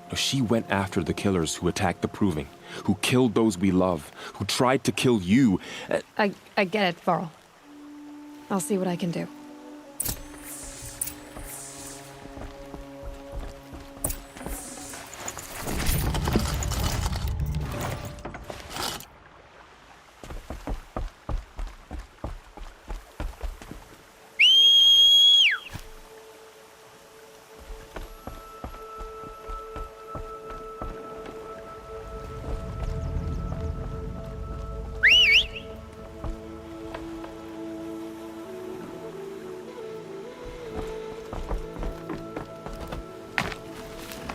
No, she went after the killers who attacked the Proving, who killed those we love, who tried to kill you. I get it, Varl. I'll see what I can do.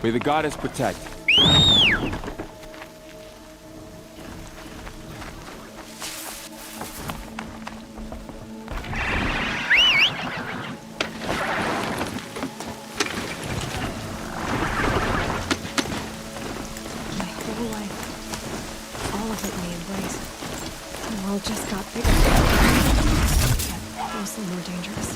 May the goddess protect. Just got bigger. Mostly more dangerous.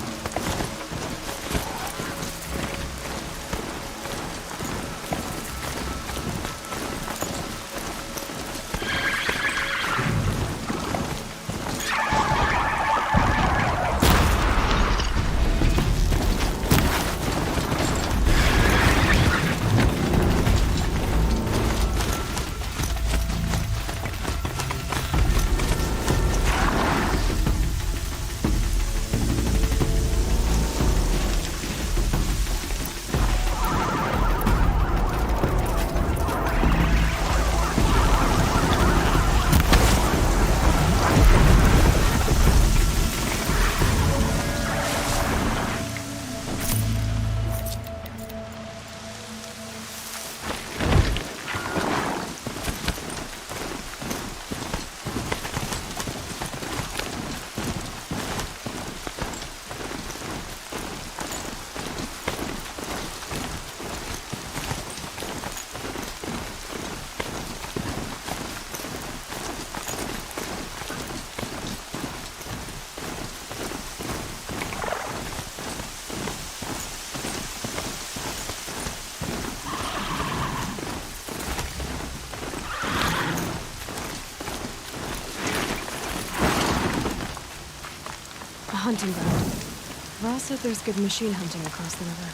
Hunting ground. Ross said there's good machine hunting across the river.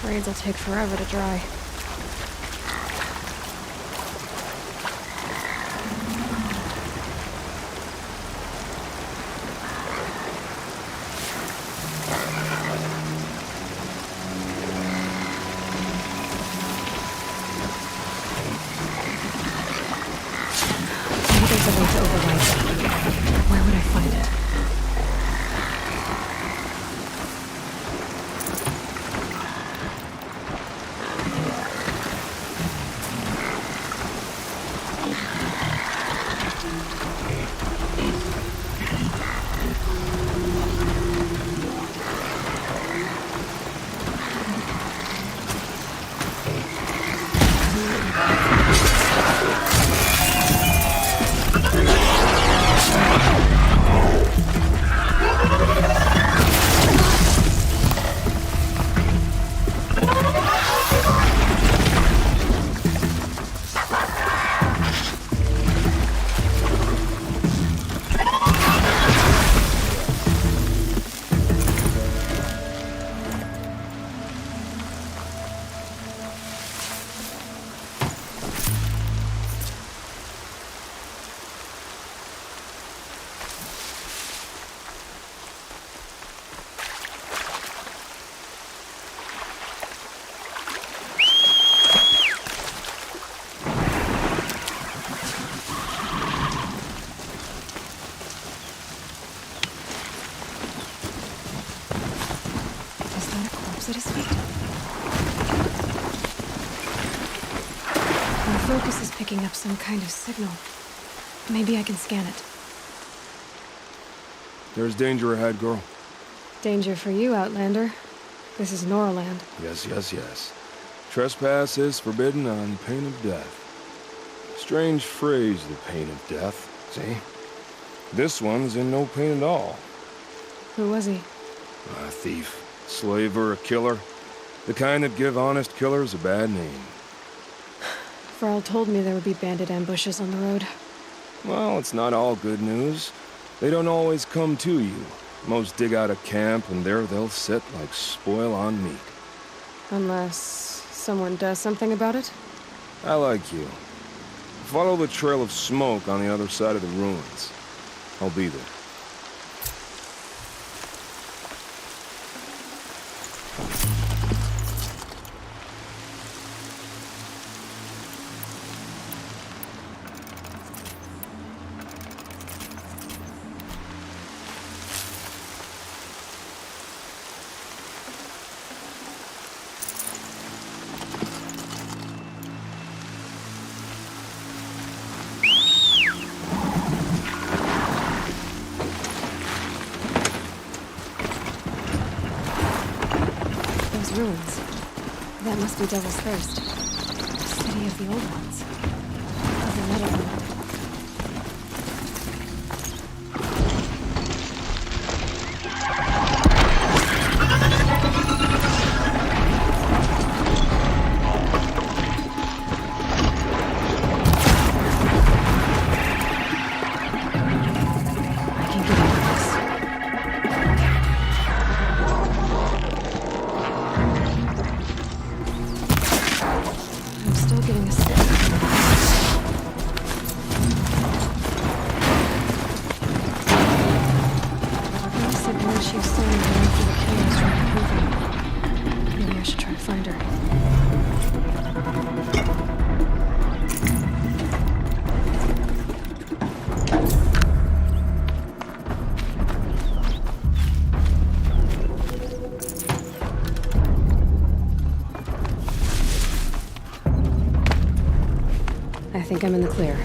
Braids will take forever to dry. Where would I find it? At his feet. My focus is picking up some kind of signal. Maybe I can scan it. There's danger ahead, girl. Danger for you, Outlander. This is Noraland. Yes, yes, yes. Trespass is forbidden on pain of death. Strange phrase, the pain of death. See? This one's in no pain at all. Who was he? A thief, slaver, a killer. The kind that give honest killers a bad name. Varl told me there would be bandit ambushes on the road. Well, it's not all good news. They don't always come to you. Most dig out a camp, and there they'll sit like spoil on meat. Unless someone does something about it? I like you. Follow the trail of smoke on the other side of the ruins. I'll be there. Ruins. That must be Devil's Thirst. The city of the old ones. Of the metal one. I think I'm in the clear.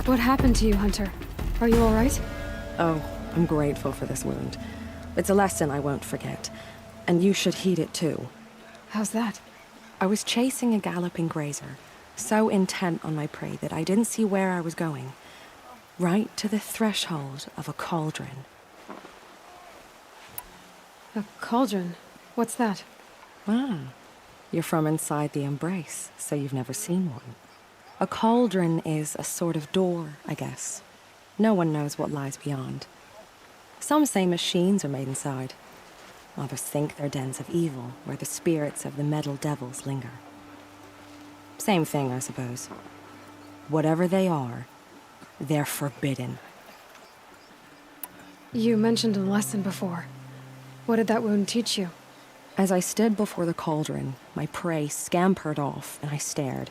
What happened to you, Hunter? Are you all right? Oh, I'm grateful for this wound. It's a lesson I won't forget. And you should heed it too. How's that? I was chasing a galloping grazer. so intent on my prey that I didn't see where I was going. Right to the threshold of a cauldron. A cauldron? What's that? Ah, you're from inside the Embrace, so you've never seen one. A cauldron is a sort of door, I guess. No one knows what lies beyond. Some say machines are made inside. Others think they're dens of evil, where the spirits of the metal devils linger. Same thing, I suppose. Whatever they are, they're forbidden. You mentioned a lesson before. What did that wound teach you? As I stood before the cauldron, my prey scampered off, and I stared,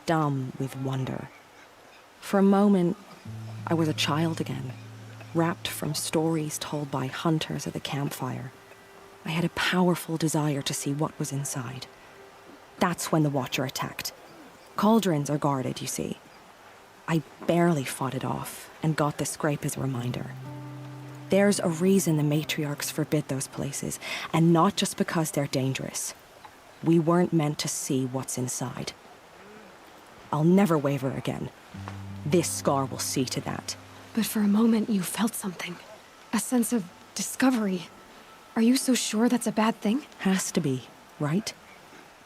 dumb with wonder. For a moment, I was a child again, wrapped from stories told by hunters at the campfire. I had a powerful desire to see what was inside. That's when the Watcher attacked. Cauldrons are guarded, you see. I barely fought it off, and got the scrape as a reminder. There's a reason the matriarchs forbid those places, and not just because they're dangerous. We weren't meant to see what's inside. I'll never waver again. This scar will see to that. But for a moment you felt something. A sense of discovery. Are you so sure that's a bad thing? Has to be, right?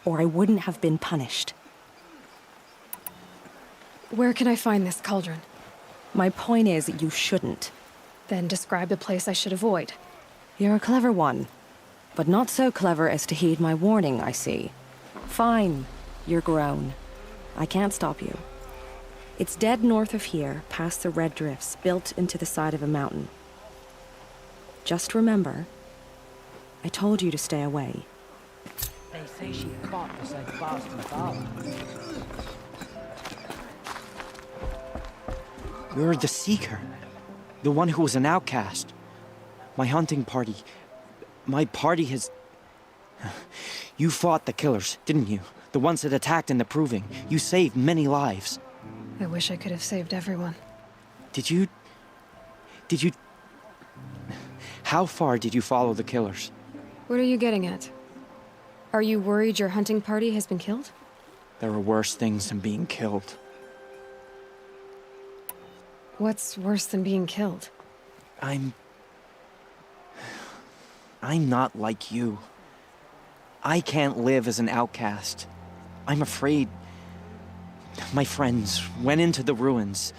Or I wouldn't have been punished. Where can I find this cauldron? My point is, you shouldn't. Then describe the place I should avoid. You're a clever one. But not so clever as to heed my warning, I see. Fine, you're grown. I can't stop you. It's dead north of here, past the red drifts built into the side of a mountain. Just remember, I told you to stay away. They say she fought to save Boston Father. You're the Seeker. The one who was an outcast. My hunting party. My party has... You fought the killers, didn't you? The ones that attacked in the Proving. You saved many lives. I wish I could have saved everyone. Did you... How far did you follow the killers? What are you getting at? Are you worried your hunting party has been killed? There are worse things than being killed. What's worse than being killed? I'm not like you. I can't live as an outcast. I'm afraid... My friends went into the ruins.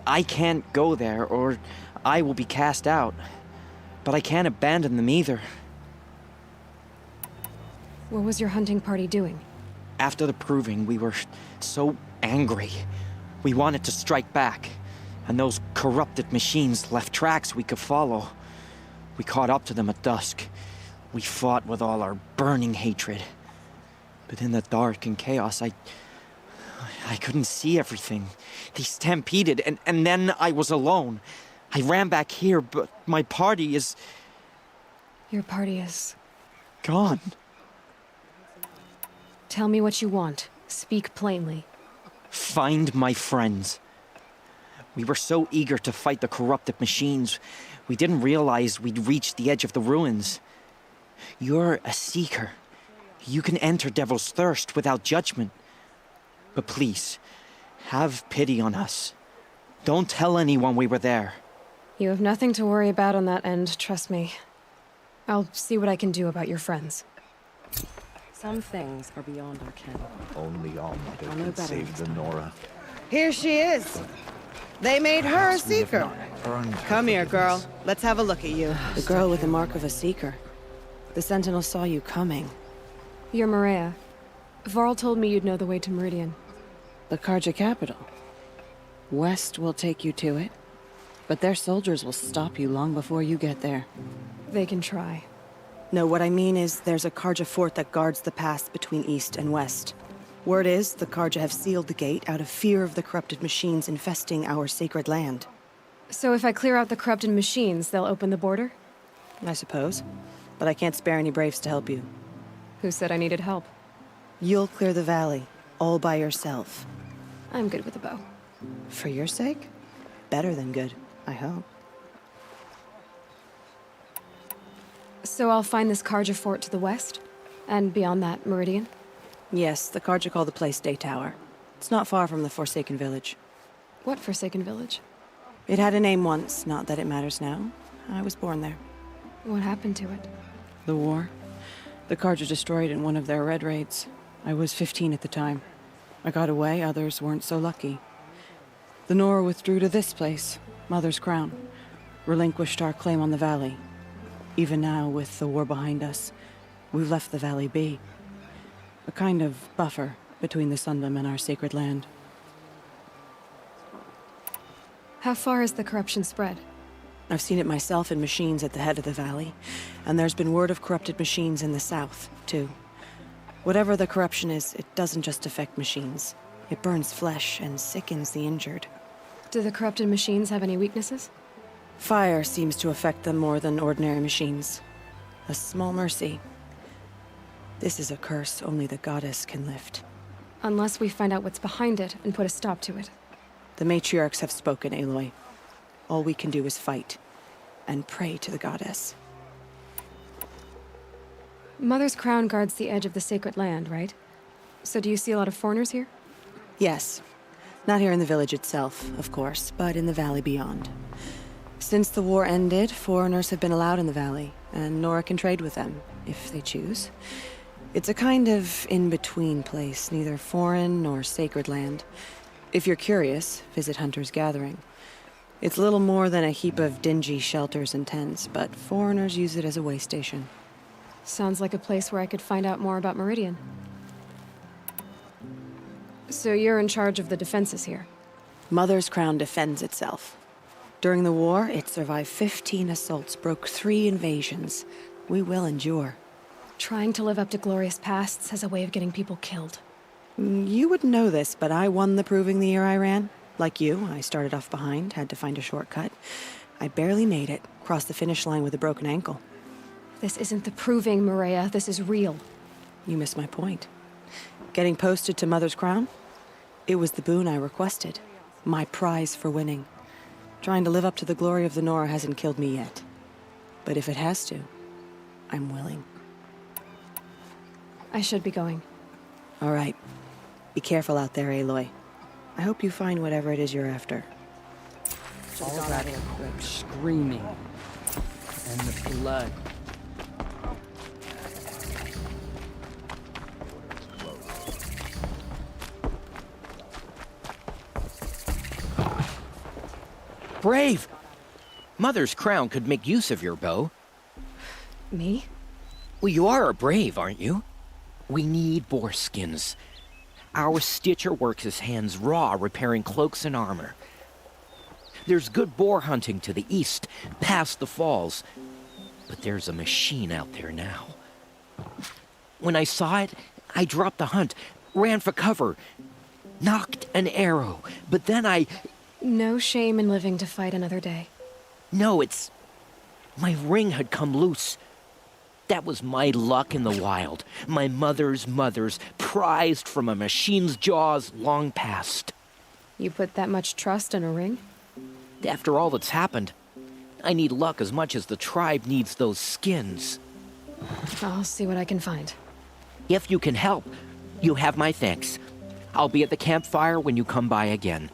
I can't go there, or I will be cast out. But I can't abandon them either. What was your hunting party doing? After the Proving, we were so angry. We wanted to strike back. And those corrupted machines left tracks we could follow. We caught up to them at dusk. We fought with all our burning hatred. But in the dark and chaos, I couldn't see everything. They stampeded, and then I was alone. I ran back here, but my party is... Your party is... gone. Tell me what you want. Speak plainly. Find my friends. We were so eager to fight the corrupted machines, we didn't realize we'd reached the edge of the ruins. You're a Seeker. You can enter Devil's Thirst without judgment. But please, have pity on us. Don't tell anyone we were there. You have nothing to worry about on that end, trust me. I'll see what I can do about your friends. Some things are beyond our ken. Only All-Mother I'll know can better save next the time. Nora. Here she is. They made her a Perhaps we have Seeker. not earned her Come here, girl. forgiveness. Let's have a look at you. The girl with the mark of a Seeker. The Sentinel saw you coming. You're Maria. Varl told me you'd know the way to Meridian. The Carja capital. West will take you to it, but their soldiers will stop you long before you get there. They can try. No, what I mean is there's a Carja fort that guards the pass between east and west. Word is the Carja have sealed the gate out of fear of the corrupted machines infesting our sacred land. So if I clear out the corrupted machines, they'll open the border? I suppose. But I can't spare any braves to help you. Who said I needed help? You'll clear the valley, all by yourself. I'm good with a bow. For your sake? Better than good, I hope. So I'll find this Carja fort to the west? And beyond that, Meridian? Yes, the Carja call the place Day Tower. It's not far from the Forsaken Village. What Forsaken Village? It had a name once, not that it matters now. I was born there. What happened to it? The war. The Carja destroyed in one of their red raids. I was 15 at the time. I got away, others weren't so lucky. The Nora withdrew to this place, Mother's Crown. Relinquished our claim on the valley. Even now, with the war behind us, we've left the valley be. A kind of buffer between the Sundom and our sacred land. How far has the corruption spread? I've seen it myself in machines at the head of the valley, and there's been word of corrupted machines in the south, too. Whatever the corruption is, it doesn't just affect machines. It burns flesh and sickens the injured. Do the corrupted machines have any weaknesses? Fire seems to affect them more than ordinary machines. A small mercy. This is a curse only the goddess can lift. Unless we find out what's behind it and put a stop to it. The matriarchs have spoken, Aloy. All we can do is fight, and pray to the goddess. Mother's Crown guards the edge of the sacred land, right? So do you see a lot of foreigners here? Yes. Not here in the village itself, of course, but in the valley beyond. Since the war ended, foreigners have been allowed in the valley, and Nora can trade with them, if they choose. It's a kind of in-between place, neither foreign nor sacred land. If you're curious, visit Hunter's Gathering. It's little more than a heap of dingy shelters and tents, but foreigners use it as a way station. Sounds like a place where I could find out more about Meridian. So you're in charge of the defenses here? Mother's Crown defends itself. During the war, it survived 15 assaults, broke 3 invasions. We will endure. Trying to live up to glorious pasts has a way of getting people killed. You wouldn't know this, but I won the proving the year I ran. Like you, I started off behind, had to find a shortcut. I barely made it, crossed the finish line with a broken ankle. This isn't the proving, Maria. This is real. You missed my point. Getting posted to Mother's Crown? It was the boon I requested. My prize for winning. Trying to live up to the glory of the Nora hasn't killed me yet. But if it has to, I'm willing. I should be going. All right. Be careful out there, Aloy. I hope you find whatever it is you're after. All that screaming and the blood. Brave! Mother's Crown could make use of your bow. Me? Well, you are a brave, aren't you? We need boar skins. Our Stitcher works his hands raw repairing cloaks and armor. There's good boar hunting to the east, past the falls. But there's a machine out there now. When I saw it, I dropped the hunt, ran for cover, knocked an arrow, but then I... No shame in living to fight another day. No, it's... My ring had come loose. That was my luck in the wild. My mother's prized from a machine's jaws long past. You put that much trust in a ring? After all that's happened, I need luck as much as the tribe needs those skins. I'll see what I can find. If you can help, you have my thanks. I'll be at the campfire when you come by again.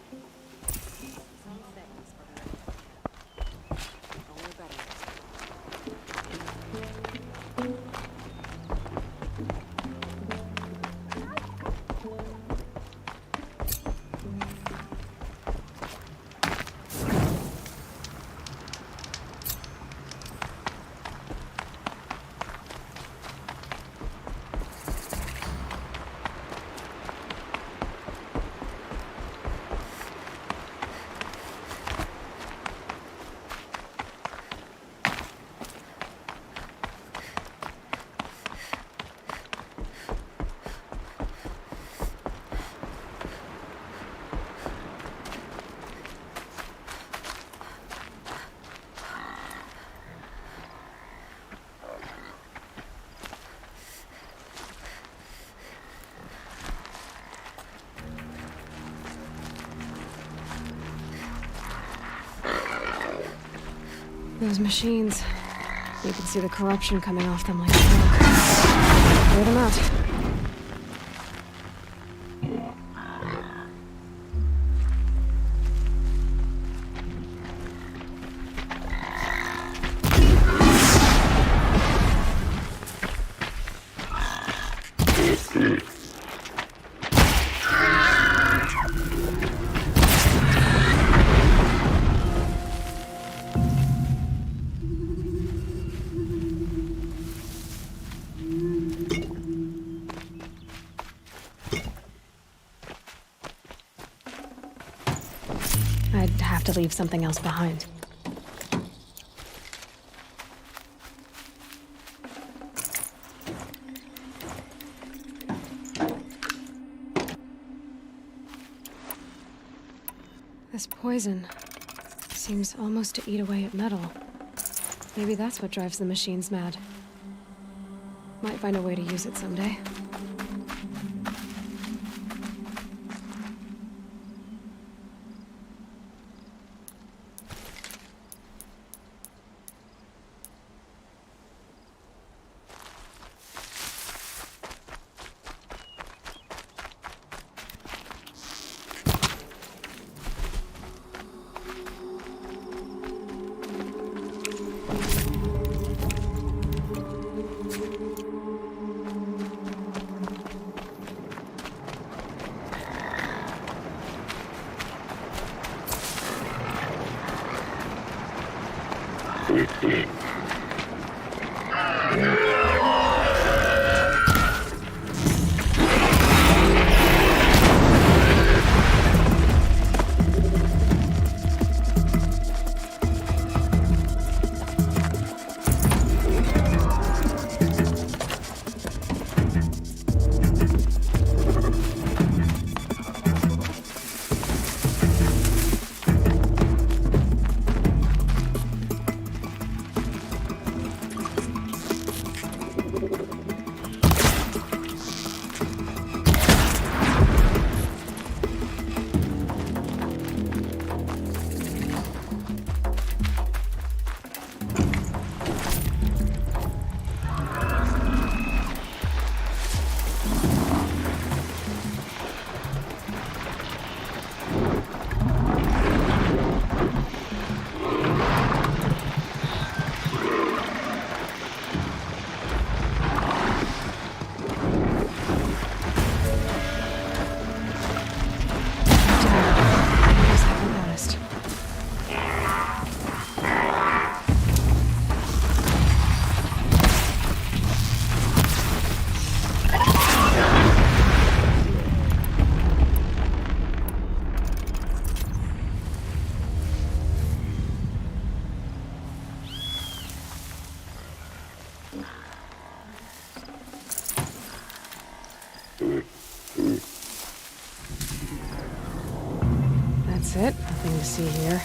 Those machines. You can see the corruption coming off them like smoke. Clear them out. have to leave something else behind. This poison seems almost to eat away at metal. Maybe that's what drives the machines mad. Might find a way to use it someday. That's it. Nothing to see here.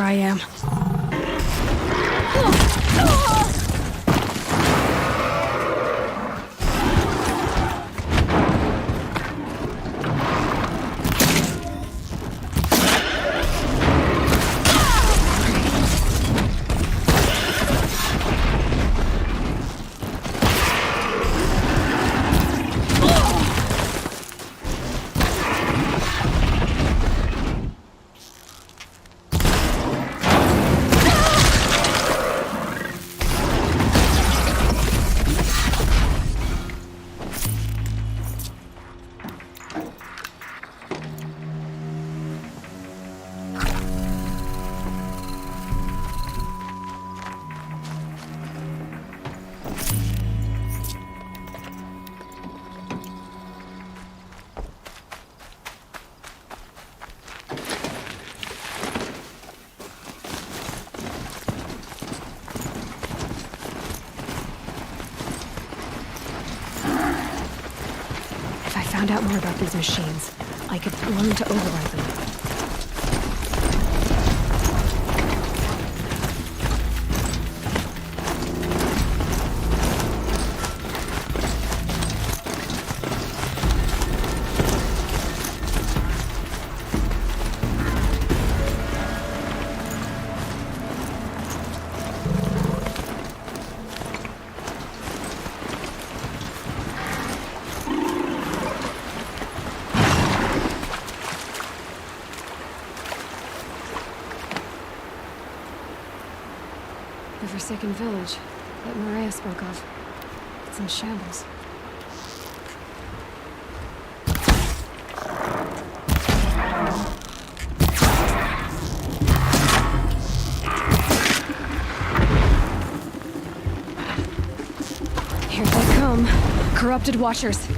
I am. If I found out more about these machines, I could learn to override them. The Forsaken Village that Maria spoke of. It's in shambles. Here they come. Corrupted Watchers.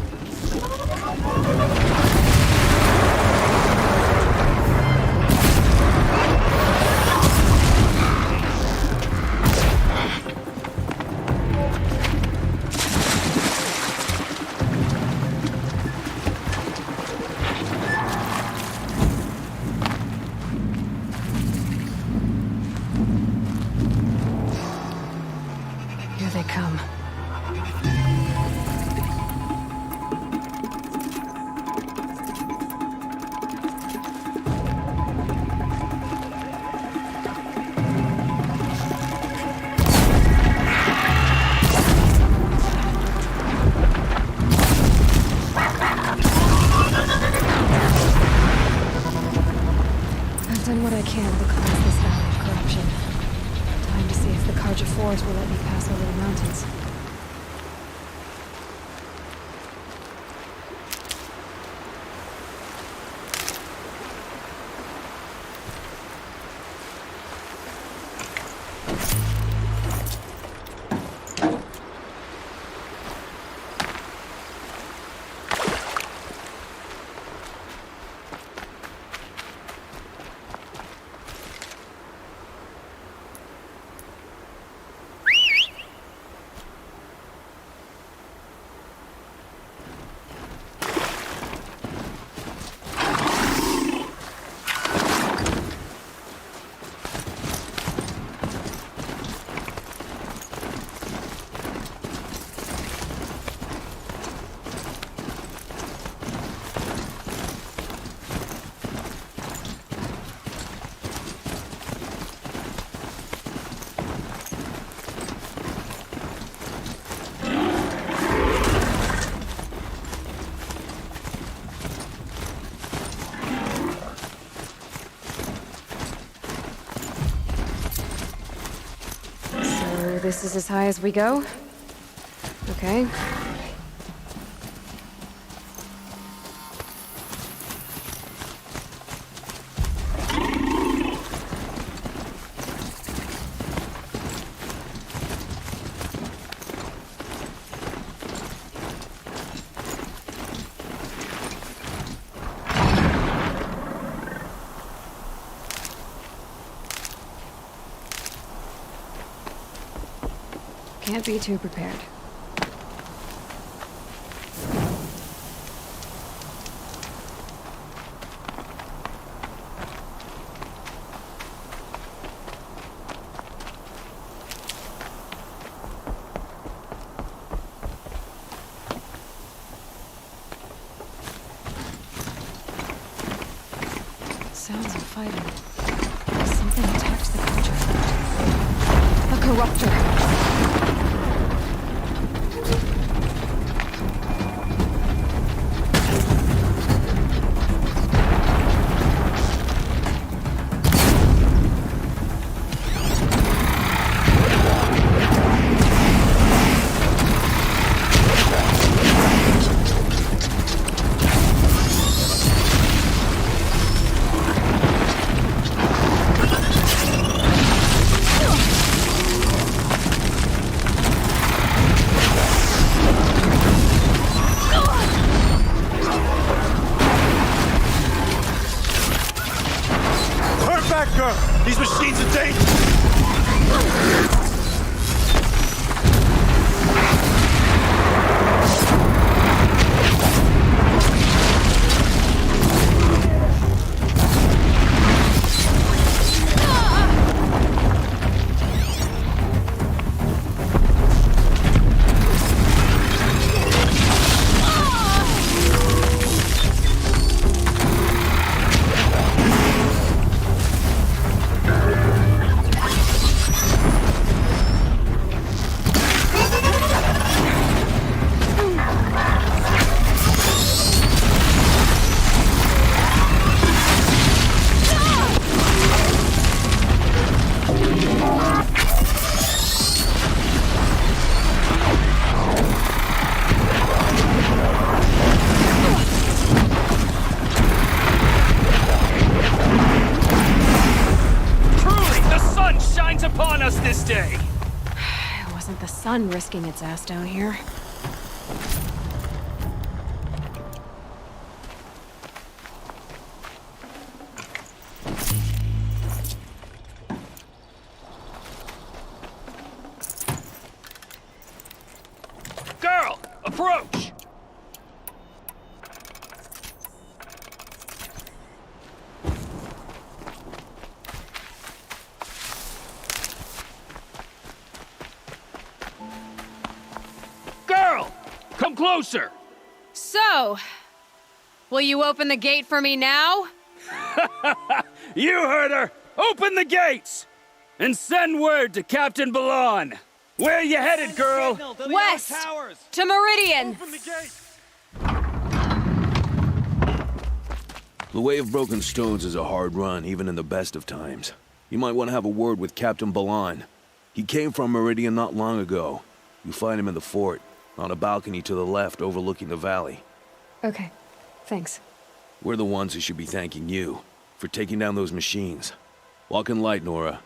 Here they come. I've done what I can to cleanse this valley of corruption. Time to see if the Carja Force will let me pass over the mountains. This is as high as we go? Okay. Can't be too prepared. corruptor. These machines are dangerous! Upon us this day! It wasn't the sun risking its ass down here. Girl, approach! Come closer! So, will you open the gate for me now? You heard her! Open the gates! And send word to Captain Balan! Where you headed, girl? West! To Meridian! The Way of Broken Stones is a hard run, even in the best of times. You might want to have a word with Captain Balan. He came from Meridian not long ago. You find him in the fort, on a balcony to the left overlooking the valley. Okay, thanks. We're the ones who should be thanking you for taking down those machines. Walk in light, Nora.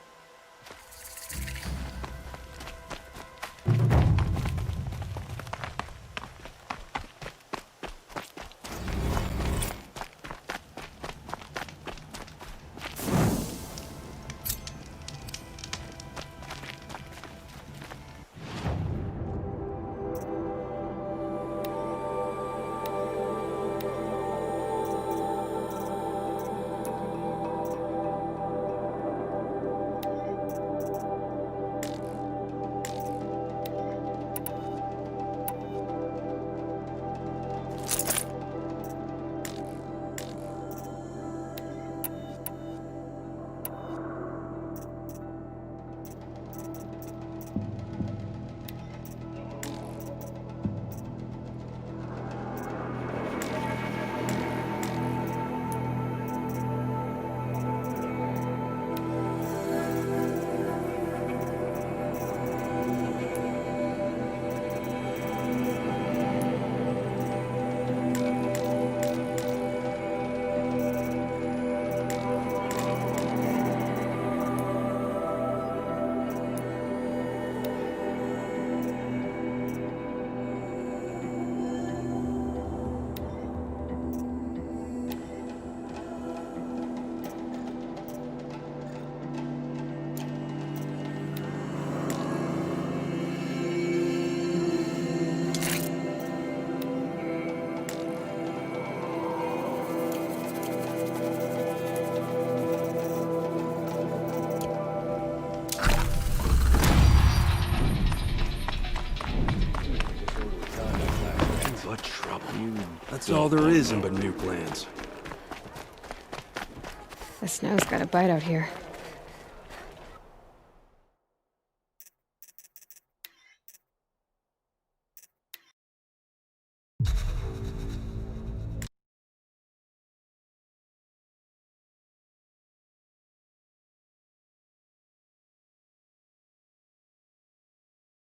That's all there is in Banuk lands. The snow's got a bite out here.